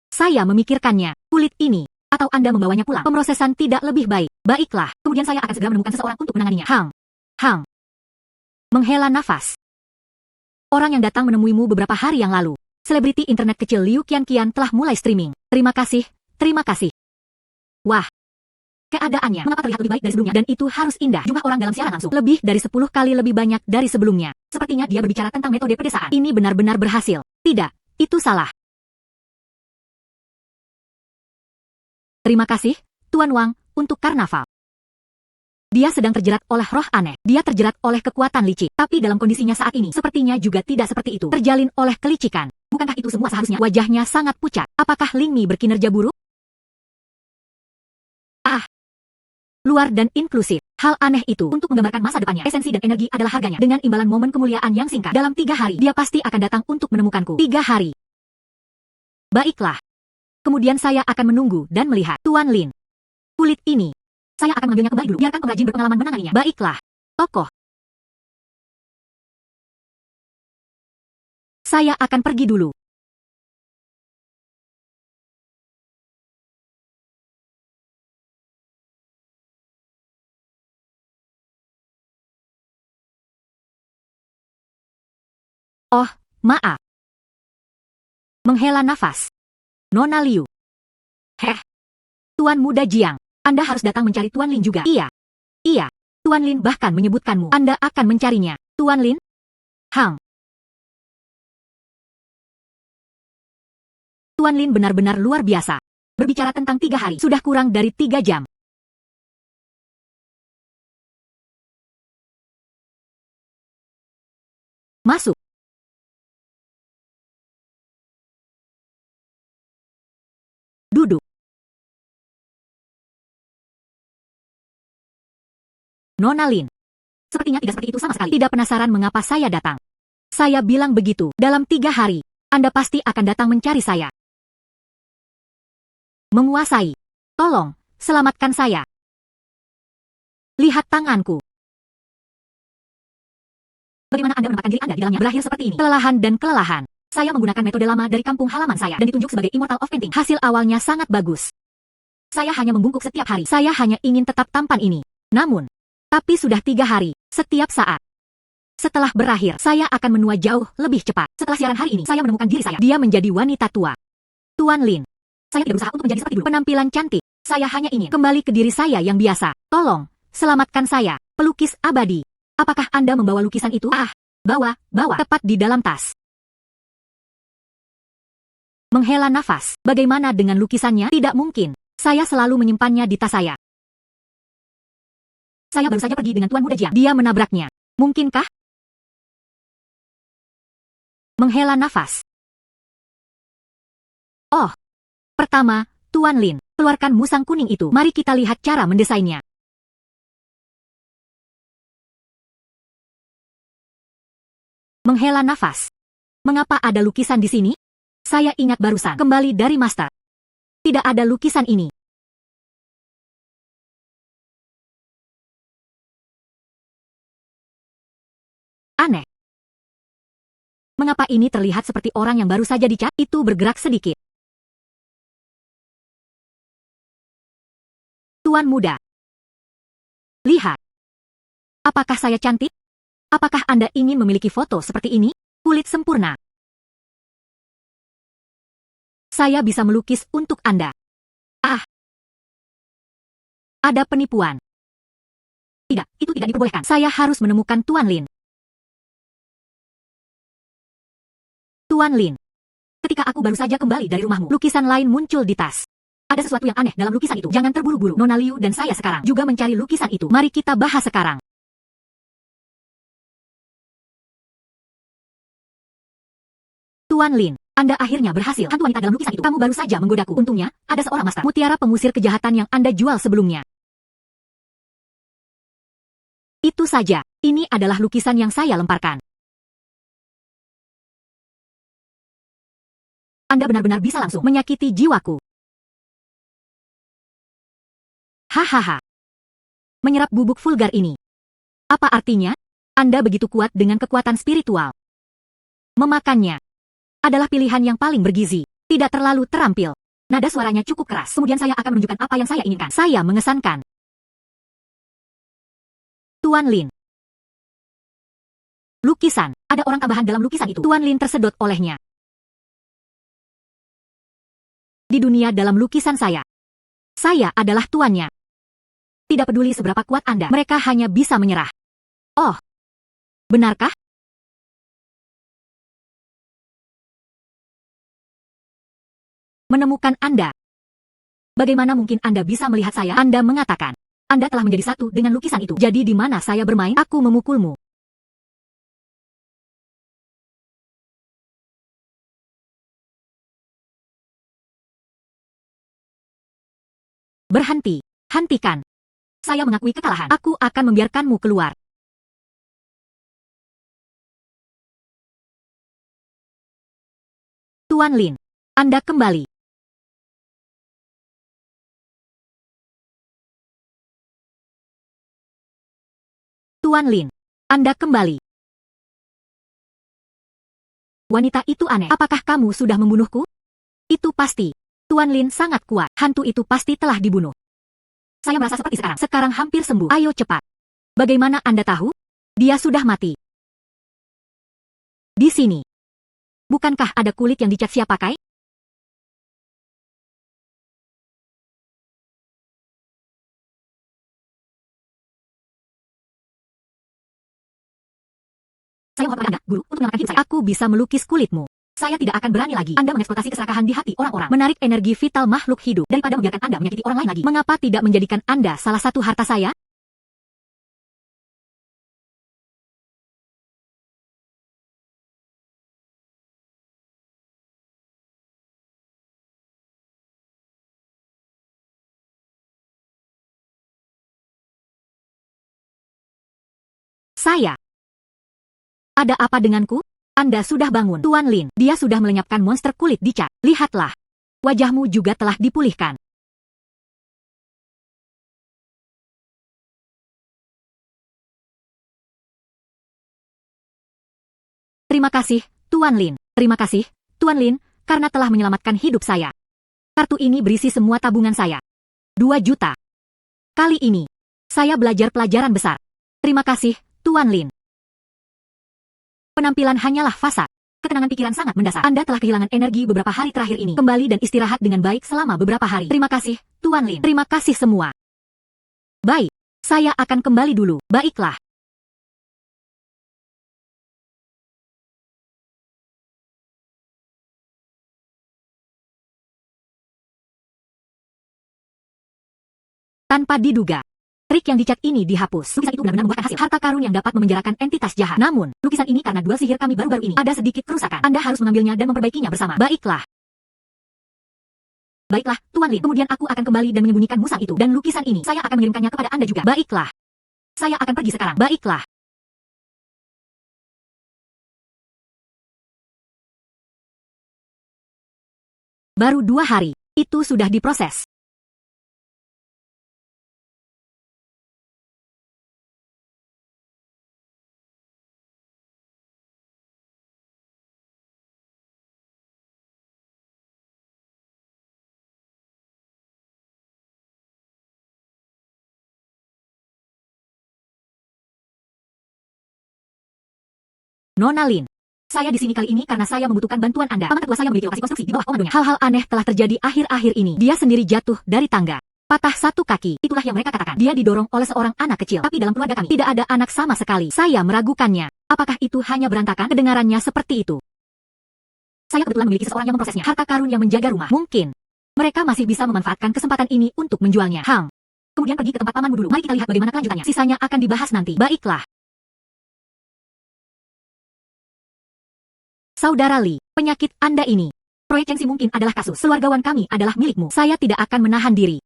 Saya memikirkannya. Kulit ini. Atau Anda membawanya pulang. Pemrosesan tidak lebih baik. Baiklah. Kemudian saya akan segera menemukan seseorang untuk menanganinya. Hang. Menghela nafas. Orang yang datang menemuimu beberapa hari yang lalu. Selebriti internet kecil Liu Qianqian telah mulai streaming. Terima kasih. Terima kasih. Wah. Keadaannya mengapa terlihat lebih baik dari sebelumnya dan itu harus indah. Jumlah orang dalam siaran langsung lebih dari 10 kali lebih banyak dari sebelumnya. Sepertinya dia berbicara tentang metode pedesaan. Ini benar-benar berhasil. Tidak, itu salah. Terima kasih, Tuan Wang, untuk karnaval. Dia sedang terjerat oleh roh aneh. Dia terjerat oleh kekuatan licik. Tapi dalam kondisinya saat ini, sepertinya juga tidak seperti itu. Terjalin oleh kelicikan. Bukankah itu semua seharusnya? Wajahnya sangat pucat. Apakah Ling Mi berkinerja buruk? Luar dan inklusif. Hal aneh itu untuk menggambarkan masa depannya. Esensi dan energi adalah harganya. Dengan imbalan momen kemuliaan yang singkat. Dalam 3 hari, dia pasti akan datang untuk menemukanku. 3 hari. Baiklah. Kemudian saya akan menunggu dan melihat. Tuan Lin. Kulit ini. Saya akan mengambilnya kembali dulu. Biarkan pengrajin berpengalaman menanganinya. Baiklah. Tokoh. Saya akan pergi dulu. Oh, maaf. Menghela nafas. Nona Liu. Heh. Tuan Muda Jiang, Anda harus datang mencari Tuan Lin juga. Iya. Iya. Tuan Lin bahkan menyebutkanmu. Anda akan mencarinya. Tuan Lin? Hang. Tuan Lin benar-benar luar biasa. Berbicara tentang 3 hari, sudah kurang dari 3 jam. Masuk. Duduk. Nona Lin. Sepertinya tidak seperti itu sama sekali. Tidak penasaran mengapa saya datang. Saya bilang begitu, dalam 3 hari, Anda pasti akan datang mencari saya. Menguasai. Tolong, selamatkan saya. Lihat tanganku. Bagaimana Anda menempatkan diri Anda di dalamnya berakhir seperti ini? Kelelahan dan kelelahan. Saya menggunakan metode lama dari kampung halaman saya dan ditunjuk sebagai Immortal of Painting. Hasil awalnya sangat bagus. Saya hanya membungkuk setiap hari. Saya hanya ingin tetap tampan ini. Namun, tapi sudah 3 hari, setiap saat. Setelah berakhir, saya akan menua jauh lebih cepat. Setelah siaran hari ini, saya menemukan diri saya. Dia menjadi wanita tua. Tuan Lin. Saya tidak berusaha untuk menjadi seperti dulu. Penampilan cantik. Saya hanya ingin kembali ke diri saya yang biasa. Tolong, selamatkan saya. Pelukis abadi. Apakah Anda membawa lukisan itu? Bawa. Tepat di dalam tas. Menghela nafas. Bagaimana dengan lukisannya? Tidak mungkin. Saya selalu menyimpannya di tas saya. Saya baru saja pergi dengan Tuan Muda Jiang. Dia menabraknya. Mungkinkah? Menghela nafas. Oh. Pertama, Tuan Lin, keluarkan musang kuning itu. Mari kita lihat cara mendesainnya. Menghela nafas. Mengapa ada lukisan di sini? Saya ingat barusan kembali dari master. Tidak ada lukisan ini. Aneh. Mengapa ini terlihat seperti orang yang baru saja dicat? Itu bergerak sedikit. Tuan Muda. Lihat. Apakah saya cantik? Apakah Anda ingin memiliki foto seperti ini? Kulit sempurna. Saya bisa melukis untuk Anda. Ada penipuan. Tidak, itu tidak diperbolehkan. Saya harus menemukan Tuan Lin. Tuan Lin. Ketika aku baru saja kembali dari rumahmu, lukisan lain muncul di tas. Ada sesuatu yang aneh dalam lukisan itu. Jangan terburu-buru. Nona Liu dan saya sekarang juga mencari lukisan itu. Mari kita bahas sekarang. Tuan Lin, Anda akhirnya berhasil. Hantu wanita dalam lukisan itu. Kamu baru saja menggodaku. Untungnya, ada seorang master mutiara pengusir kejahatan yang Anda jual sebelumnya. Itu saja. Ini adalah lukisan yang saya lemparkan. Anda benar-benar bisa langsung menyakiti jiwaku. Hahaha. Menyerap bubuk vulgar ini. Apa artinya? Anda begitu kuat dengan kekuatan spiritual. Memakannya adalah pilihan yang paling bergizi. Tidak terlalu terampil. Nada suaranya cukup keras. Kemudian saya akan menunjukkan apa yang saya inginkan. Saya mengesankan. Tuan Lin. Lukisan. Ada orang tambahan dalam lukisan itu. Tuan Lin tersedot olehnya. Di dunia dalam lukisan saya adalah tuannya. Tidak peduli seberapa kuat Anda, mereka hanya bisa menyerah. Oh, benarkah? Menemukan Anda. Bagaimana mungkin Anda bisa melihat saya? Anda mengatakan, Anda telah menjadi satu dengan lukisan itu. Jadi di mana saya bermain, aku memukulmu. Berhenti. Hentikan. Saya mengakui kekalahan. Aku akan membiarkanmu keluar. Tuan Lin, Anda kembali. Tuan Lin, Anda kembali. Wanita itu aneh. Apakah kamu sudah membunuhku? Itu pasti. Tuan Lin sangat kuat. Hantu itu pasti telah dibunuh. Saya merasa seperti sekarang. Sekarang hampir sembuh. Ayo cepat. Bagaimana Anda tahu? Dia sudah mati. Di sini. Bukankah ada kulit yang dicat siap pakai? Saya mohon kepada Anda, Guru, untuk menyelamatkan hidup saya. Aku bisa melukis kulitmu. Saya tidak akan berani lagi. Anda mengeksploitasi keserakahan di hati orang-orang, menarik energi vital makhluk hidup, daripada membiarkan Anda menyakiti orang lain lagi. Mengapa tidak menjadikan Anda salah satu harta saya? Saya. Ada apa denganku? Anda sudah bangun, Tuan Lin. Dia sudah melenyapkan monster kulit dicat. Lihatlah. Wajahmu juga telah dipulihkan. Terima kasih, Tuan Lin. Terima kasih, Tuan Lin, karena telah menyelamatkan hidup saya. Kartu ini berisi semua tabungan saya. 2 juta. Kali ini, saya belajar pelajaran besar. Terima kasih, Tuan Lin. Penampilan hanyalah fasa. Ketenangan pikiran sangat mendasar. Anda telah kehilangan energi beberapa hari terakhir ini. Kembali dan istirahat dengan baik selama beberapa hari. Terima kasih, Tuan Lin. Terima kasih semua. Baik, saya akan kembali dulu. Baiklah. Tanpa diduga, trik yang dicat ini dihapus. Lukisan itu benar-benar membuahkan hasil. Harta karun yang dapat memenjarakan entitas jahat. Namun, lukisan ini karena duel sihir kami baru-baru ini ada sedikit kerusakan. Anda harus mengambilnya dan memperbaikinya bersama. Baiklah. Baiklah, Tuan Lin. Kemudian aku akan kembali dan menyembunyikan musang itu. Dan lukisan ini, saya akan mengirimkannya kepada Anda juga. Baiklah. Saya akan pergi sekarang. Baiklah. Baru 2 hari, itu sudah diproses. Nona Lin. Saya di sini kali ini karena saya membutuhkan bantuan Anda. Paman ketua saya memiliki lokasi konstruksi di bawah komandonya. Hal-hal aneh telah terjadi akhir-akhir ini. Dia sendiri jatuh dari tangga. Patah satu kaki. Itulah yang mereka katakan. Dia didorong oleh seorang anak kecil. Tapi dalam keluarga kami, tidak ada anak sama sekali. Saya meragukannya. Apakah itu hanya berantakan? Kedengarannya seperti itu. Saya kebetulan memiliki seseorang yang memprosesnya. Harta karun yang menjaga rumah. Mungkin mereka masih bisa memanfaatkan kesempatan ini untuk menjualnya. Kemudian pergi ke tempat pamanmu dulu. Mari kita lihat bagaimana kelanjutannya. Sisanya akan dibahas nanti. Baiklah. Saudara Li, penyakit Anda ini. Proyek Chengxi mungkin adalah kasus. Keluargawan kami adalah milikmu. Saya tidak akan menahan diri.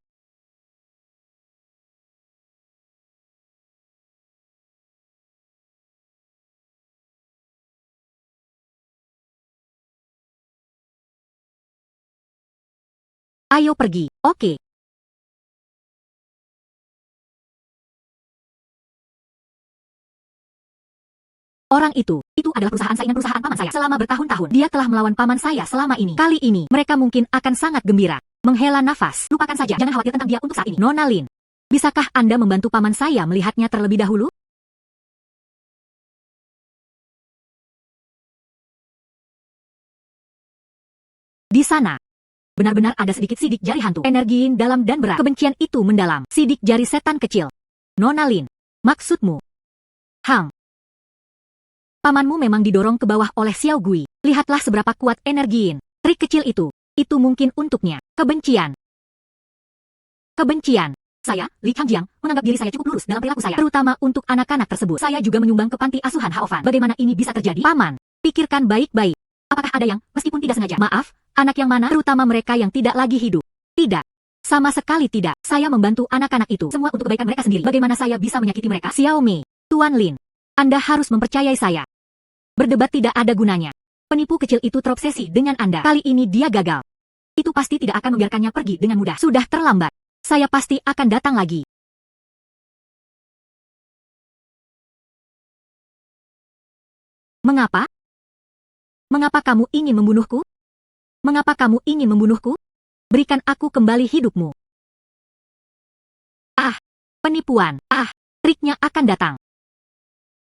Ayo pergi. Oke. Orang itu adalah perusahaan saingan perusahaan paman saya. Selama bertahun-tahun, dia telah melawan paman saya selama ini. Kali ini, mereka mungkin akan sangat gembira. Menghela nafas. Lupakan saja, jangan khawatir tentang dia untuk saat ini. Nona Lin, bisakah Anda membantu paman saya melihatnya terlebih dahulu? Di sana, benar-benar ada sedikit sidik jari hantu. Energi dalam dan berat. Kebencian itu mendalam. Sidik jari setan kecil. Nona Lin, maksudmu? Pamanmu memang didorong ke bawah oleh Xiao Gui. Lihatlah seberapa kuat energiin. Trik kecil itu mungkin untuknya. Kebencian. Kebencian. Saya, Li Changjiang, menganggap diri saya cukup lurus dalam perilaku saya. Terutama untuk anak-anak tersebut. Saya juga menyumbang ke panti asuhan Haofan. Bagaimana ini bisa terjadi? Paman, pikirkan baik-baik. Apakah ada yang, meskipun tidak sengaja, maaf, anak yang mana? Terutama mereka yang tidak lagi hidup. Tidak. Sama sekali tidak. Saya membantu anak-anak itu. Semua untuk kebaikan mereka sendiri. Bagaimana saya bisa menyakiti mereka? Xiaomi, Tuan Lin, Anda harus mempercayai saya. Berdebat tidak ada gunanya. Penipu kecil itu terobsesi dengan Anda. Kali ini dia gagal. Itu pasti tidak akan membiarkannya pergi dengan mudah. Sudah terlambat. Saya pasti akan datang lagi. Mengapa? Mengapa kamu ingin membunuhku? Mengapa kamu ingin membunuhku? Berikan aku kembali hidupmu. Ah, penipuan. Ah, triknya akan datang.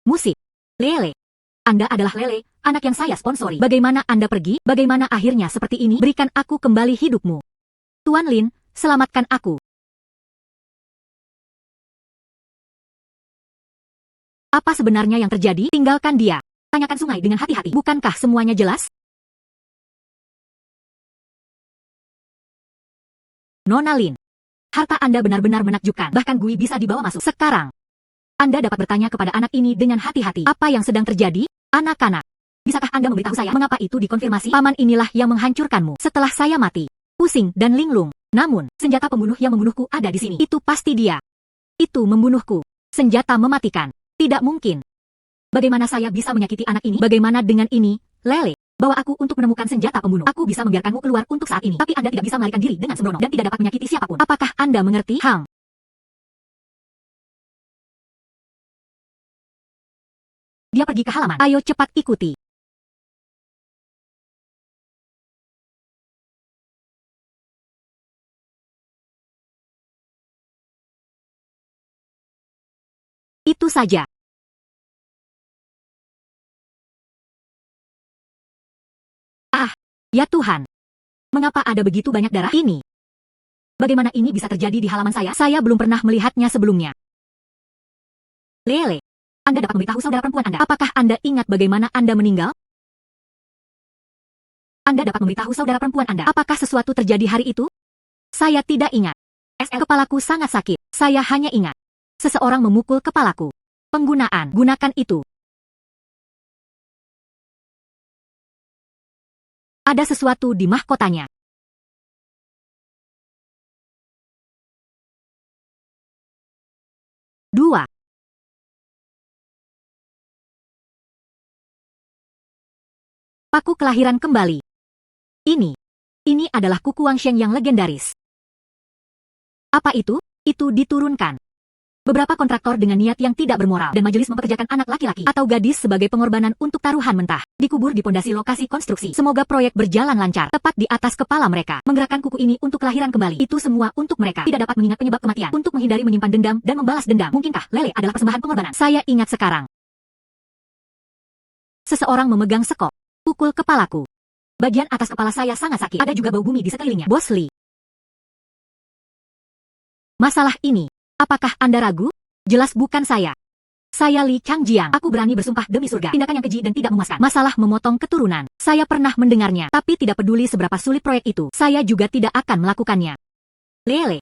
Musik. Lele. Anda adalah Lele, anak yang saya sponsori. Bagaimana Anda pergi? Bagaimana akhirnya seperti ini? Berikan aku kembali hidupmu. Tuan Lin, selamatkan aku. Apa sebenarnya yang terjadi? Tinggalkan dia. Tanyakan Sungai dengan hati-hati. Bukankah semuanya jelas? Nona Lin, harta Anda benar-benar menakjubkan. Bahkan Gui bisa dibawa masuk. Sekarang, Anda dapat bertanya kepada anak ini dengan hati-hati. Apa yang sedang terjadi? Anak-anak, bisakah Anda memberitahu saya mengapa itu dikonfirmasi? Paman inilah yang menghancurkanmu. Setelah saya mati, Pusing dan linglung. Namun, senjata pembunuh yang membunuhku ada di sini. Itu pasti dia. Itu membunuhku. Senjata mematikan. Tidak mungkin. Bagaimana saya bisa menyakiti anak ini? Bagaimana dengan ini, Lele? Bawa aku untuk menemukan senjata pembunuh. Aku bisa membiarkanmu keluar untuk saat ini. Tapi Anda tidak bisa melarikan diri dengan sembrono dan tidak dapat menyakiti siapapun. Apakah Anda mengerti? Hang. Dia pergi ke halaman. Ayo cepat ikuti. Itu saja. Ah, ya Tuhan. Mengapa ada begitu banyak darah ini? Bagaimana ini bisa terjadi di halaman saya? Saya belum pernah melihatnya sebelumnya. Lele, Anda dapat memberitahu saudara perempuan Anda. Apakah Anda ingat bagaimana Anda meninggal? Anda dapat memberitahu saudara perempuan Anda. Apakah sesuatu terjadi hari itu? Saya tidak ingat. Kepalaku sangat sakit. Saya hanya ingat. Seseorang memukul kepalaku. Gunakan itu. Ada sesuatu di mahkotanya. Dua. Paku kelahiran kembali. Ini adalah kuku Wangsheng yang legendaris. Apa itu? Itu diturunkan. Beberapa kontraktor dengan niat yang tidak bermoral dan majelis mempekerjakan anak laki-laki atau gadis sebagai pengorbanan untuk taruhan mentah. Dikubur di pondasi lokasi konstruksi. Semoga proyek berjalan lancar. Tepat di atas kepala mereka. Menggerakkan kuku ini untuk kelahiran kembali. Itu semua untuk mereka. Tidak dapat mengingat penyebab kematian. Untuk menghindari menyimpan dendam dan membalas dendam. Mungkinkah Lele adalah persembahan pengorbanan? Saya ingat sekarang. Seseorang memegang sekop. Pukul kepalaku. Bagian atas kepala saya sangat sakit. Ada juga bau bumi di sekelilingnya. Bos Li. Masalah ini. Apakah Anda ragu? Jelas bukan saya. Saya Li Changjiang. Aku berani bersumpah demi surga. Tindakan yang keji dan tidak memuaskan. Masalah memotong keturunan. Saya pernah mendengarnya. Tapi tidak peduli seberapa sulit proyek itu. Saya juga tidak akan melakukannya. Lele.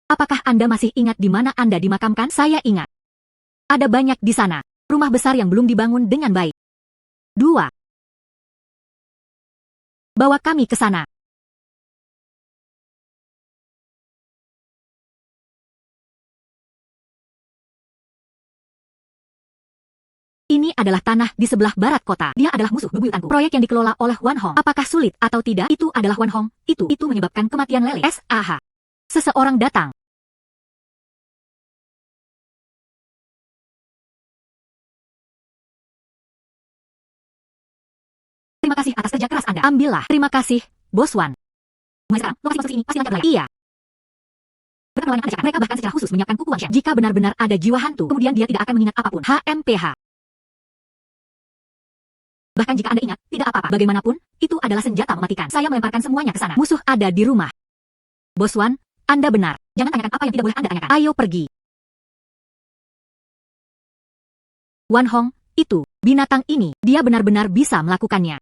Apakah Anda masih ingat di mana Anda dimakamkan? Saya ingat. Ada banyak di sana. Rumah besar yang belum dibangun dengan baik. 2. Bawa kami ke sana. Ini adalah tanah di sebelah barat kota. Dia adalah musuh bebuyutanku. Proyek yang dikelola oleh Wan Hong. Apakah sulit atau tidak? Itu adalah Wan Hong. Itu menyebabkan kematian Lele. SAH. Seseorang datang. Terima kasih atas kerja keras Anda. Ambillah. Terima kasih, Bos Wan. Mulai sekarang, lokasi konstruksi ini pasti lancar berlayar. Iya. Berkat perlawanan Anda, mereka bahkan secara khusus menyiapkan kuku Wangsheng. Jika benar-benar ada jiwa hantu, kemudian dia tidak akan mengingat apapun. HMPH. Bahkan jika Anda ingat, tidak apa-apa. Bagaimanapun, itu adalah senjata mematikan. Saya melemparkan semuanya ke sana. Musuh ada di rumah. Bos Wan, Anda benar. Jangan tanyakan apa yang tidak boleh Anda tanyakan. Ayo pergi. Wan Hong, itu, binatang ini, dia benar-benar bisa melakukannya.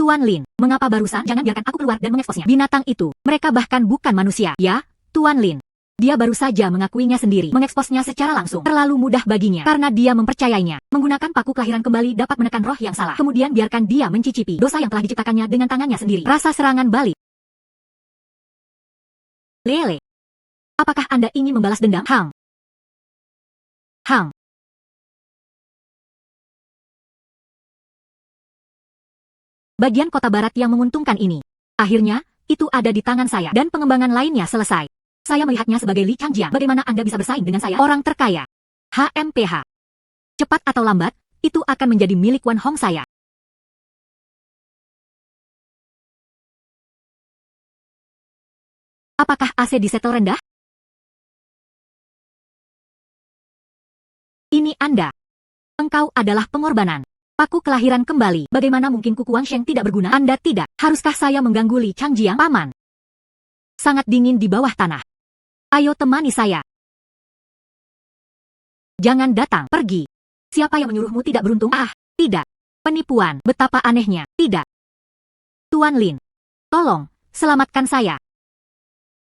Tuan Lin, mengapa barusan? Jangan biarkan aku keluar dan mengeksposnya. Binatang itu, mereka bahkan bukan manusia. Ya, Tuan Lin. Dia baru saja mengakuinya sendiri, mengeksposnya secara langsung. Terlalu mudah baginya, karena dia mempercayainya. Menggunakan paku kelahiran kembali dapat menekan roh yang salah. Kemudian biarkan dia mencicipi dosa yang telah diciptakannya dengan tangannya sendiri. Rasa serangan balik. Lele. Apakah Anda ingin membalas dendam? Hang. Bagian kota barat yang menguntungkan ini. Akhirnya, itu ada di tangan saya dan pengembangan lainnya selesai. Saya melihatnya sebagai Li Changjiang. Bagaimana Anda bisa bersaing dengan saya? Orang terkaya. HMPH. Cepat atau lambat, itu akan menjadi milik Wan Hong saya. Apakah AC di setel rendah? Ini Anda. Engkau adalah pengorbanan. Aku kelahiran kembali. Bagaimana mungkin kuku Wang Sheng tidak berguna? Anda tidak. Haruskah saya mengganggu Li Changjiang, Paman? Sangat dingin di bawah tanah. Ayo temani saya. Jangan datang, pergi. Siapa yang menyuruhmu tidak beruntung? Ah, tidak. Penipuan, betapa anehnya. Tidak. Tuan Lin, tolong, selamatkan saya.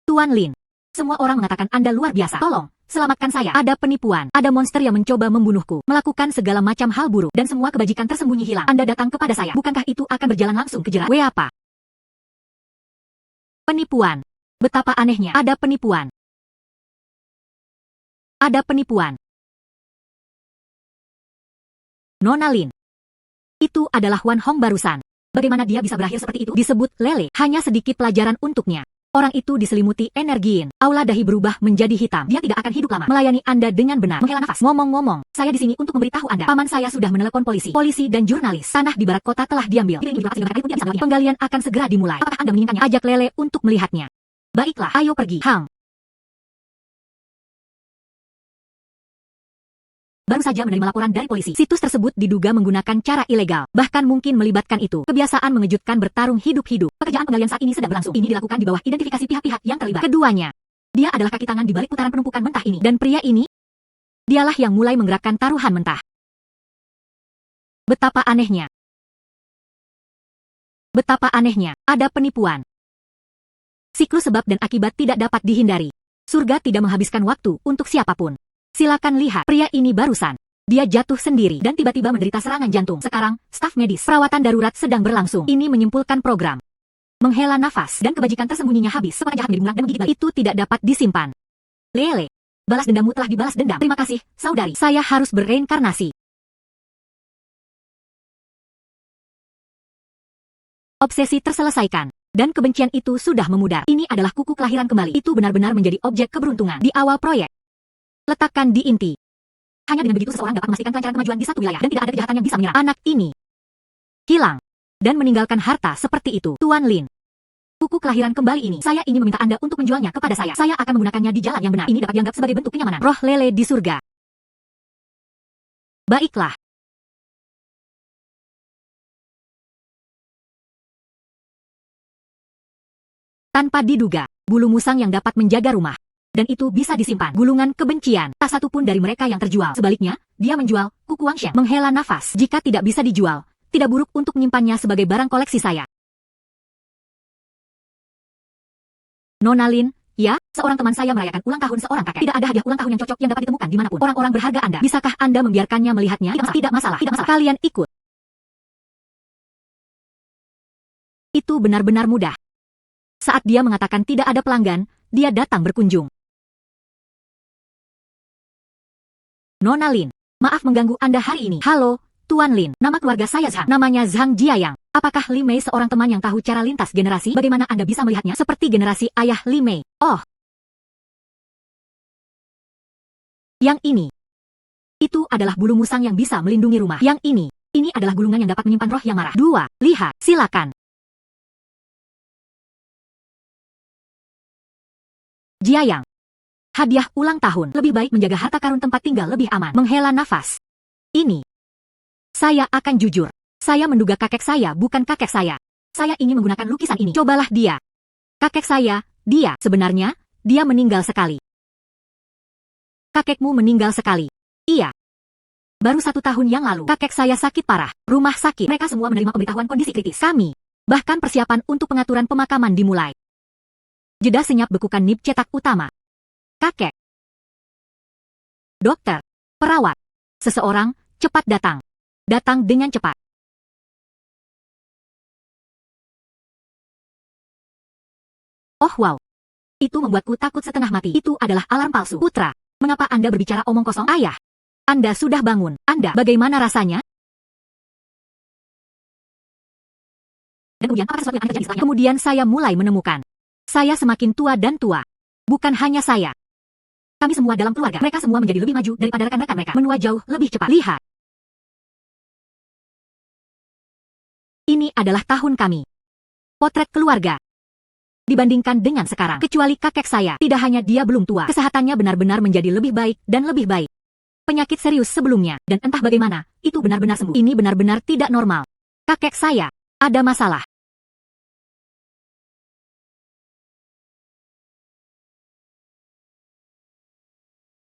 Tuan Lin, semua orang mengatakan Anda luar biasa. Tolong, selamatkan saya. Ada penipuan, ada monster yang mencoba membunuhku, melakukan segala macam hal buruk, dan semua kebajikan tersembunyi hilang. Anda datang kepada saya. Bukankah itu akan berjalan langsung ke jerat? Apa? Penipuan. Betapa anehnya. Ada penipuan. Ada penipuan. Nona Lin. Itu adalah Wan Hong barusan. Bagaimana dia bisa berakhir seperti itu? Disebut lele. Hanya sedikit pelajaran untuknya. Orang itu diselimuti energi yin. Aula dahi berubah menjadi hitam. Dia tidak akan hidup lama. Melayani Anda dengan benar. Menghela nafas. Ngomong-ngomong, saya di sini untuk memberitahu Anda. Paman saya sudah menelepon polisi. Polisi dan jurnalis. Tanah di barat kota telah diambil. Penggalian akan segera dimulai. Apakah Anda menginginkannya? Ajak lele untuk melihatnya. Baiklah, ayo pergi. Hang. Baru saja menerima laporan dari polisi. Situs tersebut diduga menggunakan cara ilegal, bahkan mungkin melibatkan itu. Kebiasaan mengejutkan bertarung hidup-hidup. Pekerjaan penggalian saat ini sedang berlangsung. Ini dilakukan di bawah identifikasi pihak-pihak yang terlibat. Keduanya, dia adalah kaki tangan di balik putaran penumpukan mentah ini. Dan pria ini, dialah yang mulai menggerakkan taruhan mentah. Betapa anehnya. Betapa anehnya. Ada penipuan. Siklus sebab dan akibat tidak dapat dihindari. Surga tidak menghabiskan waktu untuk siapapun. Silakan lihat, pria ini barusan. Dia jatuh sendiri dan tiba-tiba menderita serangan jantung. Sekarang, staf medis perawatan darurat sedang berlangsung. Ini menyimpulkan program. Menghela nafas dan kebajikan tersembunyinya habis. Seorang jahat menjadi dan menggigit. Itu tidak dapat disimpan. Lele, balas dendammu telah dibalas dendam. Terima kasih, saudari. Saya harus bereinkarnasi. Obsesi terselesaikan. Dan kebencian itu sudah memudar. Ini adalah kuku kelahiran kembali. Itu benar-benar menjadi objek keberuntungan di awal proyek. Letakkan di inti. Hanya dengan begitu seseorang dapat memastikan kelancaran kemajuan di satu wilayah dan tidak ada kejahatan yang bisa menyerang. Anak ini hilang dan meninggalkan harta seperti itu. Tuan Lin, kuku kelahiran kembali ini, saya ingin meminta Anda untuk menjualnya kepada saya. Saya akan menggunakannya di jalan yang benar. Ini dapat dianggap sebagai bentuk kenyamanan. Roh lele di surga. Baiklah. Tanpa diduga, bulu musang yang dapat menjaga rumah. Dan itu bisa disimpan. Gulungan kebencian. Tak satu pun dari mereka yang terjual. Sebaliknya, dia menjual kuku Wang Sheng. Menghela nafas. Jika tidak bisa dijual, tidak buruk untuk menyimpannya sebagai barang koleksi saya. Nona Lin, ya, seorang teman saya merayakan ulang tahun seorang kakek. Tidak ada hadiah ulang tahun yang cocok yang dapat ditemukan dimanapun. Orang-orang berharga Anda. Bisakah Anda membiarkannya melihatnya? Tidak masalah. Tidak masalah. Kalian ikut. Itu benar-benar mudah. Saat dia mengatakan tidak ada pelanggan, dia datang berkunjung. Nona Lin, maaf mengganggu Anda hari ini. Halo, Tuan Lin. Nama keluarga saya Zhang. Namanya Zhang Jiayang. Apakah Li Mei seorang teman yang tahu cara lintas generasi? Bagaimana Anda bisa melihatnya? Seperti generasi ayah Li Mei. Oh. Yang ini. Itu adalah bulu musang yang bisa melindungi rumah. Yang ini adalah gulungan yang dapat menyimpan roh yang marah. 2. Lihat, silakan. Jiayang. Hadiah ulang tahun. Lebih baik menjaga harta karun tempat tinggal lebih aman. Menghela nafas. Ini. Saya akan jujur. Saya menduga kakek saya bukan kakek saya. Saya ingin menggunakan lukisan ini. Cobalah dia. Kakek saya, dia. Sebenarnya, dia meninggal sekali. Kakekmu meninggal sekali. Iya. Baru 1 tahun yang lalu, kakek saya sakit parah. Rumah sakit. Mereka semua menerima pemberitahuan kondisi kritis. Kami. Bahkan persiapan untuk pengaturan pemakaman dimulai. Jeda senyap bekukan nip cetak utama. Kakek. Dokter. Perawat. Seseorang, cepat datang. Datang dengan cepat. Oh wow. Itu membuatku takut setengah mati. Itu adalah alarm palsu. Putra, mengapa Anda berbicara omong kosong? Ayah. Anda sudah bangun. Anda, bagaimana rasanya? Dan kemudian apa sesuatu yang terjadi setelahnya? Kemudian saya mulai menemukan. Saya semakin tua dan tua. Bukan hanya saya. Kami semua dalam keluarga. Mereka semua menjadi lebih maju daripada rekan-rekan mereka. Menua jauh lebih cepat. Lihat. Ini adalah tahun kami. Potret keluarga. Dibandingkan dengan sekarang. Kecuali kakek saya. Tidak hanya dia belum tua. Kesehatannya benar-benar menjadi lebih baik dan lebih baik. penyakit serius sebelumnya, dan entah bagaimana, itu benar-benar sembuh. Ini benar-benar tidak normal. Kakek saya, ada masalah.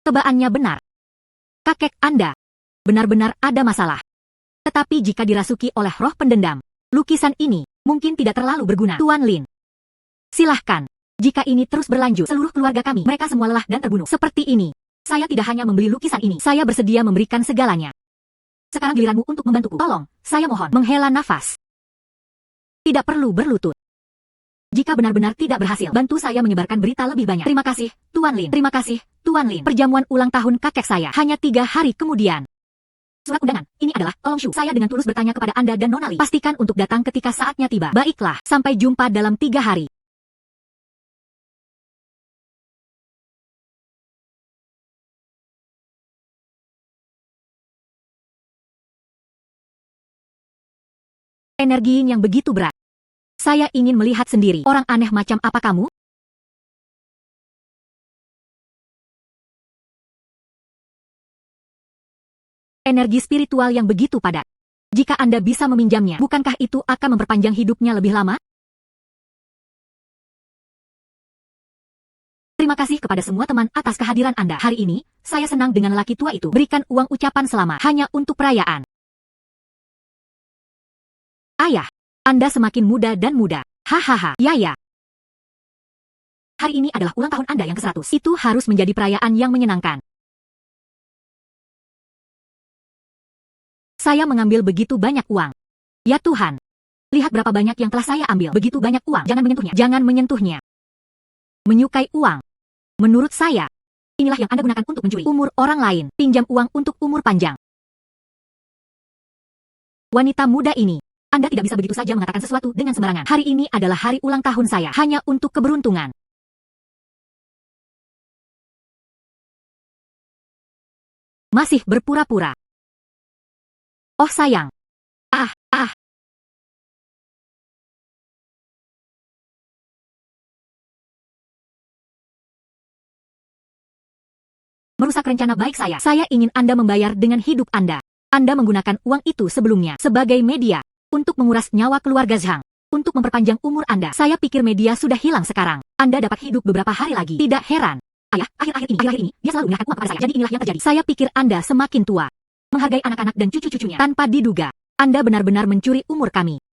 Tebaannya benar. Kakek Anda benar-benar ada masalah. Tetapi jika dirasuki oleh roh pendendam, lukisan ini mungkin tidak terlalu berguna. Tuan Lin, silahkan. Jika ini terus berlanjut, seluruh keluarga kami, mereka semua lelah dan terbunuh. Seperti ini, saya tidak hanya membeli lukisan ini, saya bersedia memberikan segalanya. Sekarang giliranmu untuk membantuku. Tolong, saya mohon. Menghela nafas. Tidak perlu berlutut. Jika benar-benar tidak berhasil, bantu saya menyebarkan berita lebih banyak. Terima kasih, Tuan Lin. Terima kasih, Tuan Lin. Perjamuan ulang tahun kakek saya hanya 3 hari kemudian. Surat undangan, ini adalah, tolong Shu. Saya dengan tulus bertanya kepada Anda dan Nona Li. Pastikan untuk datang ketika saatnya tiba. Baiklah, sampai jumpa dalam 3 hari. Energi yang begitu berat. Saya ingin melihat sendiri. Orang aneh macam apa kamu? Energi spiritual yang begitu padat. Jika Anda bisa meminjamnya, bukankah itu akan memperpanjang hidupnya lebih lama? Terima kasih kepada semua teman atas kehadiran Anda. Hari ini, saya senang dengan laki tua itu. Berikan uang ucapan selamat hanya untuk perayaan. Ayah, Anda semakin muda dan muda. Hahaha, ya. Hari ini adalah ulang tahun Anda yang ke-100. Itu harus menjadi perayaan yang menyenangkan. Saya mengambil begitu banyak uang. Ya Tuhan. Lihat berapa banyak yang telah saya ambil. Begitu banyak uang. Jangan menyentuhnya. Jangan menyentuhnya. Menyukai uang. Menurut saya, inilah yang Anda gunakan untuk mencuri umur orang lain. Pinjam uang untuk umur panjang. Wanita muda ini. Anda tidak bisa begitu saja mengatakan sesuatu dengan sembarangan. Hari ini adalah hari ulang tahun saya. Hanya untuk keberuntungan. Masih berpura-pura. Oh sayang. Merusak rencana baik saya. Saya ingin Anda membayar dengan hidup Anda. Anda menggunakan uang itu sebelumnya sebagai media untuk menguras nyawa keluarga Zhang. Untuk memperpanjang umur Anda. Saya pikir media sudah hilang sekarang. Anda dapat hidup beberapa hari lagi. Tidak heran. Ayah, akhir-akhir ini, dia selalu menyerahkan uang kepada saya. Jadi inilah yang terjadi. Saya pikir Anda semakin tua. Menghargai anak-anak dan cucu-cucunya. Tanpa diduga. Anda benar-benar mencuri umur kami.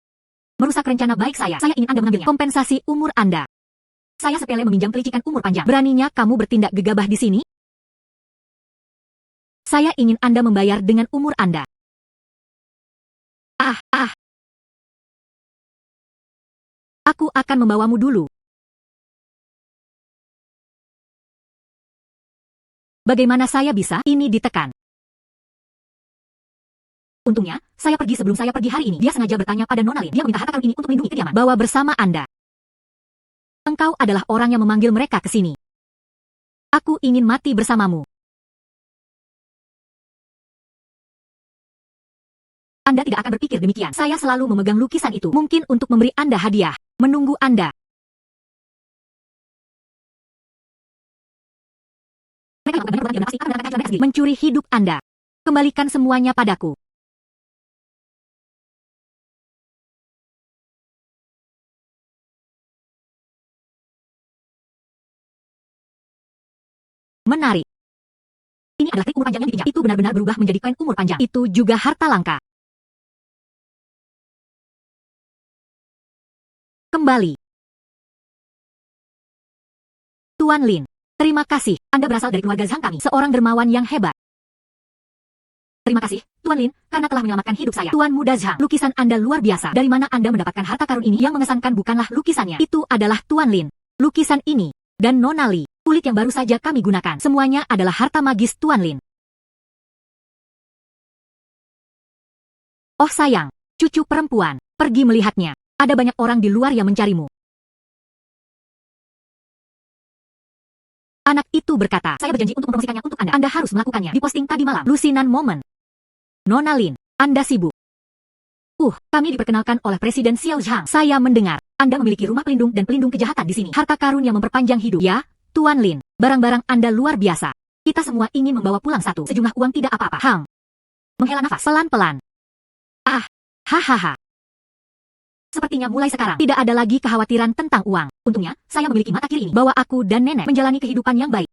Merusak rencana baik saya. Saya ingin Anda mengambilnya. Kompensasi umur Anda. Saya sepele meminjam kelicikan umur panjang. Beraninya kamu bertindak gegabah di sini? Saya ingin Anda membayar dengan umur Anda. Aku akan membawamu dulu. Bagaimana saya bisa? Ini ditekan. Untungnya, saya pergi sebelum saya pergi hari ini. Dia sengaja bertanya pada Nona Lin. Dia meminta harta karun ini untuk melindungi kediaman. Bawa bersama Anda. Engkau adalah orang yang memanggil mereka ke sini. Aku ingin mati bersamamu. Anda tidak akan berpikir demikian. Saya selalu memegang lukisan itu. Mungkin untuk memberi Anda hadiah. Menunggu Anda. Mencuri hidup Anda. Kembalikan semuanya padaku. Menarik. Ini adalah trik umur panjang yang dipinjam. Itu benar-benar berubah menjadi koin umur panjang. Itu juga harta langka. Kembali. Tuan Lin, terima kasih. Anda berasal dari keluarga Zhang kami, seorang dermawan yang hebat. Terima kasih, Tuan Lin, karena telah menyelamatkan hidup saya. Tuan Muda Zhang, lukisan Anda luar biasa. Dari mana Anda mendapatkan harta karun ini? Yang mengesankan bukanlah lukisannya. Itu adalah Tuan Lin. Lukisan ini, dan Nona Li, kulit yang baru saja kami gunakan. Semuanya adalah harta magis Tuan Lin. Oh sayang, cucu perempuan, pergi melihatnya. Ada banyak orang di luar yang mencarimu. Anak itu berkata, saya berjanji untuk mempromosikannya untuk Anda. Anda harus melakukannya. Diposting tadi malam. Lusinan momen. Nona Lin, Anda sibuk. Kami diperkenalkan oleh Presiden Xiao Zhang. Saya mendengar, Anda memiliki rumah pelindung dan pelindung kejahatan di sini. Harta karun yang memperpanjang hidup. Ya, Tuan Lin, barang-barang Anda luar biasa. Kita semua ingin membawa pulang sejumlah uang tidak apa-apa. Hang. Menghela nafas pelan-pelan. Ah, hahaha. Sepertinya mulai sekarang tidak ada lagi kekhawatiran tentang uang. Untungnya, saya memiliki mata kiri ini. Bawa aku dan nenek menjalani kehidupan yang baik.